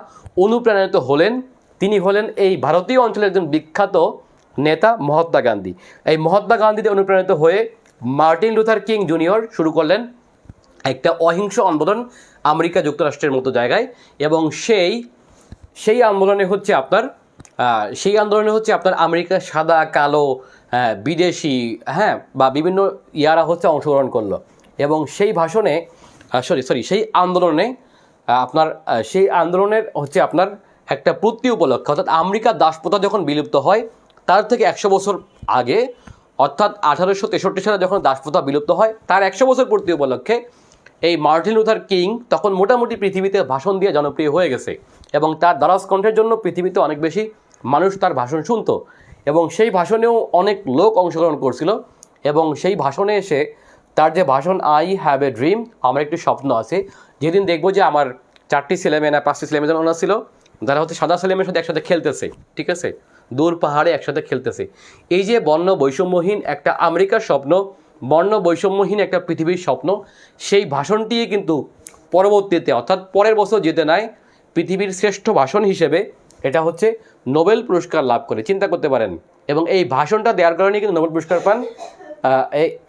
অনুপ্রাণিত হলেন, তিনি হলেন এই ভারতীয় অঞ্চলের একজন বিখ্যাত নেতা মহাত্মা গান্ধী। এই মহাত্মা গান্ধীতে অনুপ্রাণিত হয়ে মার্টিন লুথার কিং জুনিয়র শুরু করলেন একটা অহিংস আন্দোলন আমেরিকা যুক্তরাষ্ট্রের মতো জায়গায়। এবং সেই আন্দোলনে হচ্ছে আপনার আমেরিকার সাদা কালো বিদেশি বা বিভিন্ন ইয়ারা হচ্ছে অংশগ্রহণ করলো। এবং সেই আন্দোলনের হচ্ছে আপনার একটা পূর্তি উপলক্ষে, অর্থাৎ আমেরিকার দাসপ্রথা যখন বিলুপ্ত হয় তার থেকে 100 বছর আগে, অর্থাৎ 1863 সালে যখন দাসপ্রথা বিলুপ্ত হয় তার 100 বছর পূর্তি উপলক্ষে এই মার্টিন লুথার কিং তখন মোটামুটি পৃথিবীতে ভাষণ দিয়ে জনপ্রিয় হয়ে গেছে, এবং তার দারাজ কণ্ঠের জন্য পৃথিবীতে অনেক বেশি মানুষ তার ভাষণ শুনতো, এবং সেই ভাষণেও অনেক লোক অংশগ্রহণ করছিল। এবং সেই ভাষণে এসে তার যে ভাষণ আই হ্যাভ এ ড্রিম, আমার একটি স্বপ্ন আছে, যেদিন দেখবো যে আমার 4টি ছেলেমেয়ে না 5টি ছেলেমেয়ে যেন ছিল, যারা হচ্ছে সাদা ছেলেমেয়ের সাথে একসাথে খেলতেছে, ঠিক আছে, দূর পাহাড়ে একসাথে খেলতেছে। এই যে বর্ণ বৈষম্যহীন একটা আমেরিকার স্বপ্ন, বর্ণ বৈষম্যহীন একটা পৃথিবীর স্বপ্ন, সেই ভাষণটি কিন্তু পরবর্তীতে অর্থাৎ পরের বছর যেতে নাই পৃথিবীর শ্রেষ্ঠ ভাষণ হিসেবে এটা হচ্ছে নোবেল পুরস্কার লাভ করে, চিন্তা করতে পারেন। এবং এই ভাষণটা দেওয়ার কারণে কিন্তু নোবেল পুরস্কার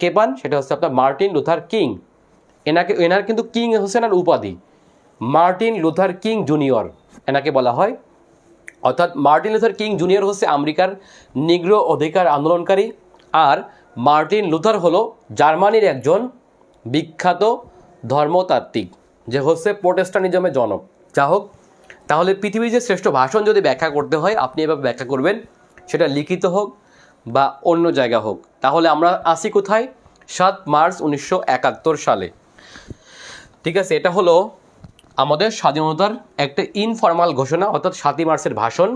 কে পান, সেটা হচ্ছে আপনার মার্টিন লুথার কিং। এনার কিন্তু কিং হচ্ছে এনার উপাধি, মার্টিন লুথার কিং জুনিয়র এনাকে বলা হয়। অর্থাৎ মার্টিন লুথার কিং জুনিয়র হচ্ছে আমেরিকার নিগ্রো অধিকার আন্দোলনকারী, আর মার্টিন লুথার হলো জার্মানির একজন বিখ্যাত ধর্মতাত্ত্বিক, যে হচ্ছে প্রোটেস্টানিজমের জনক। যা হোক, তাহলে পৃথিবীর যে শ্রেষ্ঠ ভাষণ যদি ব্যাখ্যা করতে হয় আপনি এভাবে ব্যাখ্যা করবেন, সেটা লিখিত হোক বা অন্য জায়গা হোক। তাহলে আমরা আসি কোথায়? 7 মার্চ 1971 সালে। ঠিক আছে, এটা হলো আমাদের স্বাধীনতার একটা ইনফর্মাল ঘোষণা, অর্থাৎ 7 মার্চের ভাষণ।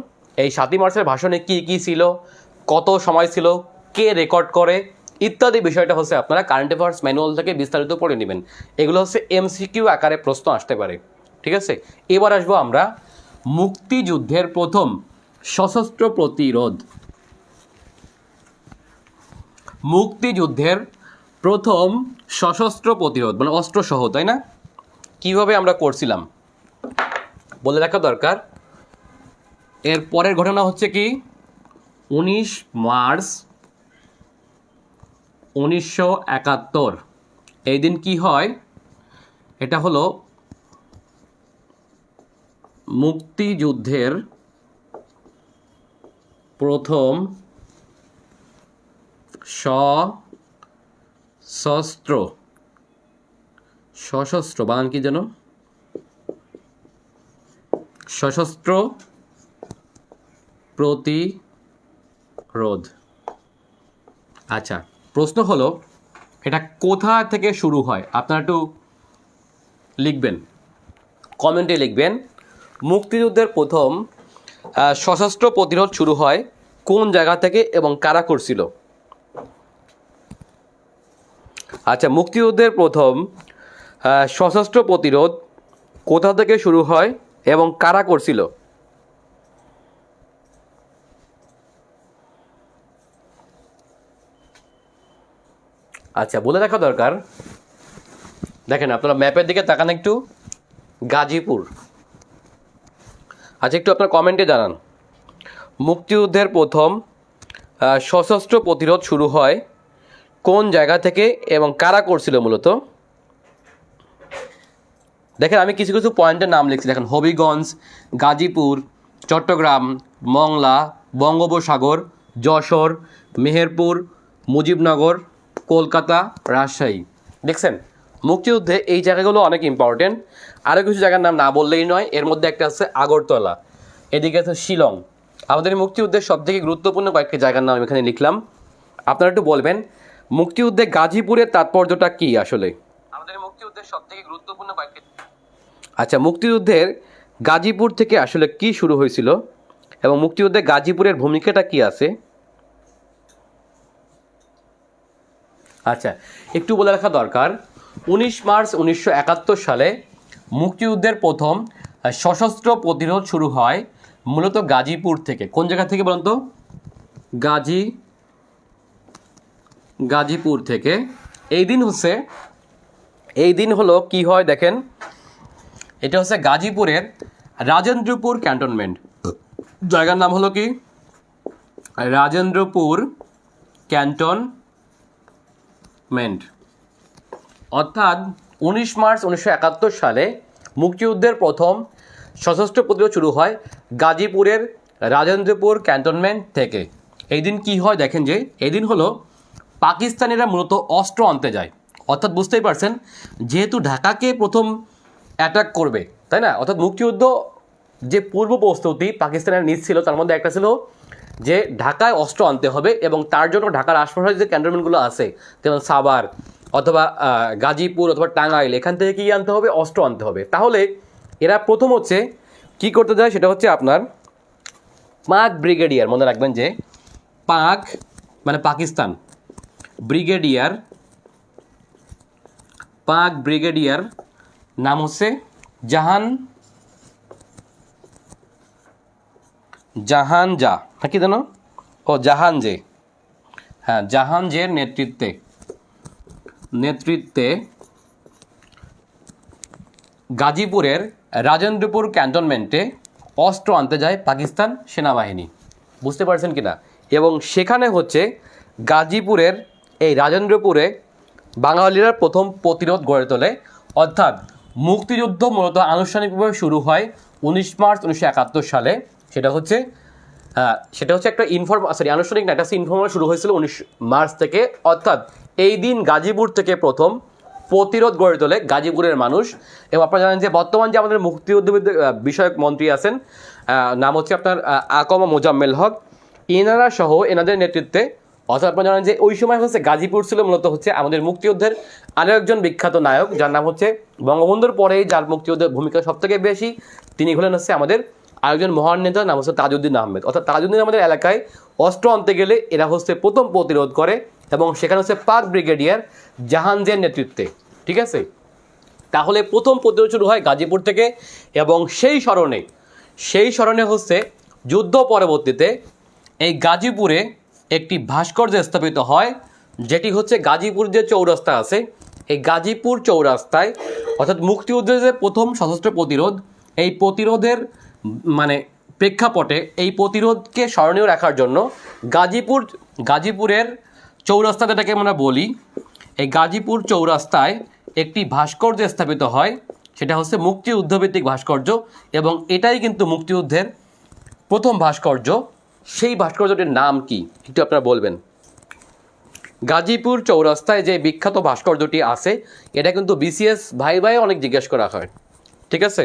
এই 7 মার্চের ভাষণে কি কি ছিল, কত সময় ছিল, কে রেকর্ড করে, ইত্যাদি বিষয়টা হচ্ছে আপনারা কারেন্ট অ্যাফেয়ার্স ম্যানুয়াল থেকে বিস্তারিত পড়ে নেবেন। এগুলো হচ্ছে এমসিকিউ আকারে প্রশ্ন আসতে পারে। ঠিক আছে, এবার আসবো আমরা মুক্তিযুদ্ধের প্রথম সশস্ত্র প্রতিরোধ। মুক্তিযুদ্ধের প্রথম সশস্ত্র প্রতিরোধ মানে অস্ত্রসহ, তাই না? কিভাবে আমরা করছিলাম বলে রাখা দরকার। এর পরের ঘটনা হচ্ছে কি, 19 মার্চ 1971। এই দিন কি হয়? এটা হলো মুক্তিযুদ্ধের প্রথম সশস্ত্র বানান কি যেন, সশস্ত্র প্রতিরোধ। আচ্ছা, প্রশ্ন হলো এটা কোথা থেকে শুরু হয়? আপনারা একটু লিখবেন, কমেন্টে লিখবেন মুক্তিযুদ্ধের প্রথম সশস্ত্র প্রতিরোধ শুরু হয় কোন জায়গা থেকে এবং কারা করছিল। আচ্ছা, মুক্তিযুদ্ধের প্রথম সশস্ত্র প্রতিরোধ কোথা থেকে শুরু হয় এবং কারা করছিল? আচ্ছা, বলে রাখা দরকার, দেখেন আপনারা ম্যাপের দিকে তাকান একটু, গাজীপুর। আচ্ছা, একটু আপনার কমেন্টে জানান মুক্তিযুদ্ধের প্রথম সশস্ত্র প্রতিরোধ শুরু হয় কোন জায়গা থেকে এবং কারা করছিল মূলত। দেখেন আমি কিছু কিছু পয়েন্টের নাম লিখছি, দেখেন হবিগঞ্জ, গাজীপুর, চট্টগ্রাম, মংলা, বঙ্গোপসাগর, যশোর, মেহেরপুর, মুজিবনগর, কলকাতা, রাজশাহী। দেখছেন, মুক্তিযুদ্ধে এই জায়গাগুলো অনেক ইম্পর্টেন্ট। আরও কিছু জায়গার নাম না বললেই নয়, এর মধ্যে একটা আছে আগরতলা, এদিকে আছে শিলং। আমাদের মুক্তিযুদ্ধের সবথেকে গুরুত্বপূর্ণ কয়েকটি জায়গার নাম এখানে লিখলাম। আপনারা একটু বলবেন মুক্তিযুদ্ধে গাজীপুরের তাৎপর্যটা কী আসলে? আমাদের মুক্তিযুদ্ধের সবথেকে গুরুত্বপূর্ণ কয়েকটি। আচ্ছা, মুক্তিযুদ্ধের গাজীপুর থেকে আসলে কি শুরু হয়েছিল এবং মুক্তিযুদ্ধে গাজীপুরের ভূমিকাটা কি আছে? আচ্ছা, একটু বলে রাখা দরকার, 19 মার্চ 1971 সালে মুক্তিযুদ্ধের প্রথম সশস্ত্র প্রতিরোধ শুরু হয় মূলত গাজীপুর থেকে। কোন জায়গা থেকে বলুন তো? গাজীপুর থেকে। এই দিন হলো কি হয় দেখেন, এটা হচ্ছে গাজীপুরের রাজেন্দ্রপুর ক্যান্টনমেন্ট। জায়গার নাম হলো কি? রাজেন্দ্রপুর ক্যান্টনমেন্ট। অর্থাৎ 19 মার্চ 1971 সালে মুক্তিযুদ্ধের প্রথম সশস্ত্র প্রতিরোধ শুরু হয় গাজীপুরের রাজেন্দ্রপুর ক্যান্টনমেন্ট থেকে। এই দিন কী হয় দেখেন, যে এই দিন হলো পাকিস্তানিরা মূলত অস্ত্র আনতে যায়। অর্থাৎ বুঝতেই পারছেন, যেহেতু ঢাকাকে প্রথম অ্যাটাক করবে, তাই না? অর্থাৎ মুক্তিযুদ্ধ যে পূর্ব প্রস্তুতি পাকিস্তানের নিচ্ছিল, তার মধ্যে একটা ছিল যে ঢাকায় অস্ত্র আনতে হবে এবং তার জন্য ঢাকার আশপাশের যে ক্যান্টনমেন্টগুলো আছে, যেমন সাভার অথবা গাজীপুর অথবা টাঙ্গাইল, এখান থেকে কী আনতে হবে? অস্ত্র আনতে হবে। তাহলে এরা প্রথম হচ্ছে কি করতে যায়, সেটা হচ্ছে আপনার পাক ব্রিগেডিয়ার, মনে রাখবেন যে পাক মানে পাকিস্তান, পাক ব্রিগেডিয়ার নাম হচ্ছে জাহানজা নাকি জানো? জাহানজে, হ্যাঁ, জাহানজের নেতৃত্বে গাজীপুরের রাজেন্দ্রপুর ক্যান্টনমেন্টে অস্ত্র আনতে যায় পাকিস্তান সেনাবাহিনী। বুঝতে পারছেন কিনা? এবং সেখানে হচ্ছে গাজীপুরের এই রাজেন্দ্রপুরে বাঙালিরা প্রথম প্রতিরোধ গড়ে তোলে। অর্থাৎ মুক্তিযুদ্ধ মূলত আনুষ্ঠানিকভাবে শুরু হয় 19 মার্চ 1971 সালে। সেটা হচ্ছে সেটা হচ্ছে একটা আনুষ্ঠানিক না, এটা হচ্ছে ইনফর্মাল শুরু হয়েছিল 19 মার্চ থেকে, অর্থাৎ এই দিন গাজীপুর থেকে প্রথম প্রতিরোধ গড়ে তোলে গাজীপুরের মানুষ। এবং আপনারা জানেন যে বর্তমান যে আমাদের মুক্তিযুদ্ধ বিষয়ক মন্ত্রী আছেন, নাম হচ্ছে আপনার আকম মোজাম্মেল হক, এনারা সহ এনাদের নেতৃত্বে, অর্থাৎ আপনারা জানেন যে ওই সময় হচ্ছে গাজীপুর ছিল মূলত হচ্ছে আমাদের মুক্তিযুদ্ধের আরও একজন বিখ্যাত নায়ক, যার নাম হচ্ছে বঙ্গবন্ধুর পরেই যার মুক্তিযুদ্ধের ভূমিকা সবথেকে বেশি, তিনি হলেন হচ্ছে আমাদের আরেকজন মহান নেতা, নাম হচ্ছে তাজউদ্দিন আহমেদ। অর্থাৎ তাজউদ্দিন আমাদের এলাকায় অস্ত্র আনতে গেলে এরা হচ্ছে প্রথম প্রতিরোধ করে, এবং সেখানে হচ্ছে পাক ব্রিগেডিয়ার জাহাঙ্গীরের নেতৃত্বে। ঠিক আছে, তাহলে প্রথম প্রতিরোধ শুরু হয় গাজীপুর থেকে, এবং সেই স্মরণে হচ্ছে যুদ্ধ পরবর্তীতে এই গাজীপুরে একটি ভাস্কর্য স্থাপিত হয়, যেটি হচ্ছে গাজীপুর যে চৌরাস্তা আছে, এই গাজীপুর চৌরাস্তায়, অর্থাৎ মুক্তিযুদ্ধের যে প্রথম সশস্ত্র প্রতিরোধ, এই প্রতিরোধের মানে প্রেক্ষাপটে এই প্রতিরোধকে স্মরণীয় রাখার জন্য গাজীপুরের চৌরাস্তা যেটাকে আমরা বলি, এই গাজীপুর চৌরাস্তায় একটি ভাস্কর্য স্থাপিত হয়, সেটা হচ্ছে মুক্তিযুদ্ধভিত্তিক ভাস্কর্য, এবং এটাই কিন্তু মুক্তিযুদ্ধের প্রথম ভাস্কর্য। সেই ভাস্কর্যটির নাম কি একটু আপনারা বলবেন? গাজীপুর চৌরাস্তায় যে বিখ্যাত ভাস্কর্যটি আছে, এটা কিন্তু বিসিএস ভাই অনেক জিজ্ঞেস করা হয়। ঠিক আছে,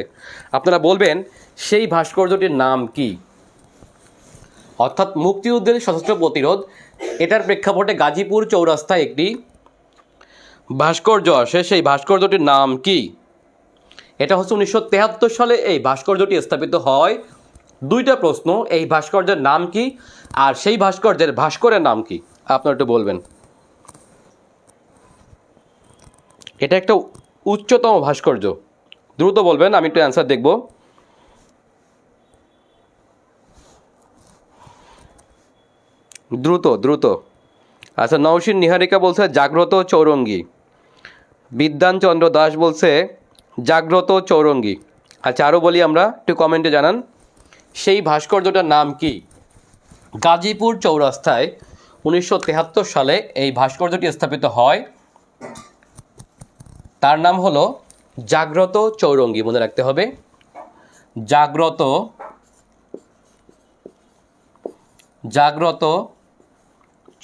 আপনারা বলবেন সেই ভাস্কর্যটির নাম কি? অর্থাৎ মুক্তিযুদ্ধের সশস্ত্র প্রতিরোধ, এটার প্রেক্ষাপটে গাজীপুর চৌরাস্তায় একটি ভাস্কর্য আসে, সেই ভাস্কর্যটির নাম কি? এটা হচ্ছে 1973 সালে এই ভাস্কর্যটি স্থাপিত হয়। দুইটা প্রশ্ন, এই ভাস্কর্যের নাম কি আর সেই ভাস্কর্যের ভাস্করের নাম কি, আপনারা একটু বলবেন। এটা একটা উচ্চতম ভাস্কর্য, দ্রুত বলবেন, আমি একটু অ্যান্সার দেখব। দ্রুত। আচ্ছা, নওশীন নিহারিকা বলছে জাগ্রত চৌরঙ্গী। বিদ্যানচন্দ্র দাস বলছে জাগ্রত চৌরঙ্গী। আচ্ছা, আরও বলি আমরা, একটু কমেন্টে জানান সেই ভাস্কর্যটার নাম কি। গাজীপুর চৌরাস্তায় 1973 সালে এই ভাস্কর্যটি স্থাপিত হয়, তার নাম হলো জাগ্রত চৌরঙ্গী, মনে রাখতে হবে, জাগ্রত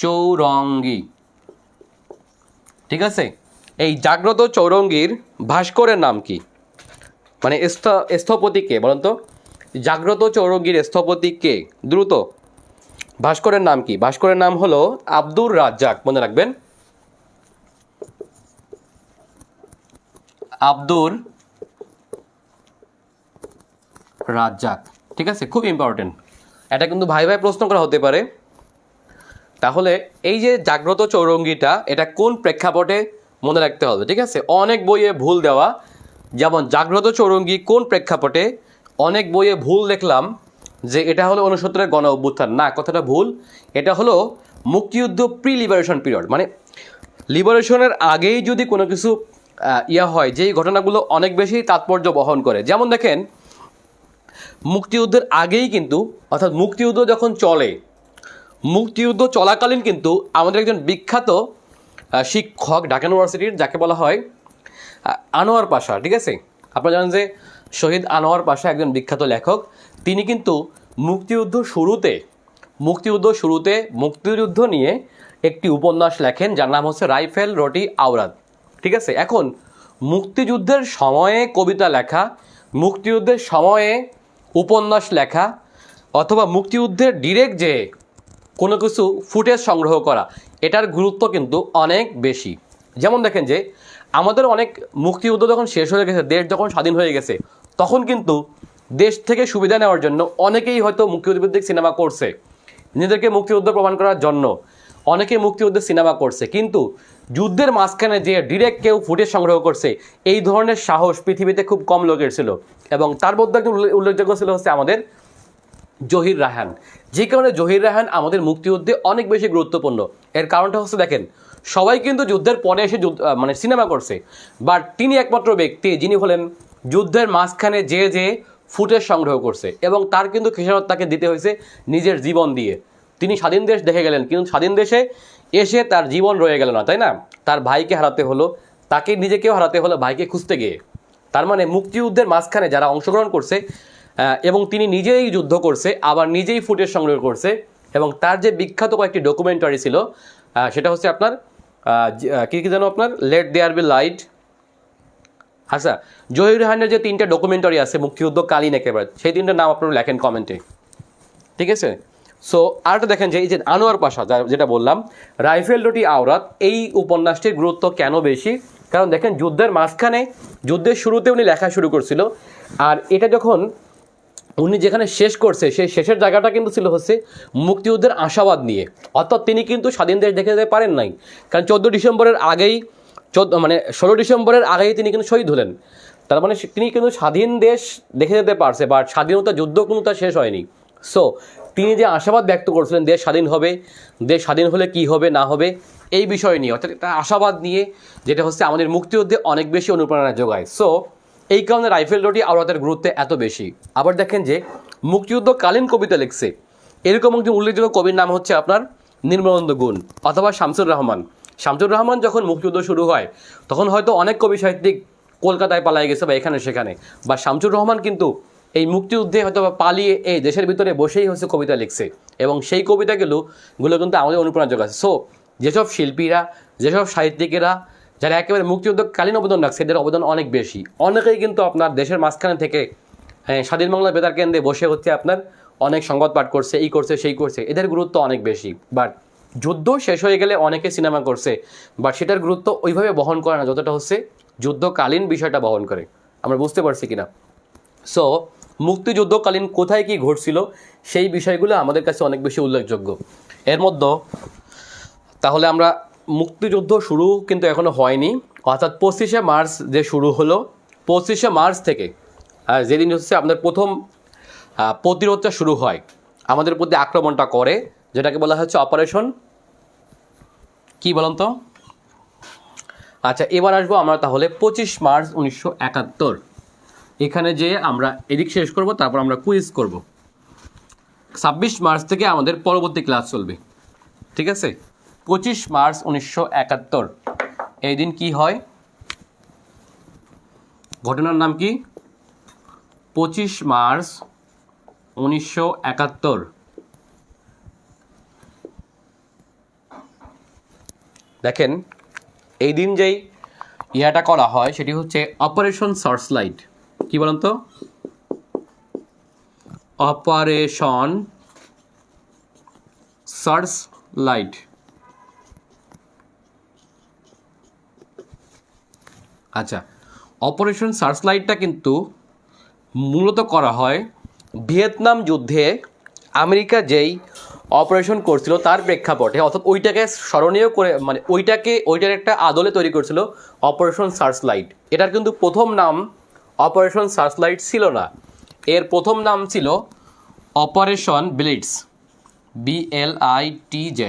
চৌরঙ্গী। ঠিক আছে, এই জাগ্রত চৌরঙ্গীর ভাস্করের নাম কি? মানে স্থপতি কে বলেন তো? জাগ্রত চৌরঙ্গীর স্থপতি কে? দ্রুত। ভাস্করের নাম কি? ভাস্করের নাম হলো আব্দুর রাজ্জাক, মনে রাখবেন, আব্দুর রাজ্জাক। ঠিক আছে, খুব ইম্পর্টেন্ট, এটা কিন্তু ভাই প্রশ্ন করা হতে পারে। তাহলে এই যে জাগ্রত চৌরঙ্গীটা, এটা কোন প্রেক্ষাপটে মনে রাখতে হবে। ঠিক আছে, অনেক বইয়ে ভুল দেওয়া, যেমন জাগ্রত চৌরঙ্গী কোন প্রেক্ষাপটে, অনেক বইয়ে ভুল দেখলাম যে এটা হলো 69-এর গণ অভ্যুত্থান। না, কথাটা ভুল। এটা হলো মুক্তিযুদ্ধ প্রি লিবারেশন পিরিয়ড, মানে লিবারেশনের আগেই যদি কোনো কিছু হয়, যেই ঘটনাগুলো অনেক বেশি তাৎপর্য বহন করে। যেমন দেখেন, মুক্তিযুদ্ধের আগেই কিন্তু, অর্থাৎ মুক্তিযুদ্ধ যখন চলে, মুক্তিযুদ্ধ চলাকালীন কিন্তু আমাদের একজন বিখ্যাত শিক্ষক ঢাকা ইউনিভার্সিটির, যাকে বলা হয় আনোয়ার পাশা। ঠিক আছে, আপনারা জানেন যে শহীদ আনোয়ার পাশা একজন বিখ্যাত লেখক। তিনি কিন্তু মুক্তিযুদ্ধ শুরুতে মুক্তিযুদ্ধ নিয়ে একটি উপন্যাস লেখেন, যার নাম হচ্ছে রাইফেল রটি আওরাত। ঠিক আছে, এখন মুক্তিযুদ্ধের সময়ে কবিতা লেখা, মুক্তিযুদ্ধের সময়ে উপন্যাস লেখা, অথবা মুক্তিযুদ্ধের ডিরেক্ট যে কোনো কিছু ফুটেজ সংগ্রহ করা, এটার গুরুত্ব কিন্তু অনেক বেশি। যেমন দেখেন যে আমাদের অনেক মুক্তিযুদ্ধ যখন শেষ হয়ে গেছে, দেশ যখন স্বাধীন হয়ে গেছে, তখন কিন্তু দেশ থেকে সুবিধা নেওয়ার জন্য অনেকেই হয়তো মুক্তিযুদ্ধভিত্তিক সিনেমা করছে, নিজেদেরকে মুক্তিযুদ্ধ প্রমাণ করার জন্য অনেকে মুক্তিযুদ্ধের সিনেমা করছে, কিন্তু যুদ্ধের মাঝখানে যে ডিরেক্ট কেউ ফুটেজ সংগ্রহ করছে, এই ধরনের সাহস পৃথিবীতে খুব কম লোকের ছিল। এবং তার মধ্যে একজন উল্লেখযোগ্য ছিল হচ্ছে আমাদের জহির রায়হান। যে কারণে জহির রায়হান আমাদের মুক্তিযুদ্ধে অনেক বেশি গুরুত্বপূর্ণ। এর কারণটা হচ্ছে দেখেন, সবাই কিন্তু যুদ্ধের পরে এসে মানে সিনেমা করছে, বাট তিনি একমাত্র ব্যক্তি যিনি হলেন যুদ্ধের মাঝখানে যে ফুটেজ সংগ্রহ করছে, এবং তার কিন্তু খেসারত তাকে দিতে হয়েছে নিজের জীবন দিয়ে। তিনি স্বাধীন দেশ দেখে গেলেন, কিন্তু স্বাধীন দেশে এসে তার জীবন রয়ে গেল না, তাই না? তার ভাইকে হারাতে হলো, তাকে নিজেকেও হারাতে হলো ভাইকে খুঁজতে গিয়ে। তার মানে মুক্তিযুদ্ধের মাঝখানে যারা অংশগ্রহণ করছে, এবং তিনি নিজেই যুদ্ধ করছে, আবার নিজেই ফুটেজ সংগ্রহ করছে, এবং তার যে বিখ্যাত কয়েকটি ডকুমেন্টারি ছিল সেটা হচ্ছে আপনার কী কী যেন আপনার লেট দেয়ার বি লাইট। আচ্ছা, জহির রায়হানের যে 3টা ডকুমেন্টারি আছে মুক্তিযুদ্ধকালীন একেবারে, সেই 3টার নাম আপনারা লেখেন কমেন্টে, ঠিক আছে। সো আরেকটা দেখেন যে এই যে আনোয়ার পাশা যেটা বললাম রাইফেল দুটি আওরাত, এই উপন্যাসটির গুরুত্ব কেন বেশি? কারণ দেখেন যুদ্ধের মাঝখানে, যুদ্ধের শুরুতে উনি লেখা শুরু করছিল, আর এটা যখন উনি যেখানে শেষ করছে সেই শেষের জায়গাটা কিন্তু ছিল হচ্ছে মুক্তিযুদ্ধের আশাবাদ নিয়ে। অর্থাৎ তিনি কিন্তু স্বাধীন দেশ দেখে যেতে পারেন নাই, কারণ 14 ডিসেম্বরের আগেই 16 ডিসেম্বরের আগেই তিনি কিন্তু শহীদ হলেন। তার মানে তিনি কিন্তু স্বাধীন দেশ দেখে যেতে পারছে, বাট স্বাধীনতা যুদ্ধ কিন্তু তার শেষ হয়নি। সো তিনি যে আশাবাদ ব্যক্ত করছিলেন দেশ স্বাধীন হবে, দেশ স্বাধীন হলে কি হবে না হবে এই বিষয় নিয়ে, অর্থাৎ একটা আশাবাদ নিয়ে, যেটা হচ্ছে আমাদের মুক্তিযুদ্ধে অনেক বেশি অনুপ্রেরণা যোগায়। সো এই কারণে রাইফেল দুটি আওরাতের গুরুত্ব এত বেশি। আবার দেখেন যে মুক্তিযুদ্ধকালীন কবিতা লিখছে এরকম একজন উল্লেখযোগ্য কবির নাম হচ্ছে আপনার নির্মলানন্দ গুণ অথবা শামসুর রহমান। শামসুর রহমান যখন মুক্তিযুদ্ধ শুরু হয় তখন হয়তো অনেক কবি সাহিত্যিক কলকাতায় পালাই গেছে বা এখানে সেখানে, বা শামসুর রহমান কিন্তু এই মুক্তিযুদ্ধে হয়তো বা পালিয়ে এই দেশের ভিতরে বসেই হচ্ছে কবিতা লিখছে, এবং সেই কবিতাগুলো কিন্তু আমাদের অনুপ্রেরণা যোগাচ্ছে। সো যেসব শিল্পীরা, যেসব সাহিত্যিকেরা যারা একেবারে মুক্তিযুদ্ধকালীন অবদান রাখছে এদের অবদান অনেক বেশি। অনেকেই কিন্তু আপনার দেশের মাঝখানে থেকে স্বাধীন বাংলা বেতার কেন্দ্রে বসে হচ্ছে আপনার অনেক সংবাদ পাঠ করছে, এই করছে সেই করছে, এদের গুরুত্ব অনেক বেশি। বাট যুদ্ধ শেষ হয়ে গেলে অনেকে সিনেমা করছে, বাট সেটার গুরুত্ব ওইভাবে বহন করে না যতটা হচ্ছে যুদ্ধকালীন বিষয়টা বহন করে। আমরা বুঝতে পারছি কিনা? সো মুক্তিযুদ্ধকালীন কোথায় কি ঘটছিল সেই বিষয়গুলো আমাদের কাছে অনেক বেশি উল্লেখযোগ্য। এর মধ্যে তাহলে আমরা মুক্তিযুদ্ধ শুরু কিন্তু এখনো হয়নি, অর্থাৎ 25শে মার্চ যে শুরু হলো, 25শে মার্চ থেকে যেদিন হচ্ছে আপনাদের প্রথম প্রতিরোধটা শুরু হয়, আমাদের প্রতি আক্রমণটা করে, যেটাকে বলা হচ্ছে অপারেশন কি বলুন তো? আচ্ছা, এবার আসবো আমরা তাহলে 25 মার্চ 1971। এখানে যে আমরা এদিক শেষ করব, তারপর আমরা কুইজ করব। 26 মার্চ থেকে আমাদের পরবর্তী ক্লাস চলবে, ঠিক আছে? 25 মার্চ 1971 এই দিন কি হয়? ঘটনার নাম কি? 25 মার্চ 1971। দেখেন এই দিন যেই ইয়াটা করা হয় সেটি হচ্ছে অপারেশন সার্চলাইট। কি বলেন তো? Operation searchlight. আচ্ছা, অপারেশন সার্চলাইটটা কিন্তু মূলত করা হয় ভিয়েতনাম যুদ্ধে আমেরিকা যেই অপারেশন করছিল তার প্রেক্ষাপটে, অর্থাৎ ওইটাকে স্মরণীয় করে, মানে ওইটার একটা আদলে তৈরি করছিল অপারেশন সার্চলাইট। এটার কিন্তু প্রথম নাম অপারেশন সার্চলাইট ছিল না, এর প্রথম নাম ছিল অপারেশন ব্লিটজ, BLITZ,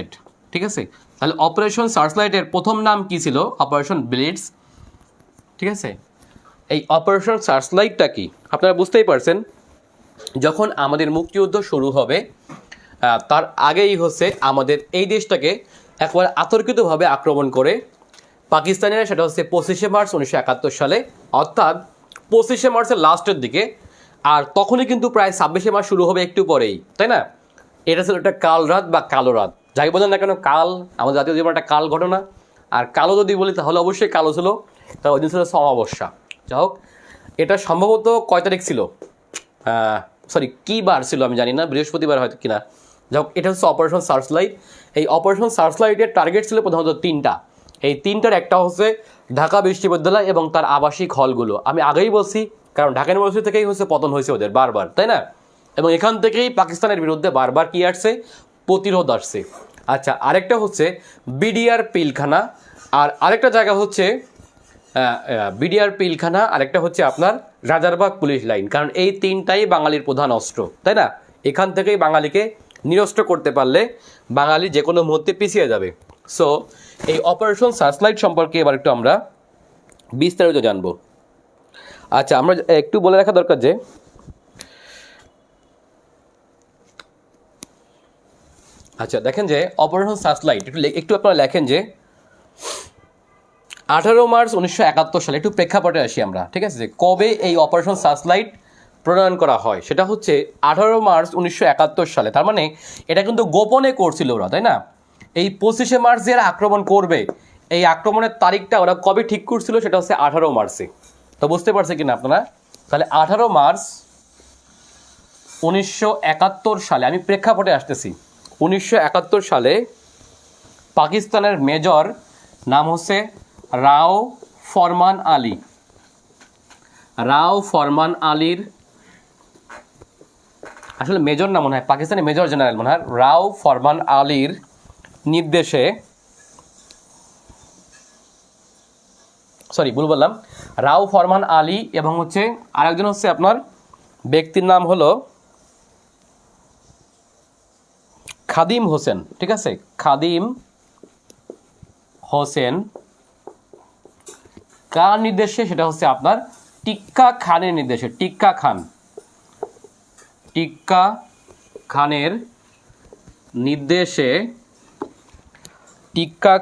ঠিক আছে? তাহলে অপারেশন সার্চলাইটের প্রথম নাম কি ছিল? অপারেশন ব্লিটজ, ঠিক আছে? এই অপারেশন সার্চলাইটটা কি আপনারা বুঝতেই পারছেন। যখন আমাদের মুক্তিযুদ্ধ শুরু হবে তার আগেই হচ্ছে আমাদের এই দেশটাকে একবার আতর্কিতভাবে আক্রমণ করে পাকিস্তানিরা, সেটা হচ্ছে 25শে মার্চ 1971 সালে, অর্থাৎ 25শে মার্চের লাস্টের দিকে। আর তখনই কিন্তু প্রায় 26শে মার্চ শুরু হবে একটু পরেই, তাই না? এটা ছিল একটা কাল রাত বা কালো রাত, যাই বলেন না কেন, কাল আমাদের জাতীয় জীবনে একটা কাল ঘটনা। আর কালো যদি বলি তাহলে অবশ্যই কালো ছিল, তা ওই দিন ছিল অমাবস্যা। যাই হোক, এটা সম্ভবত কয় তারিখ ছিল, সরি কী বার ছিল আমি জানি না, বৃহস্পতিবার হয়তো কিনা। যাই হোক, এটা হচ্ছে অপারেশন সার্চলাইট। এই অপারেশন সার্চলাইটের টার্গেট ছিল প্রধানত 3টা। এই 3টার একটা হচ্ছে ঢাকা বিশ্ববিদ্যালয় এবং তার আবাসিক হলগুলো। আমি আগেই বলছি, কারণ ঢাকা ইউনিভার্সিটি থেকেই হচ্ছে পতন হয়েছে ওদের বারবার, তাই না? এবং এখান থেকেই পাকিস্তানের বিরুদ্ধে বারবার কি আসছে? প্রতিরোধ আসছে। আচ্ছা, আরেকটা হচ্ছে বিডিআর পিলখানা, আর আরেকটা জায়গা হচ্ছে বিডিআর পিলখানা, আরেকটা হচ্ছে আপনার রাজারবাগ পুলিশ লাইন। কারণ এই 3টাই বাঙালির প্রধান অস্ত্র, তাই না? এখান থেকেই বাঙালিকে নিরস্ত্র করতে পারলে বাঙালি যে কোনো মুহূর্তে পিছিয়ে যাবে। সো এই অপারেশন সার্চলাইট সম্পর্কে এবার একটু আমরা বিস্তারিত জানব। আচ্ছা, আমরা একটু বলে রাখা দরকার যে আচ্ছা দেখেন যে অপারেশন সার্চলাইট একটু আপনারা লেখেন যে 18 মার্চ 1971 সালে, একটু প্রেক্ষাপটে আসি আমরা, ঠিক আছে? যে কবে এই অপারেশন সার্চলাইট প্রণয়ন করা হয় সেটা হচ্ছে 18 মার্চ 1971 সালে। তার মানে এটা কিন্তু গোপনে করছিল ওরা, তাই না? এই 25শে মার্চ যে এরা আক্রমণ করবে, এই আক্রমণের তারিখটা ওরা কবে ঠিক করছিল সেটা হচ্ছে 18 মার্চে। তো বুঝতে পারছে কিনা আপনারা? তাহলে 18 মার্চ 1971 সালে, আমি প্রেক্ষাপটে আসতেছি, 1971 সালে পাকিস্তানের মেজর নাম হচ্ছে রাও ফরমান আলী। রাও ফরমান আলীর, আসলে মেজর না মনে হয়, পাকিস্তানের মেজর জেনারেল মনে হয়, রাও ফরমান আলীর নির্দেশে, সরি ভুল বললাম, রাও ফরমান আলী এবং হচ্ছে আরেকজন হচ্ছে আপনার ব্যক্তির নাম হলো খাদিম হোসেন, ঠিক আছে? খাদিম হোসেন কার নির্দেশে? সেটা হচ্ছে আপনার টিক্কা খানের নির্দেশে। টিক্কা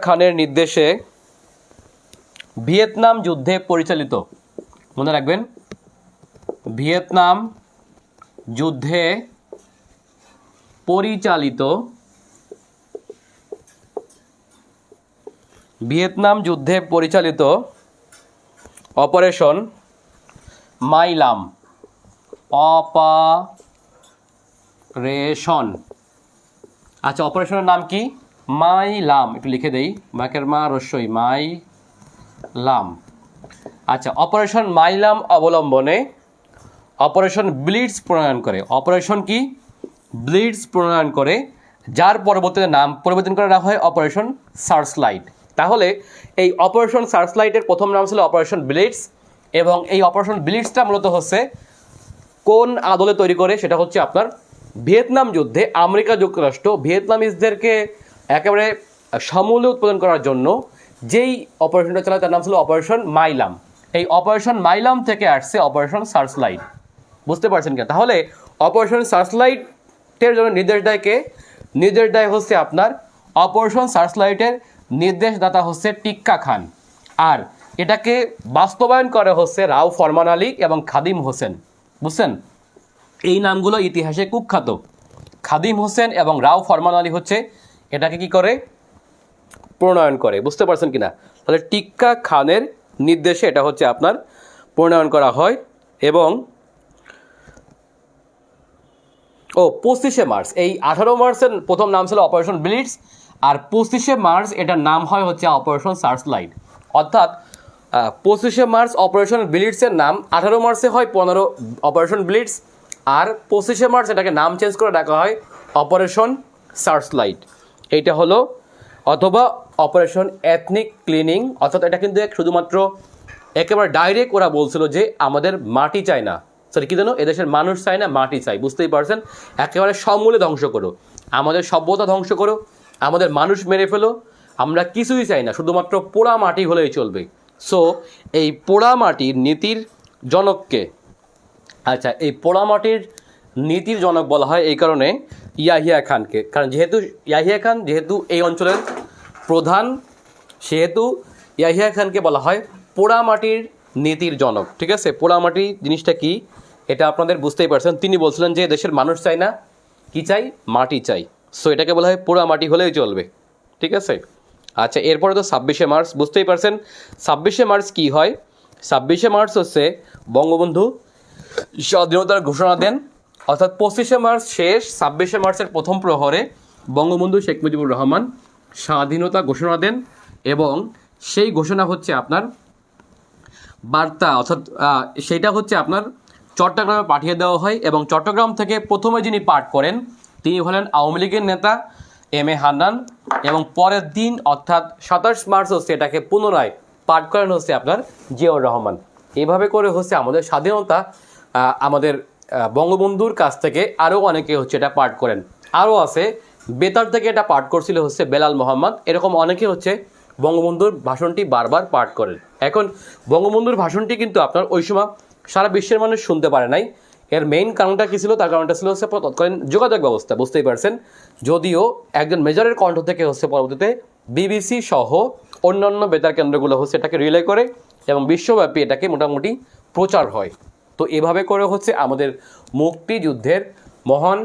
খানের নির্দেশে ভিয়েতনাম যুদ্ধে পরিচালিত, মনে রাখবেন, ভিয়েতনাম যুদ্ধে পরিচালিত অপারেশন মাইলাম, আচ্ছা অপারেশনের নাম কি? মাইলাম, একটু লিখে দেই, মাকের মা রস্যই, মাইলাম। আচ্ছা, অপারেশন মাইলাম অবলম্বনে অপারেশন ব্লিটজ প্রণয়ন করে। অপারেশন কি? ব্লিটজ প্রণয়ন করে, যার পরবর্তীতে নাম পরিবর্তন করে রাখা হয় অপারেশন সার্চলাইট। তাহলে এই অপারেশন সার্চলাইটের প্রথম নাম ছিল অপারেশন ব্লিটজ, এবং এই অপারেশন ব্লিটজটা মূলত হচ্ছে কোন আদলে তৈরি করে? সেটা হচ্ছে আপনার ভিয়েতনাম যুদ্ধে আমেরিকা যুক্তরাষ্ট্র ভিয়েতনামিজদেরকে একেবারে সমূলে উৎপাদন করার জন্য যেই অপারেশনটা চালায় তার নাম ছিল অপারেশন মাইলাম। এই অপারেশন মাইলাম থেকে আসছে অপারেশন সার্চলাইট। বুঝতে পারছেন কি? তাহলে অপারেশন সার্চলাইটের জন্য নির্দেশ দেয় কে? নির্দেশ দেয় হচ্ছে আপনার অপারেশন সার্চলাইটের নির্দেশদাতা হচ্ছে টিক্কা খান, আর এটাকে বাস্তবায়ন করে হচ্ছে রাও ফরমান আলী এবং খাদিম হোসেন। বুঝছেন? এই নামগুলো ইতিহাসে কুখ্যাত। খাদিম হোসেন এবং রাও ফরমান আলী হচ্ছে এটাকে কি করে? প্রণয়ন করে। বুঝতে পারছেন কিনা? তাহলে টিক্কা খানের নির্দেশে এটা হচ্ছে আপনার প্রণয়ন করা হয়। এবং 25শে মার্চ, এই 18 মার্চের প্রথম নাম ছিল অপারেশন ব্লিটজ, আর 25শে মার্চ এটার নাম হয় হচ্ছে অপারেশন সার্চলাইট। অর্থাৎ 25শে মার্চ অপারেশন ব্লিটজের নাম, 18 মার্চে হয় 15 অপারেশন ব্লিটজ, আর 25শে মার্চ এটাকে নাম চেঞ্জ করে ডাকা হয় অপারেশন সার্চলাইট। এইটা হলো, অথবা অপারেশন এথনিক ক্লিনিং। অর্থাৎ এটা কিন্তু শুধুমাত্র একেবারে ডাইরেক্ট ওরা বলছিল যে আমাদের মাটি চাই না, সরি কি জানো, এদেশের মানুষ চাই না, মাটি চাই। বুঝতেই পারছেন? একেবারে সমূলে ধ্বংস করো, আমাদের সভ্যতা ধ্বংস করো, আমাদের মানুষ মেরে ফেলো, আমরা কিছুই চাই না, শুধুমাত্র পোড়া মাটি হলেই চলবে। সো এই পোড়া মাটির নীতির জনককে, আচ্ছা এই পোড়া মাটির নীতির জনক বলা হয় এই কারণে ইয়াহিয়া খানকে, কারণ যেহেতু ইয়াহিয়া খান যেহেতু এই অঞ্চলের প্রধান, সেহেতু ইয়াহিয়া খানকে বলা হয় পোড়া মাটির নীতির জনক। ঠিক আছে? পোড়া মাটি জিনিসটা কি এটা আপনাদের বুঝতেই পারছেন। তিনি বলছিলেন যে দেশের মানুষ চাই না, কি চাই? মাটি চাই। সো এটাকে বলা হয় পোড়া মাটি হলেই চলবে। ঠিক আছে? আচ্ছা, এরপরে তো 26শে মার্চ, বুঝতেই পারছেন 26শে মার্চ কি হয়। 26শে মার্চ হচ্ছে বঙ্গবন্ধু স্বাধীনতার ঘোষণা দেন। অর্থাৎ 25শে মার্চ শেষ, 26শে মার্চের প্রথম প্রহরে বঙ্গবন্ধু শেখ মুজিবুর রহমান স্বাধীনতা ঘোষণা দেন, এবং সেই ঘোষণা হচ্ছে আপনার বার্তা, অর্থাৎ সেইটা হচ্ছে আপনার চট্টগ্রামে পাঠিয়ে দেওয়া হয়, এবং চট্টগ্রাম থেকে প্রথমে যিনি পাঠ করেন তিনি হলেন আওয়ামী লীগের নেতা এম এ হান্নান, এবং পরের দিন অর্থাৎ 27 মার্চ হচ্ছে এটাকে পুনরায় পাঠ করেন হচ্ছে আপনার জিয়াউর রহমান। এইভাবে করে হচ্ছে আমাদের স্বাধীনতা আমাদের বঙ্গবন্ধুর কাছ থেকে আরও অনেকে হচ্ছে এটা পাঠ করেন। আরও আছে বেতার থেকে এটা পাঠ করছিল হচ্ছে বেলাল মোহাম্মদ। এরকম অনেকে হচ্ছে বঙ্গবন্ধুর ভাষণটি বারবার পাঠ করেন। এখন বঙ্গবন্ধুর ভাষণটি কিন্তু আপনার ওই সময় সারা বিশ্বের মানুষ শুনতে পারে নাই। এর মেইন কারণটা কী ছিল? তার কারণটা ছিল হচ্ছে তৎকালীন যোগাযোগ ব্যবস্থা। বুঝতেই পারছেন, যদিও একজন মেজরের কণ্ঠ থেকে হচ্ছে পরবর্তীতে বিবিসি সহ অন্যান্য বেতার কেন্দ্রগুলো হচ্ছে এটাকে রিলে করে, এবং বিশ্বব্যাপী এটাকে মোটামুটি প্রচার হয়। তো এভাবে করে হচ্ছে আমাদের মুক্তিযুদ্ধের মহান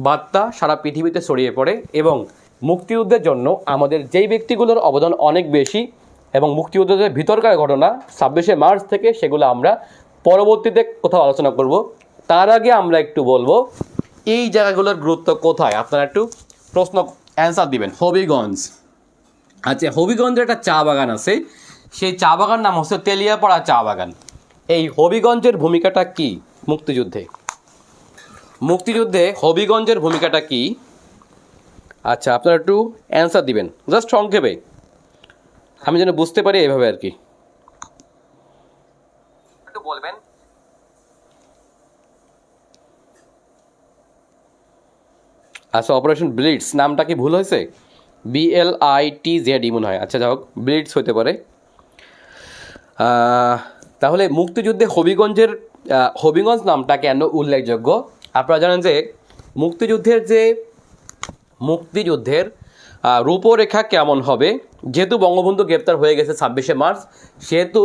বার্তা সারা পৃথিবীতে ছড়িয়ে পড়ে এবং মুক্তিযুদ্ধের জন্য আমাদের যেই ব্যক্তিগুলোর অবদান অনেক বেশি এবং মুক্তিযুদ্ধের ভিতরকার ঘটনা 26শে মার্চ থেকে সেগুলো আমরা পরবর্তীতে কোথাও আলোচনা করব। তার আগে আমরা একটু বলবো এই জায়গাগুলোর গুরুত্ব কোথায়, আপনারা একটু প্রশ্ন অ্যান্সার দিবেন। হবিগঞ্জ, আচ্ছা হবিগঞ্জের একটা চা বাগান আছে, সেই চা বাগান নাম হচ্ছে তেলিয়াপাড়া চা বাগান। এই হবিগঞ্জের ভূমিকাটা কি মুক্তিযুদ্ধে? মুক্তিযুদ্ধে হবিগঞ্জের ভূমিকাটা কি? আচ্ছা আপনারা একটু অ্যান্সার দিবেন জাস্ট সংক্ষেপে, আমি যেন বুঝতে পারি এইভাবে আর কি একটু বলবেন। আচ্ছা অপারেশন ব্লিটস নামটা কি ভুল হয়েছে? BLITZ মনে হয়, আচ্ছা যাই হোক ব্লিটস হতে পারে। তাহলে মুক্তিযুদ্ধে হবিগঞ্জ নামটা কেন উল্লেখযোগ্য? আপনারা জানেন যে মুক্তিযুদ্ধের রূপরেখা কেমন হবে, যেহেতু বঙ্গবন্ধু গ্রেপ্তার হয়ে গেছে 26শে মার্চ, সেহেতু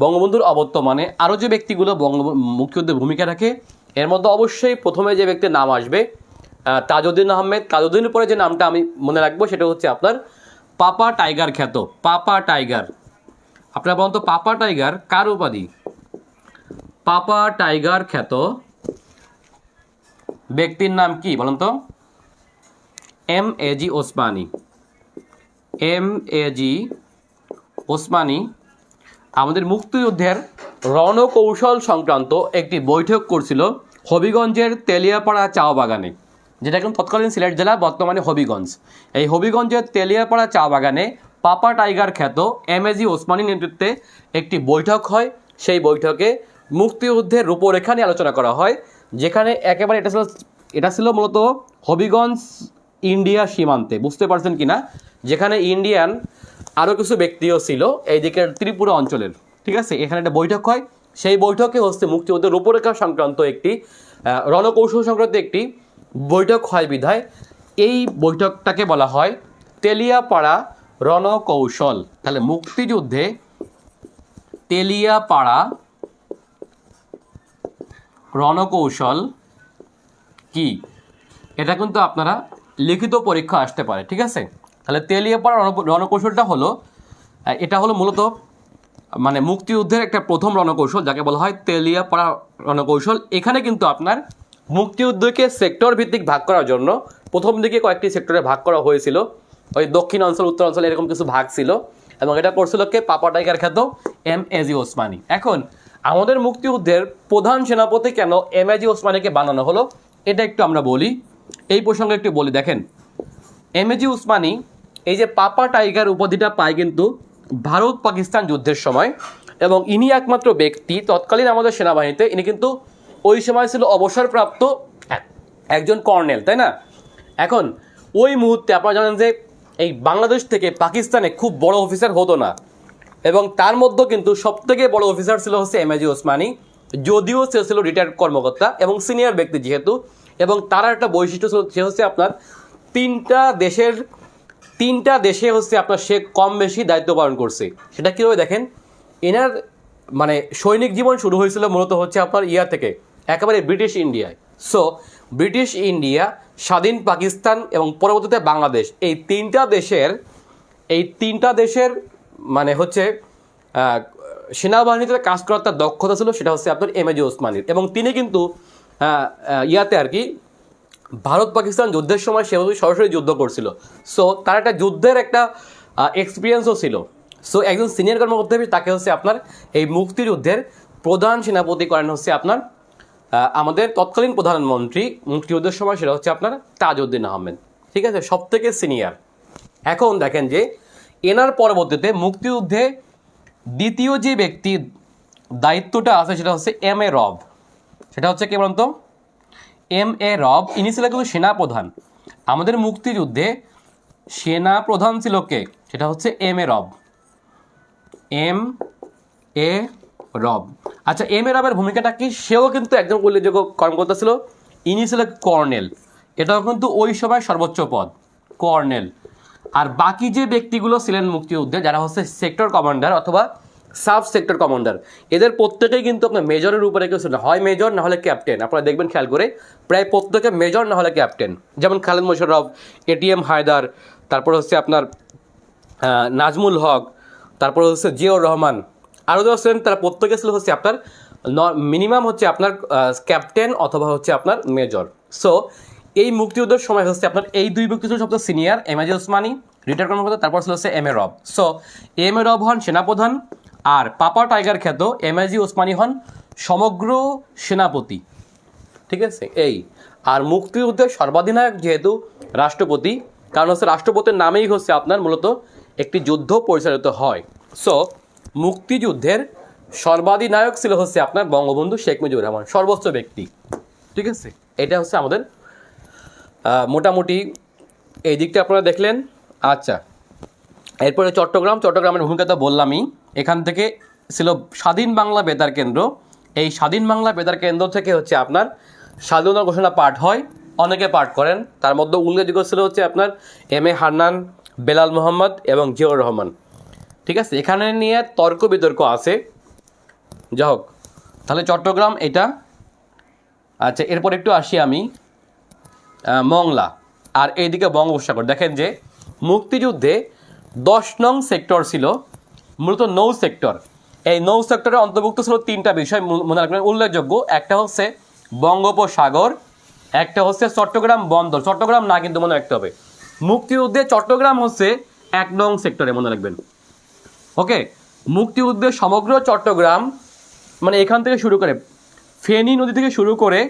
বঙ্গবন্ধুর অবর্তমানে আরও যে ব্যক্তিগুলো মুক্তিযুদ্ধে ভূমিকা রাখে এর মধ্যে অবশ্যই প্রথমে যে ব্যক্তির নাম আসবে তাজউদ্দিন আহমেদ। তাজউদ্দিনের পরে যে নামটা আমি মনে রাখবো সেটা হচ্ছে আপনার পাপা টাইগার খ্যাত পাপা টাইগার। আপনারা বলুন তো পাপা টাইগার কার উপাধি? পাপা টাইগার খ্যাত ব্যক্তির নাম কি বলুন তো? MAG ওসমানী। MAG ওসমানী আমাদের মুক্তিযুদ্ধের রণকৌশল সংক্রান্ত একটি বৈঠক করছিল হবিগঞ্জের তেলিয়াপাড়া চা বাগানে, যেটা এখন তৎকালীন সিলেট জেলা, বর্তমানে হবিগঞ্জ। এই হবিগঞ্জের তেলিয়াপাড়া চা বাগানে পাপা টাইগার খ্যাত MAG ওসমানী নেতৃত্বে একটি বৈঠক হয়। সেই বৈঠকে মুক্তিযুদ্ধের রূপরেখা নিয়ে আলোচনা করা হয়, যেখানে একেবারে এটা ছিল মূলত হবিগঞ্জ ইন্ডিয়া সীমান্তে, বুঝতে পারছেন কি না, যেখানে ইন্ডিয়ান আরও কিছু ব্যক্তিও ছিল এই দিকের ত্রিপুরা অঞ্চলের, ঠিক আছে। এখানে একটা বৈঠক হয়, সেই বৈঠকে হচ্ছে মুক্তিযুদ্ধের রূপরেখা সংক্রান্ত একটি রণকৌশল সংক্রান্ত একটি বৈঠক হয় বিধায় এই বৈঠকটাকে বলা হয় তেলিয়াপাড়া রণকৌশল। তাহলে মুক্তিযুদ্ধে তেলিয়াপাড়া রণকৌশল কি, এটা কিন্তু আপনারা লিখিত পরীক্ষা আসতে পারে, ঠিক আছে। তাহলে তেলিয়াপাড়া রণকৌশলটা হলো, এটা হলো মূলত মানে মুক্তিযুদ্ধের একটা প্রথম রণকৌশল যাকে বলা হয় তেলিয়াপাড়া রণকৌশল। এখানে কিন্তু আপনার মুক্তিযুদ্ধকে সেক্টর ভিত্তিক ভাগ করার জন্য প্রথম দিকে কয়েকটি সেক্টরে ভাগ করা হয়েছিল, ওই দক্ষিণ অঞ্চল উত্তর অঞ্চল এরকম কিছু ভাগ ছিল, এবং এটা করছিল কে? পাপা টাইগার খ্যাত MAG ওসমানী। এখন আমাদের মুক্তিযুদ্ধের প্রধান সেনাপতি কেন MAG ওসমানীকে বানানো হলো এটা একটু আমরা বলি, এই প্রসঙ্গে একটু বলি। দেখেন MAG ওসমানী এই যে পাপা টাইগার উপাধিটা পায় কিন্তু ভারত পাকিস্তান যুদ্ধের সময়, এবং ইনি একমাত্র ব্যক্তি তৎকালীন আমাদের সেনাবাহিনীতে, ইনি কিন্তু ওই সময় ছিল অবসরপ্রাপ্ত একজন কর্নেল, তাই না। এখন ওই মুহূর্তে আপনারা জানেন যে এই বাংলাদেশ থেকে পাকিস্তানে খুব বড় অফিসার হতো না, এবং তার মধ্যে কিন্তু সবথেকে বড় অফিসার ছিল হচ্ছে MAG ওসমানী, যদিও সে ছিল রিটায়ার্ড কর্মকর্তা এবং সিনিয়র ব্যক্তি যেহেতু, এবং তার একটা বৈশিষ্ট্য ছিল সে হচ্ছে আপনার তিনটা দেশে হচ্ছে আপনার সে কম বেশি দায়িত্ব পালন করছে। সেটা কীভাবে দেখেন, এনার মানে সৈনিক জীবন শুরু হয়েছিল মূলত হচ্ছে আপনার থেকে একেবারে ব্রিটিশ ইন্ডিয়ায়। সো ব্রিটিশ ইন্ডিয়া, স্বাধীন পাকিস্তান এবং পরবর্তীতে বাংলাদেশ, এই তিনটা দেশের মানে হচ্ছে সেনাবাহিনীতে কাজ করার তার দক্ষতা ছিল, সেটা হচ্ছে আপনার MAG ওসমানীর। এবং তিনি কিন্তু আর কি ভারত পাকিস্তান যুদ্ধের সময় সে সরাসরি যুদ্ধ করছিল, সো তার একটা যুদ্ধের একটা এক্সপিরিয়েন্সও ছিল। সো একজন সিনিয়র কর্মকর্তা হিসেবে তাকে হচ্ছে আপনার এই মুক্তিযুদ্ধের প্রধান সেনাপতি করেন হচ্ছে আপনার আমাদের তৎকালীন প্রধানমন্ত্রী মুক্তিযুদ্ধের সময়, সেটা হচ্ছে আপনার তাজউদ্দিন আহমেদ, ঠিক আছে, সব থেকে সিনিয়র। এখন দেখেন যে এনার পরবর্তীতে মুক্তিযুদ্ধে দ্বিতীয় যে ব্যক্তি দায়িত্বটা আছে সেটা হচ্ছে MA রব। সেটা হচ্ছে কে বলুন তো? MA রব। ইনি ছিলেন কিন্তু সেনাপ্রধান। আমাদের মুক্তিযুদ্ধে সেনাপ্রধান ছিল কে? সেটা হচ্ছে MA রব। MA রব। আচ্ছা MA রবের ভূমিকাটা কি? সেও কিন্তু একজন উল্লেখযোগ্য কর্মকর্তা ছিল, ইনি ছিল কর্নেল, এটাও কিন্তু ওই সময় সর্বোচ্চ পদ কর্নেল। আর বাকি যে ব্যক্তিগুলো ছিলেন মুক্তিযুদ্ধে যারা হচ্ছে সেক্টর কমান্ডার অথবা সাব সেক্টর কমান্ডার, এদের প্রত্যেকেই কিন্তু আপনার মেজরের উপরে কেউ ছিল, হয় মেজর না হলে ক্যাপ্টেন। আপনারা দেখবেন খেয়াল করে প্রায় প্রত্যেকে মেজর না হলে ক্যাপ্টেন, যেমন খালেদ মোশাররফ, এটিএম হায়দার, তারপর হচ্ছে আপনার নাজমুল হক, তারপর হচ্ছে জিয়াউর রহমান, আরও যারা ছিলেন তারা প্রত্যেকে ছিল হচ্ছে আপনার মিনিমাম হচ্ছে আপনার ক্যাপ্টেন অথবা হচ্ছে আপনার মেজর। সো এই মুক্তিযুদ্ধের সময় হচ্ছে আপনার এই দুই ব্যক্তি ছিল সবচেয়ে সিনিয়র, এমএজি ওসমানী রিটায়ার কর্মকর্তা, তারপর ছিল হচ্ছে এম এ রব। সো এম এ রব হন সেনাপ্রধান, আর পাপা টাইগার খ্যাত এমএজি ওসমানী হন সমগ্র সেনাপতি। ঠিক আছে, এই আর মুক্তিযুদ্ধের সর্বাধিনায়ক যেহেতু রাষ্ট্রপতি, কারণ হচ্ছে রাষ্ট্রপতির নামেই হচ্ছে আপনার মূলত একটি যুদ্ধ পরিচালিত হয়। সো মুক্তিযুদ্ধের সর্বাধিনায়ক ছিল হচ্ছে আপনার বঙ্গবন্ধু শেখ মুজিবুর রহমান, সর্বোচ্চ ব্যক্তি। ঠিক আছে, এটা হচ্ছে আমাদের মোটামুটি এই দিকটা আপনারা দেখলেন। আচ্ছা, এরপরে চট্টগ্রামের ভূমিকা তো বললামই। এখান থেকে ছিল স্বাধীন বাংলা বেতার কেন্দ্র। এই স্বাধীন বাংলা বেতার কেন্দ্র থেকে হচ্ছে আপনার স্বাধীনতা ঘোষণা পাঠ হয়, অনেকে পাঠ করেন। তার মধ্যে উল্লেখযোগ্য ছিল হচ্ছে আপনার এম এ হান্নান, বেলাল মোহাম্মদ এবং জিয়াউর রহমান। ঠিক আছে, এখানে নিয়ে তর্ক বিতর্ক আছে, যা হোক। তাহলে চট্টগ্রাম এটা। আচ্ছা, এরপর একটু আসি আমি মংলা আর এইদিকে বঙ্গোপসাগর। দেখেন যে মুক্তিযুদ্ধে 10 নং সেক্টর ছিল মূলত নৌ সেক্টর। এই নৌ সেক্টরে অন্তর্ভুক্ত ছিল 3টা বিষয় মনে রাখবেন উল্লেখযোগ্য। একটা হচ্ছে বঙ্গোপসাগর, একটা হচ্ছে চট্টগ্রাম বন্দর। চট্টগ্রাম না কিন্তু মনে রাখতে হবে, মুক্তিযুদ্ধে চট্টগ্রাম হচ্ছে 1 নং সেক্টরে, মনে রাখবেন। ওকে, মুক্তিযুদ্ধে সমগ্র চট্টগ্রাম মানে এখান থেকে শুরু করে ফেনী নদী থেকে শুরু করে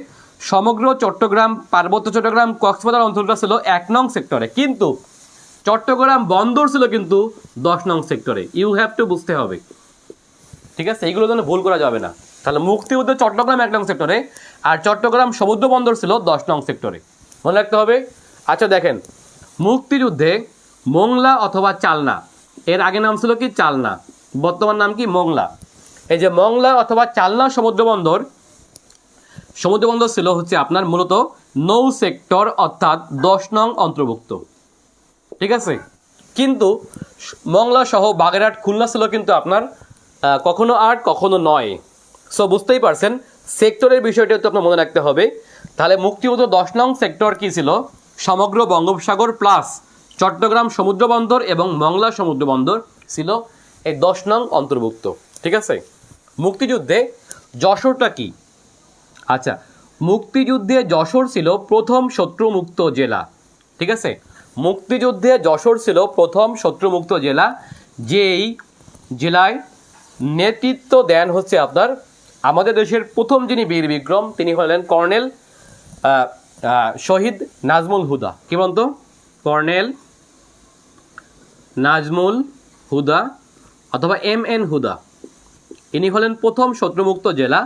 সমগ্র চট্টগ্রাম, পার্বত্য চট্টগ্রাম, কক্সবাজার অঞ্চলটা ছিল 1 নং সেক্টরে, কিন্তু চট্টগ্রাম বন্দর ছিল কিন্তু 10 নং সেক্টরে। ইউ হ্যাভ টু বুঝতে হবে, ঠিক আছে, এইগুলো যেন ভুল করা যাবে না। তাহলে মুক্তিযুদ্ধে চট্টগ্রাম 1 নং সেক্টরে আর চট্টগ্রাম সমুদ্র বন্দর ছিল 10 নং সেক্টরে, মনে রাখতে হবে। আচ্ছা দেখেন, মুক্তিযুদ্ধে মোংলা অথবা চালনা, এর আগে নাম ছিল কি চালনা, বর্তমান নাম কি মোংলা। এই যে মোংলা অথবা চালনা সমুদ্র বন্দর ছিল হচ্ছে আপনার মূলত নৌ সেক্টর, অর্থাৎ 10 নং অন্তর্ভুক্ত। ঠিক আছে, কিন্তু মংলা সহ বাগেরহাট, খুলনা ছিল কিন্তু আপনার কখনো 8 কখনো 9। সো বুঝতেই পারছেন সেক্টরের বিষয়টা তো আপনার মনে রাখতে হবে। তাহলে মুক্তিযুদ্ধ 10 নং সেক্টর কি ছিল? সমগ্র বঙ্গোপসাগর প্লাস চট্টগ্রাম সমুদ্র বন্দর এবং মংলা সমুদ্র বন্দর ছিল এই 10 নং অন্তর্ভুক্ত। ঠিক আছে, মুক্তিযুদ্ধে যশোরটা কি? আচ্ছা, মুক্তিযুদ্ধে যশোর ছিল প্রথম শত্রুমুক্ত জেলা। ঠিক আছে, মুক্তিযুদ্ধে যশোর ছিল প্রথম শত্রুমুক্ত জেলা, যেই জেলায় নেতৃত্ব দেন হচ্ছে আপনার আমাদের দেশের প্রথম যিনি বীর বিক্রম, তিনি হলেন কর্নেল শহীদ নাজমুল হুদা। কি বলতো? কর্নেল নাজমুল হুদা অথবা MN হুদা। ইনি হলেন প্রথম শত্রুমুক্ত জেলা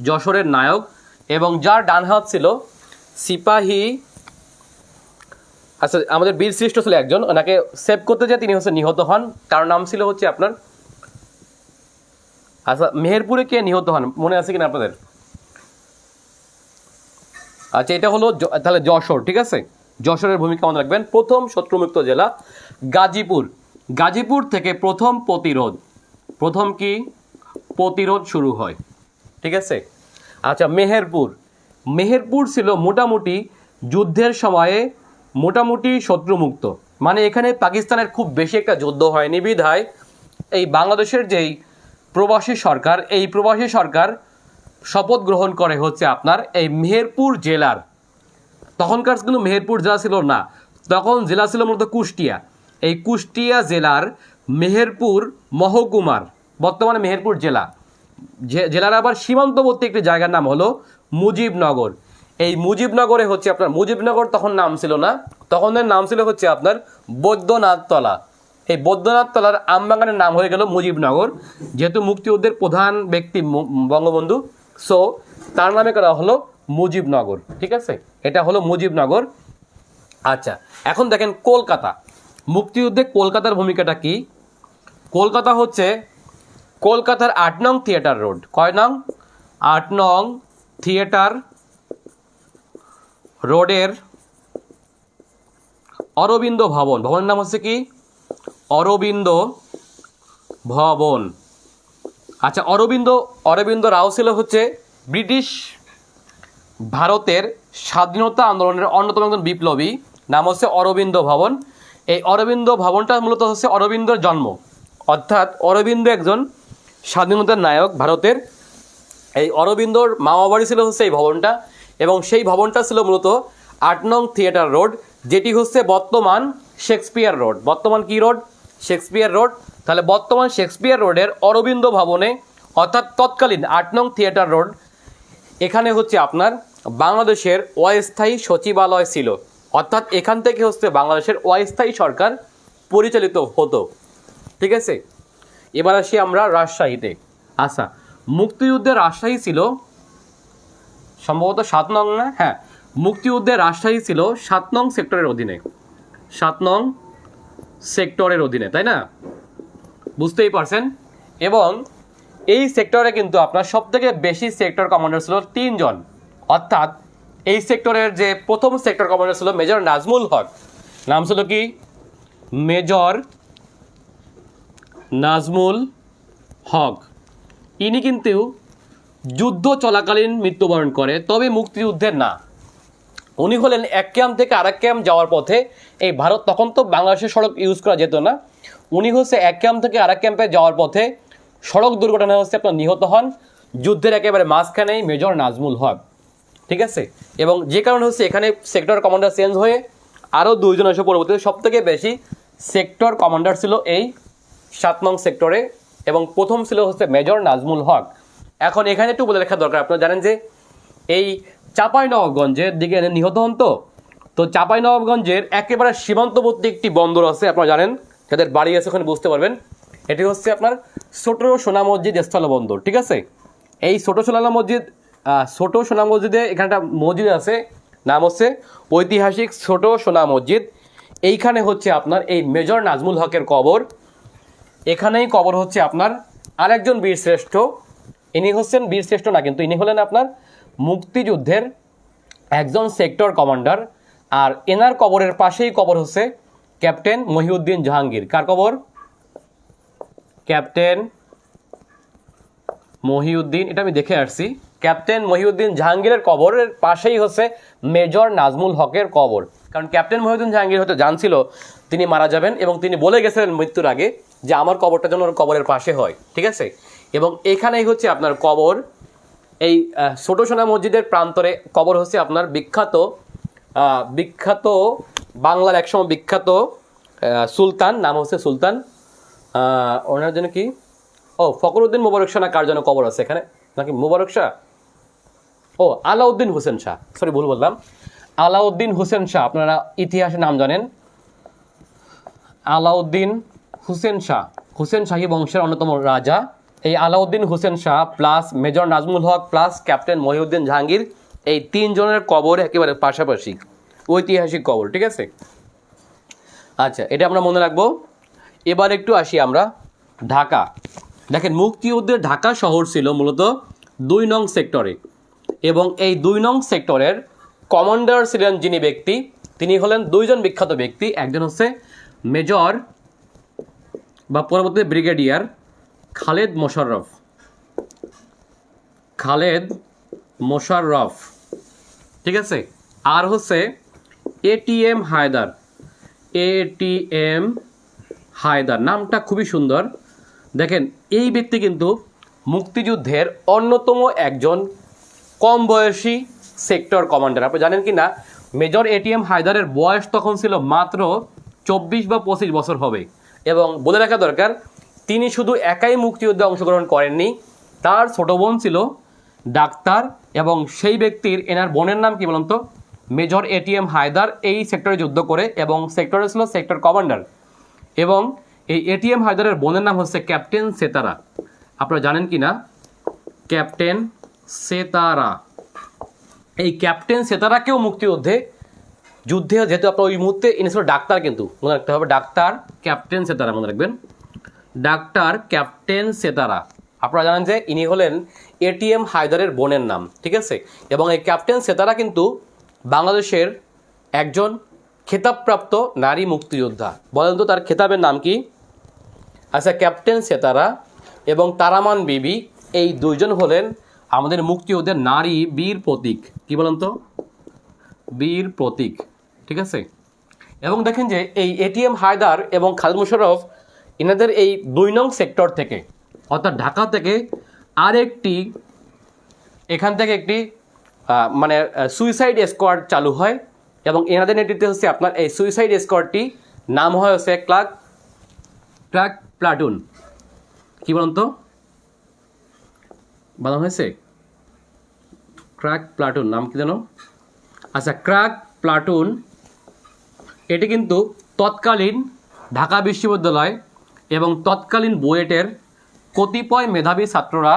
যশোরের নায়ক, এবং যার ডান হাত ছিল সিপাহী, আচ্ছা আমাদের বীর শ্রেষ্ঠ ছিল একজন, ওনাকে সেভ করতে যেয়ে তিনি হচ্ছে নিহত হন। তার নাম ছিল হচ্ছে আপনার, আচ্ছা মেহেরপুরে কে নিহত হন মনে আছে কিনা আপনাদের? আচ্ছা, এটা হলো তাহলে যশোর। ঠিক আছে, যশোরের ভূমিকা মনে রাখবেন। প্রথম শত্রুমুক্ত জেলা গাজীপুর। গাজীপুর থেকে প্রথম প্রতিরোধ শুরু হয়। ঠিক আছে, আচ্ছা মেহেরপুর ছিল মোটামুটি যুদ্ধের সময়ে মোটামুটি শত্রুমুক্ত, মানে এখানে পাকিস্তানের খুব বেশি একটা যুদ্ধ হয়নি বিধায় এই বাংলাদেশের যেই প্রবাসী সরকার, এই প্রবাসী সরকার শপথ গ্রহণ করে হচ্ছে আপনার এই মেহেরপুর জেলার, তখনকার কিন্তু মেহেরপুর জেলা ছিল না, তখন জেলা ছিল মূলত কুষ্টিয়া। এই কুষ্টিয়া জেলার মেহেরপুর মহকুমার, বর্তমানে মেহেরপুর জেলার আবার সীমান্তবর্তী একটি জায়গার নাম হলো মুজিবনগর। এই মুজিবনগরে হচ্ছে আপনার, মুজিবনগর তখন নাম ছিল না, তখন নাম ছিল হচ্ছে আপনার বৈদ্যনাথতলা। এই বৈদ্যনাথতলার আমবাগানের নাম হয়ে গেল মুজিবনগর, যেহেতু মুক্তিযুদ্ধের প্রধান ব্যক্তি বঙ্গবন্ধু, সো তার নামে করা হলো মুজিবনগর। ঠিক আছে, এটা হলো মুজিবনগর। আচ্ছা, এখন দেখেন কলকাতা। মুক্তিযুদ্ধে কলকাতার ভূমিকাটা কি? কলকাতা হচ্ছে কলকাতার 8 নং থিয়েটার রোড। কয় নং? 8 নং থিয়েটার রোডের অরবিন্দ ভবন, ভবনের নাম হচ্ছে কি? অরবিন্দ ভবন। আচ্ছা, অরবিন্দ অরবিন্দ রাও ছিল হচ্ছে ব্রিটিশ ভারতের স্বাধীনতা আন্দোলনের অন্যতম একজন বিপ্লবী, নাম হচ্ছে অরবিন্দ ভবন। এই অরবিন্দ ভবনটা মূলত হচ্ছে অরবিন্দর জন্ম, অর্থাৎ অরবিন্দ একজন স্বাধীনতার নায়ক ভারতের। এই অরবিন্দর মামা বাড়ি ছিল হচ্ছে এই ভবনটা, এবং সেই ভবনটা ছিল মূলত 8 নং থিয়েটার রোড, যেটি হচ্ছে বর্তমান শেক্সপিয়ার রোড। বর্তমান কি রোড? Shakespeare road. তাহলে বর্তমান শেক্সপিয়ার রোডের অরবিন্দ ভবনে, অর্থাৎ তৎকালীন 8 নং থিয়েটার রোড, এখানে হচ্ছে আপনার বাংলাদেশের অস্থায়ী সচিবালয় ছিল, অর্থাৎ এখান থেকে হচ্ছে বাংলাদেশের অস্থায়ী সরকার পরিচালিত হতো। ঠিক আছে, এবার আসি আমরা রাজশাহীতে। আচ্ছা, মুক্তিযুদ্ধের রাজশাহী ছিল সম্ভবত 7 নং, না? হ্যাঁ, মুক্তিযুদ্ধের রাজশাহী ছিল 7 নং সেক্টরের অধীনে। 7 নং সেক্টরের অধীনে, তাই না? বুঝতেই পারছেন। এবং এই সেক্টরে কিন্তু আপনার সবথেকে বেশি সেক্টর কমান্ডার ছিল 3 জন, অর্থাৎ এই সেক্টরের যে প্রথম সেক্টর কমান্ডার ছিল মেজর নাজমুল হক। নাম ছিল কি? মেজর নাজমুল হক। ইনি কিন্তু যুদ্ধ চলাকালীন মৃত্যুবরণ করে, তবে মুক্তিযুদ্ধের না। উনি হলেন এক ক্যাম্প থেকে আরেক ক্যাম্প যাওয়ার পথে, এই ভারত তখন তো বাংলাদেশের সড়ক ইউজ করা যেত না, উনি হচ্ছে এক ক্যাম্প থেকে আরেক ক্যাম্পে যাওয়ার পথে সড়ক দুর্ঘটনায় হচ্ছে আপনার নিহত হন যুদ্ধের একেবারে মাঝখানেই মেজর নাজমুল হক। ঠিক আছে, এবং যে কারণে হচ্ছে এখানে সেক্টর কমান্ডার চেঞ্জ হয়ে আরও 2 জন এসে পরবর্তীতে সবথেকে বেশি সেক্টর কমান্ডার ছিল এই 7 নং সেক্টরে, এবং প্রথম ছিল হচ্ছে মেজর নাজমুল হক। এখন এখানে একটু বলে রাখা দরকার, আপনারা জানেন যে এই চাঁপাইনবাবগঞ্জের দিকে নিহত হন, তো চাঁপাইনবাবগঞ্জের একেবারে সীমান্তবর্তী একটি বন্দর আছে, আপনারা জানেন, যাদের বাড়ি আছে ওখানে বুঝতে পারবেন। এটি হচ্ছে আপনার ছোট সোনা মসজিদ স্থলবন্দর। ঠিক আছে, এই ছোট সোনা মসজিদে এখানে একটা মসজিদ আছে, নাম হচ্ছে ঐতিহাসিক ছোট সোনা মসজিদ। এইখানে হচ্ছে আপনার এই মেজর নাজমুল হকের কবর। এখানেই কবর হচ্ছে আপনার আরেকজন বীরশ্রেষ্ঠ। ইনি হচ্ছেন বীরশ্রেষ্ঠ না, কিন্তু ইনি হলেন আপনার মুক্তিযুদ্ধের একজন সেক্টর কমান্ডার। আর এনার কবরের পাশেই কবর হচ্ছে ক্যাপ্টেন মহিউদ্দিন জাহাঙ্গীর। কার কবর? ক্যাপ্টেন মহিউদ্দিন, এটা আমি দেখে আসছি। ক্যাপ্টেন মহিউদ্দিন জাহাঙ্গীরের কবরের পাশেই হচ্ছে মেজর নাজমুল হকের কবর। কারণ ক্যাপ্টেন মহিউদ্দিন জাহাঙ্গীর হয়তো জানছিল তিনি মারা যাবেন, এবং তিনি বলে গেছিলেন মৃত্যুর আগে যে আমার কবরটা যেন ওর কবরের পাশে হয়। ঠিক আছে, এবং এখানেই হচ্ছে আপনার কবর। এই ছোট সোনা মসজিদের প্রান্তরে কবর হচ্ছে আপনার বিখ্যাত বাংলার একসময় বিখ্যাত সুলতান, নাম হচ্ছে সুলতান, ওনার জন্য কি, ফখরুদ্দিন মোবারক শাহ না কার জন্য কবর আছে এখানে, নাকি মোবারক শাহ, আলাউদ্দিন হোসেন শাহ, সরি ভুল বললাম, আলাউদ্দিন হোসেন শাহ। আপনারা ইতিহাসে নাম জানেন, আলাউদ্দিন হুসেন শাহী বংশের অন্যতম রাজা। এই আলাউদ্দিন হোসেন শাহ প্লাস মেজর নাজমুল হক প্লাস ক্যাপ্টেন মহিউদ্দিন জাহাঙ্গীর, এই 3 জনের কবর একেবারে পাশাপাশি, ঐতিহাসিক কবর। ঠিক আছে, আচ্ছা, এটা আমরা মনে রাখবো। এবার একটু আসি আমরা ঢাকা। দেখেন, মুক্তিযুদ্ধের ঢাকা শহর ছিল মূলত 2 নং সেক্টরে, এবং এই 2 নং সেক্টরের কমান্ডার ছিলেন যিনি ব্যক্তি, তিনি হলেন 2 জন বিখ্যাত ব্যক্তি। একজন হচ্ছে মেজর বা পরবর্তীতে ব্রিগেডিয়ার খালেদ মোশাররফ। ঠিক আছে, আর হচ্ছে এটিএম হায়দার, নামটা খুবই সুন্দর। দেখেন, এই ব্যক্তি কিন্তু মুক্তিযুদ্ধের অন্যতম একজন কম বয়সী সেক্টর কমান্ডার। আপনি জানেন কি না, মেজর এটিএম হায়দারের বয়স তখন ছিল মাত্র 24 বা 25 বছর হবে। এবং বলে রাখা দরকার, তিনি শুধু একাই মুক্তিযুদ্ধে অংশগ্রহণ করেননি, তার ছোট বোন ছিল ডাক্তার, এবং সেই ব্যক্তির এনার বোনের নাম কি বলুন তো? মেজর এটিএম হায়দার এই সেক্টরে যুদ্ধ করে, এবং সেক্টরে ছিল সেক্টর কমান্ডার। এবং এই এটিএম হায়দারের বোনের নাম হচ্ছে ক্যাপ্টেন সেতারা। আপনারা জানেন কি না ক্যাপ্টেন সেতারা? এই ক্যাপ্টেন সেতারাকেও মুক্তিযুদ্ধে যেহেতু আপনার ওই মুহূর্তে ইনি ছিল ডাক্তার, কিন্তু মনে রাখতে হবে ডাক্তার ক্যাপ্টেন সেতারা, মনে রাখবেন ডাক্তার ক্যাপ্টেন সেতারা। আপনারা জানেন যে ইনি হলেন এটিএম হায়দারের বোনের নাম। ঠিক আছে, এবং এই ক্যাপ্টেন সেতারা কিন্তু বাংলাদেশের একজন খেতাবপ্রাপ্ত নারী মুক্তিযোদ্ধা। বলেন তো তার খেতাবের নাম কি? আচ্ছা, ক্যাপ্টেন সেতারা এবং তারামান বিবি, এই দুইজন হলেন আমাদের মুক্তিযুদ্ধের নারী বীর প্রতীক। কি বলেন তো? বীর প্রতীক, ঠিক আছে। এবং দেখেন যে এই এটিএম হায়দার এবং খালিদ মোশাররফ এনাদের এই 2 নং সেক্টর থেকে অর্থাৎ ঢাকা থেকে আরেকটি এখান থেকে একটি মানে সুইসাইড স্কোয়াড চালু হয় এবং এনাদের নেতৃত্বে হচ্ছে আপনার এই সুইসাইড স্কোয়াডটি নাম হয় হচ্ছে ক্র্যাক প্লাটুন। কি বলুন তো? বলা হয়েছে ক্র্যাক প্লাটুন, নাম কি জানো? আচ্ছা, ক্র্যাক প্লাটুন এটি কিন্তু তৎকালীন ঢাকা বিশ্ববিদ্যালয় এবং তৎকালীন বুয়েটের কতিপয় মেধাবী ছাত্ররা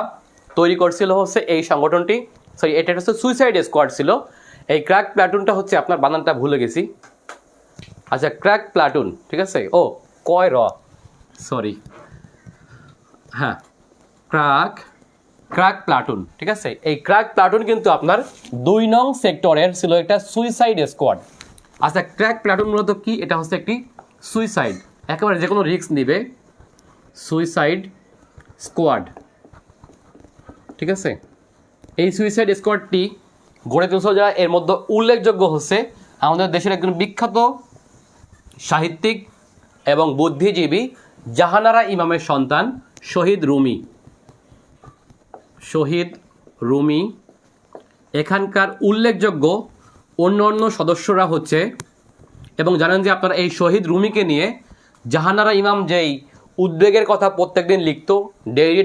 তৈরি করছিল হচ্ছে এই সংগঠনটি। সরি, এটা হচ্ছে সুইসাইড স্কোয়াড ছিল। এই ক্র্যাক প্লাটুনটা হচ্ছে আপনার বানানটা ভুলে গেছি। আচ্ছা, ক্র্যাক প্লাটুন, ঠিক আছে। ও কয় র, সরি, হ্যাঁ, ক্র্যাক প্লাটুন, ঠিক আছে। এই ক্র্যাক প্লাটুন কিন্তু আপনার 2 নং সেক্টরের ছিল একটা সুইসাইড স্কোয়াড। আচ্ছা, ক্র্যাক প্লাটুন মূলত কি? এটা হচ্ছে একটি সুইসাইড, একেবারে যে কোনো রিস্ক নিবে, সুইসাইড স্কোয়াড, ঠিক আছে। এই সুইসাইড স্কোয়াডটি গড়ে তুলছে যারা, এর মধ্যে উল্লেখযোগ্য হচ্ছে আমাদের দেশের একজন বিখ্যাত সাহিত্যিক এবং বুদ্ধিজীবী জাহানারা ইমামের সন্তান শহীদ রুমি। এখানকার উল্লেখযোগ্য অন্য সদস্যরা হচ্ছে, এবং জানেন যে আপনারা এই শহীদ রুমিকে নিয়ে জাহানারা ইমাম যেই উদ্বেগের কথা প্রত্যেকদিন লিখতো,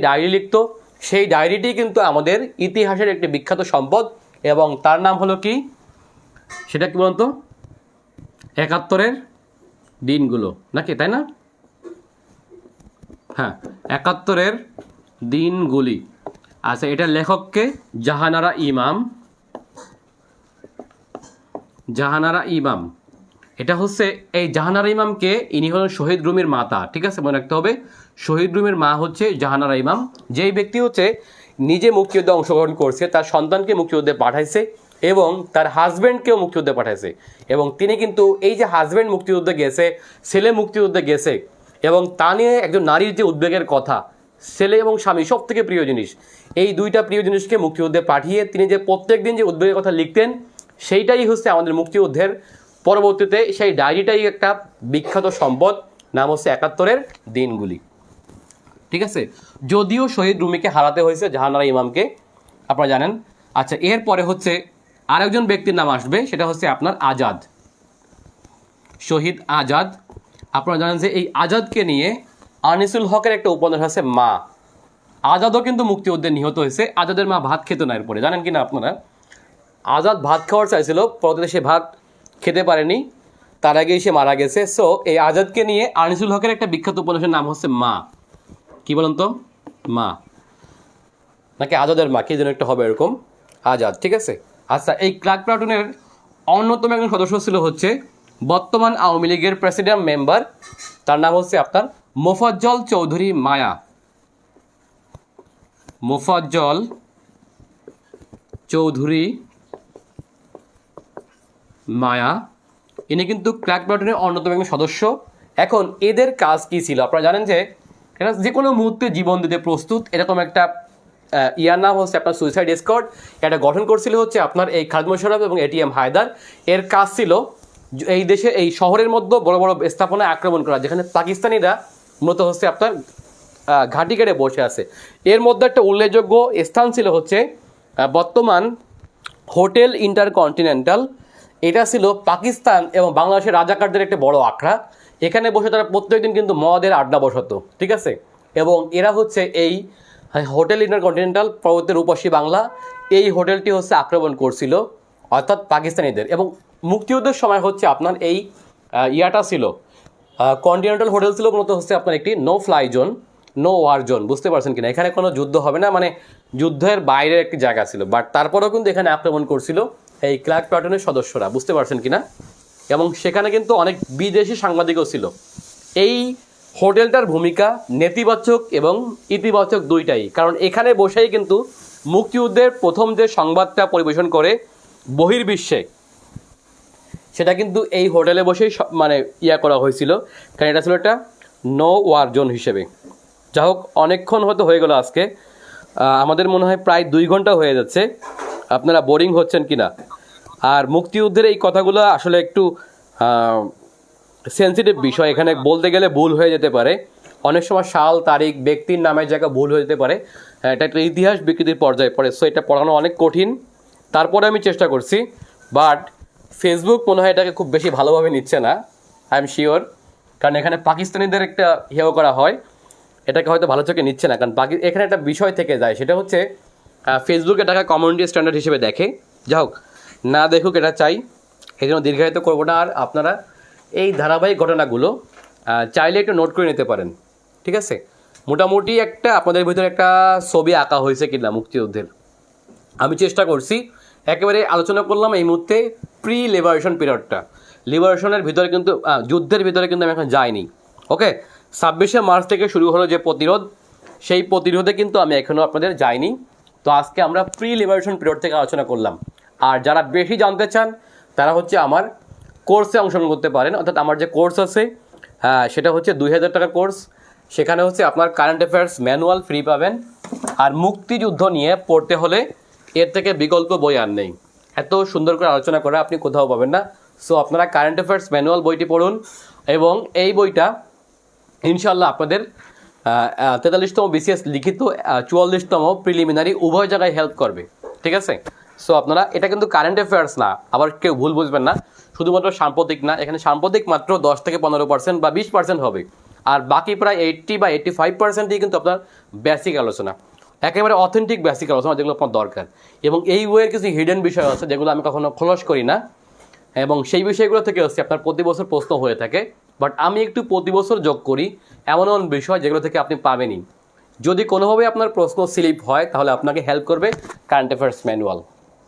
ডায়েরি লিখতো, সেই ডায়েরিটি কিন্তু আমাদের ইতিহাসের একটি বিখ্যাত সম্পদ এবং তার নাম হলো কি? সেটা কি বলতো? 71-এর দিনগুলো, নাকি তাই না? হ্যাঁ, 71-এর দিনগুলি। আচ্ছা, এটার লেখককে জাহানারা ইমাম। এটা হচ্ছে এই জাহানারা ইমামকে, ইনি হলেন শহীদ রুমির মাতা, ঠিক আছে, মনে রাখতে হবে। শহীদ রুমির মা হচ্ছে জাহানারা ইমাম, যেই ব্যক্তি হচ্ছে নিজে মুক্তিযুদ্ধে অংশগ্রহণ করছে, তার সন্তানকে মুক্তিযুদ্ধে পাঠাইছে এবং তার হাজব্যান্ডকেও মুক্তিযুদ্ধে পাঠাইছে। এবং তিনি কিন্তু এই যে হাজব্যান্ড মুক্তিযুদ্ধে গেছে, ছেলে মুক্তিযুদ্ধে গেছে, এবং তা নিয়ে একজন নারীর যে উদ্বেগের কথা, ছেলে এবং স্বামী সব থেকে প্রিয় জিনিস, এই দুইটা প্রিয় জিনিসকে মুক্তিযুদ্ধে পাঠিয়ে তিনি যে প্রত্যেক দিন যে উদ্বেগের কথা লিখতেন, সেইটাই হচ্ছে আমাদের মুক্তিযুদ্ধের পরবর্তীতে সেই ডায়েরিটাই একটা বিখ্যাত সম্পদ, নাম হচ্ছে 71-এর দিনগুলি, ঠিক আছে। যদিও শহীদ রুমিকে হারাতে হয়েছে জাহানারা ইমামকে, আপনারা জানেন। আচ্ছা, এরপরে হচ্ছে আরেকজন ব্যক্তির নাম আসবে, সেটা হচ্ছে আপনার আজাদ, শহীদ আজাদ। আপনারা জানেন যে এই আজাদকে নিয়ে আনিসুল হকের একটা উপন্যাস আছে মা। আজাদও কিন্তু মুক্তিযুদ্ধে নিহত হয়েছে। আজাদের মা ভাত খেত না এরপরে, জানেন কি না আপনারা? আজাদ ভাত খাওয়ার চাইছিল, পরবর্তীতে সে ভাত খেতে পারেনি, তার আগেই সে মারা গেছে। সো এই আজাদকে নিয়ে আনিসুল হকের একটা বিখ্যাত উপন্যাসের নাম হচ্ছে মা। কি বলেন তো? মা, নাকি আজাদের মা, কি যেন একটা হবে এরকম, আজাদ, ঠিক আছে। আচ্ছা, এই ক্র্যাক প্লাটুনের অন্যতম একজন সদস্য ছিল হচ্ছে বর্তমান আওয়ামী লীগের প্রেসিডেন্ট মেম্বার, তার নাম হচ্ছে আপনার মোফাজ্জল চৌধুরী মায়া। ইনি কিন্তু ক্র্যাক প্লাটুনের অন্যতম একজন সদস্য। এখন এদের কাজ কি ছিল? আপনারা জানেন যে এরা যে কোনো মুহূর্তে জীবন দিতে প্রস্তুত, এরকম একটা ইয়ার নাম হচ্ছে আপনার সুইসাইড স্কোয়াড। এটা গঠন করছিল হচ্ছে আপনার এই খালিদ মোশাররফ এবং এটিএম হায়দার। এর কাজ ছিল এই দেশে এই শহরের মধ্যে বড় বড় স্থাপনায় আক্রমণ করা, যেখানে পাকিস্তানিরা মূলত হচ্ছে আপনার ঘাঁটি কেটে বসে আছে। এর মধ্যে একটা উল্লেখযোগ্য স্থান ছিল হচ্ছে বর্তমান হোটেল ইন্টারকন্টিনেন্টাল। এটা ছিল পাকিস্তান এবং বাংলাদেশের রাজাকারদের একটা বড় আখড়া। এখানে বসে তারা প্রত্যেকদিন কিন্তু মদের আড্ডা বসাতো, ঠিক আছে। এবং এরা হচ্ছে এই হোটেল ইন্টারকন্টিনেন্টাল, পরবর্তী রূপসী বাংলা, এই হোটেলটি হচ্ছে আক্রমণ করছিল অর্থাৎ পাকিস্তানিদের। এবং মুক্তিযুদ্ধের সময় হচ্ছে আপনার এই ইয়াটা ছিল কন্টিনেন্টাল হোটেল ছিল মূলত হচ্ছে আপনার একটি no fly zone, no war zone, বুঝতে পারছেন কিনা? এখানে কোনো যুদ্ধ হবে না, মানে যুদ্ধের বাইরের একটি জায়গা ছিল। বাট তারপরেও কিন্তু এখানে আক্রমণ করছিল এই ক্র্যাক প্লাটুনের সদস্যরা, বুঝতে পারছেন কিনা? এবং সেখানে কিন্তু অনেক বিদেশি সাংবাদিকও ছিল। এই হোটেলটার ভূমিকা নেতিবাচক এবং ইতিবাচক দুইটাই, কারণ এখানে বসেই কিন্তু মুক্তিযুদ্ধের প্রথম যে সংবাদটা পরিবেশন করে বহির্বিশ্বে, সেটা কিন্তু এই হোটেলে বসেই মানে করা হয়েছিল, কারণ এটা ছিল একটা নো ওয়ার জোন হিসেবে। যা হোক, অনেকক্ষণ হয়তো হয়ে গেল আজকে, আমাদের মনে হয় প্রায় 2 ঘন্টা হয়ে যাচ্ছে। আপনারা বোরিং হচ্ছেন কি না? আর মুক্তিযুদ্ধের এই কথাগুলো আসলে একটু সেন্সিটিভ বিষয়, এখানে বলতে গেলে ভুল হয়ে যেতে পারে। অনেক সময় সাল তারিখ ব্যক্তির নামের জায়গা ভুল হয়ে যেতে পারে, এটা একটা ইতিহাস বিকৃতির পর্যায়ে পড়ে। সো এটা পড়ানো অনেক কঠিন, তারপরে আমি চেষ্টা করছি। বাট ফেসবুক মনে হয় এটাকে খুব বেশি ভালোভাবে নিচ্ছে না, আই এম শিওর। কারণ এখানে পাকিস্তানিদের একটা হেয় করা হয়, এটাকে হয়তো ভালো চোখে নিচ্ছে না। কারণ এখানে একটা বিষয় থেকে যায়, সেটা হচ্ছে ফেসবুক এটাকে কমিউনিটি স্ট্যান্ডার্ড হিসেবে দেখে। যা হোক, না দেখুক এটা চাই, এই জন্য দীর্ঘায়িত করবো না। আর আপনারা এই ধারাবাহিক ঘটনাগুলো চাইলে একটু নোট করে নিতে পারেন, ঠিক আছে? মোটামুটি একটা আপনাদের ভিতরে একটা ছবি আঁকা হয়েছে কিনা মুক্তিযুদ্ধের, আমি চেষ্টা করছি। একেবারে আলোচনা করলাম এই মুহূর্তে প্রি লিবারেশন পিরিয়ডটা। লিবারেশনের ভিতরে কিন্তু যুদ্ধের ভিতরে কিন্তু আমি এখন যাইনি। ওকে, 26শে মার্চ থেকে শুরু হলো যে প্রতিরোধ, সেই প্রতিরোধে কিন্তু আমি এখনও আপনাদের যাইনি। তো আজকে আমরা প্রি লিবারেশন পিরিয়ড থেকে আলোচনা করলাম। আর যারা বেশি জানতে চান তারা হচ্ছে আমার কোর্সে অংশগ্রহণ করতে পারেন। অর্থাৎ আমার যে কোর্স আছে সেটা হচ্ছে 2000 টাকার কোর্স। সেখানে হচ্ছে আপনার কারেন্ট অ্যাফেয়ার্স ম্যানুয়াল ফ্রি পাবেন। আর মুক্তিযুদ্ধ নিয়ে পড়তে হলে এর থেকে বিকল্প বই আর নেই, এত সুন্দর করে আলোচনা করে আপনি কোথাও পাবেন না। সো আপনারা কারেন্ট অ্যাফেয়ার্স ম্যানুয়াল বইটি পড়ুন, এবং এই বইটা ইনশাল্লাহ আপনাদের 43তম বিসিএস লিখিত 44তম প্রিলিমিনারি উভয় জায়গায় হেল্প করবে, ঠিক আছে? সো আপনারা, এটা কিন্তু কারেন্ট অ্যাফেয়ার্স না, আবার কেউ ভুল বুঝবেন না, শুধুমাত্র সাম্প্রতিক না। এখানে সাম্প্রতিক মাত্র 10 থেকে 15% বা 20% হবে, আর বাকি প্রায় 80 বা 85%ই কিন্তু আপনার বেসিক আলোচনা, একেবারে অথেন্টিক বেসিক আলোচনা, যেগুলো আপনার দরকার। এবং এই বইয়ের কিছু হিডেন বিষয় আছে যেগুলো আমি কখনো খোলস করি না, এবং সেই বিষয়গুলো থেকে হচ্ছে আপনার প্রতি বছর প্রশ্ন হয়ে থাকে। বাট আমি একটু প্রতি বছর যোগ করি এমন এমন বিষয় যেগুলো থেকে আপনি পাবেনই। যদি কোনোভাবে আপনার প্রশ্ন স্লিপ হয় তাহলে আপনাকে হেল্প করবে কারেন্ট অ্যাফেয়ার্স ম্যানুয়াল।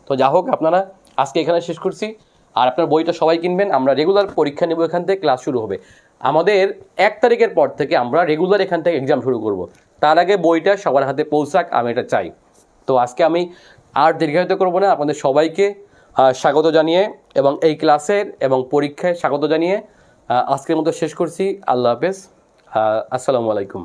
তো যা হোক, আপনারা আজকে এখানে শেষ করছি। আর আপনার বইটা সবাই কিনবেন, আমরা রেগুলার পরীক্ষা নেব, এখান থেকে ক্লাস শুরু হবে। আমাদের 1 তারিখের পর থেকে আমরা রেগুলার এখান থেকে এক্সাম শুরু করব। তার আগে বইটা সবার হাতে পৌঁছাক, আমি এটা চাই। তো আজকে আমি আর দীর্ঘায়িত করবো না, আপনাদের সবাইকে স্বাগত জানিয়ে এবং এই ক্লাসের এবং পরীক্ষায় স্বাগত জানিয়ে আজকের মতো শেষ করছি। আল্লাহ হাফেজ, আসসালামু আলাইকুম।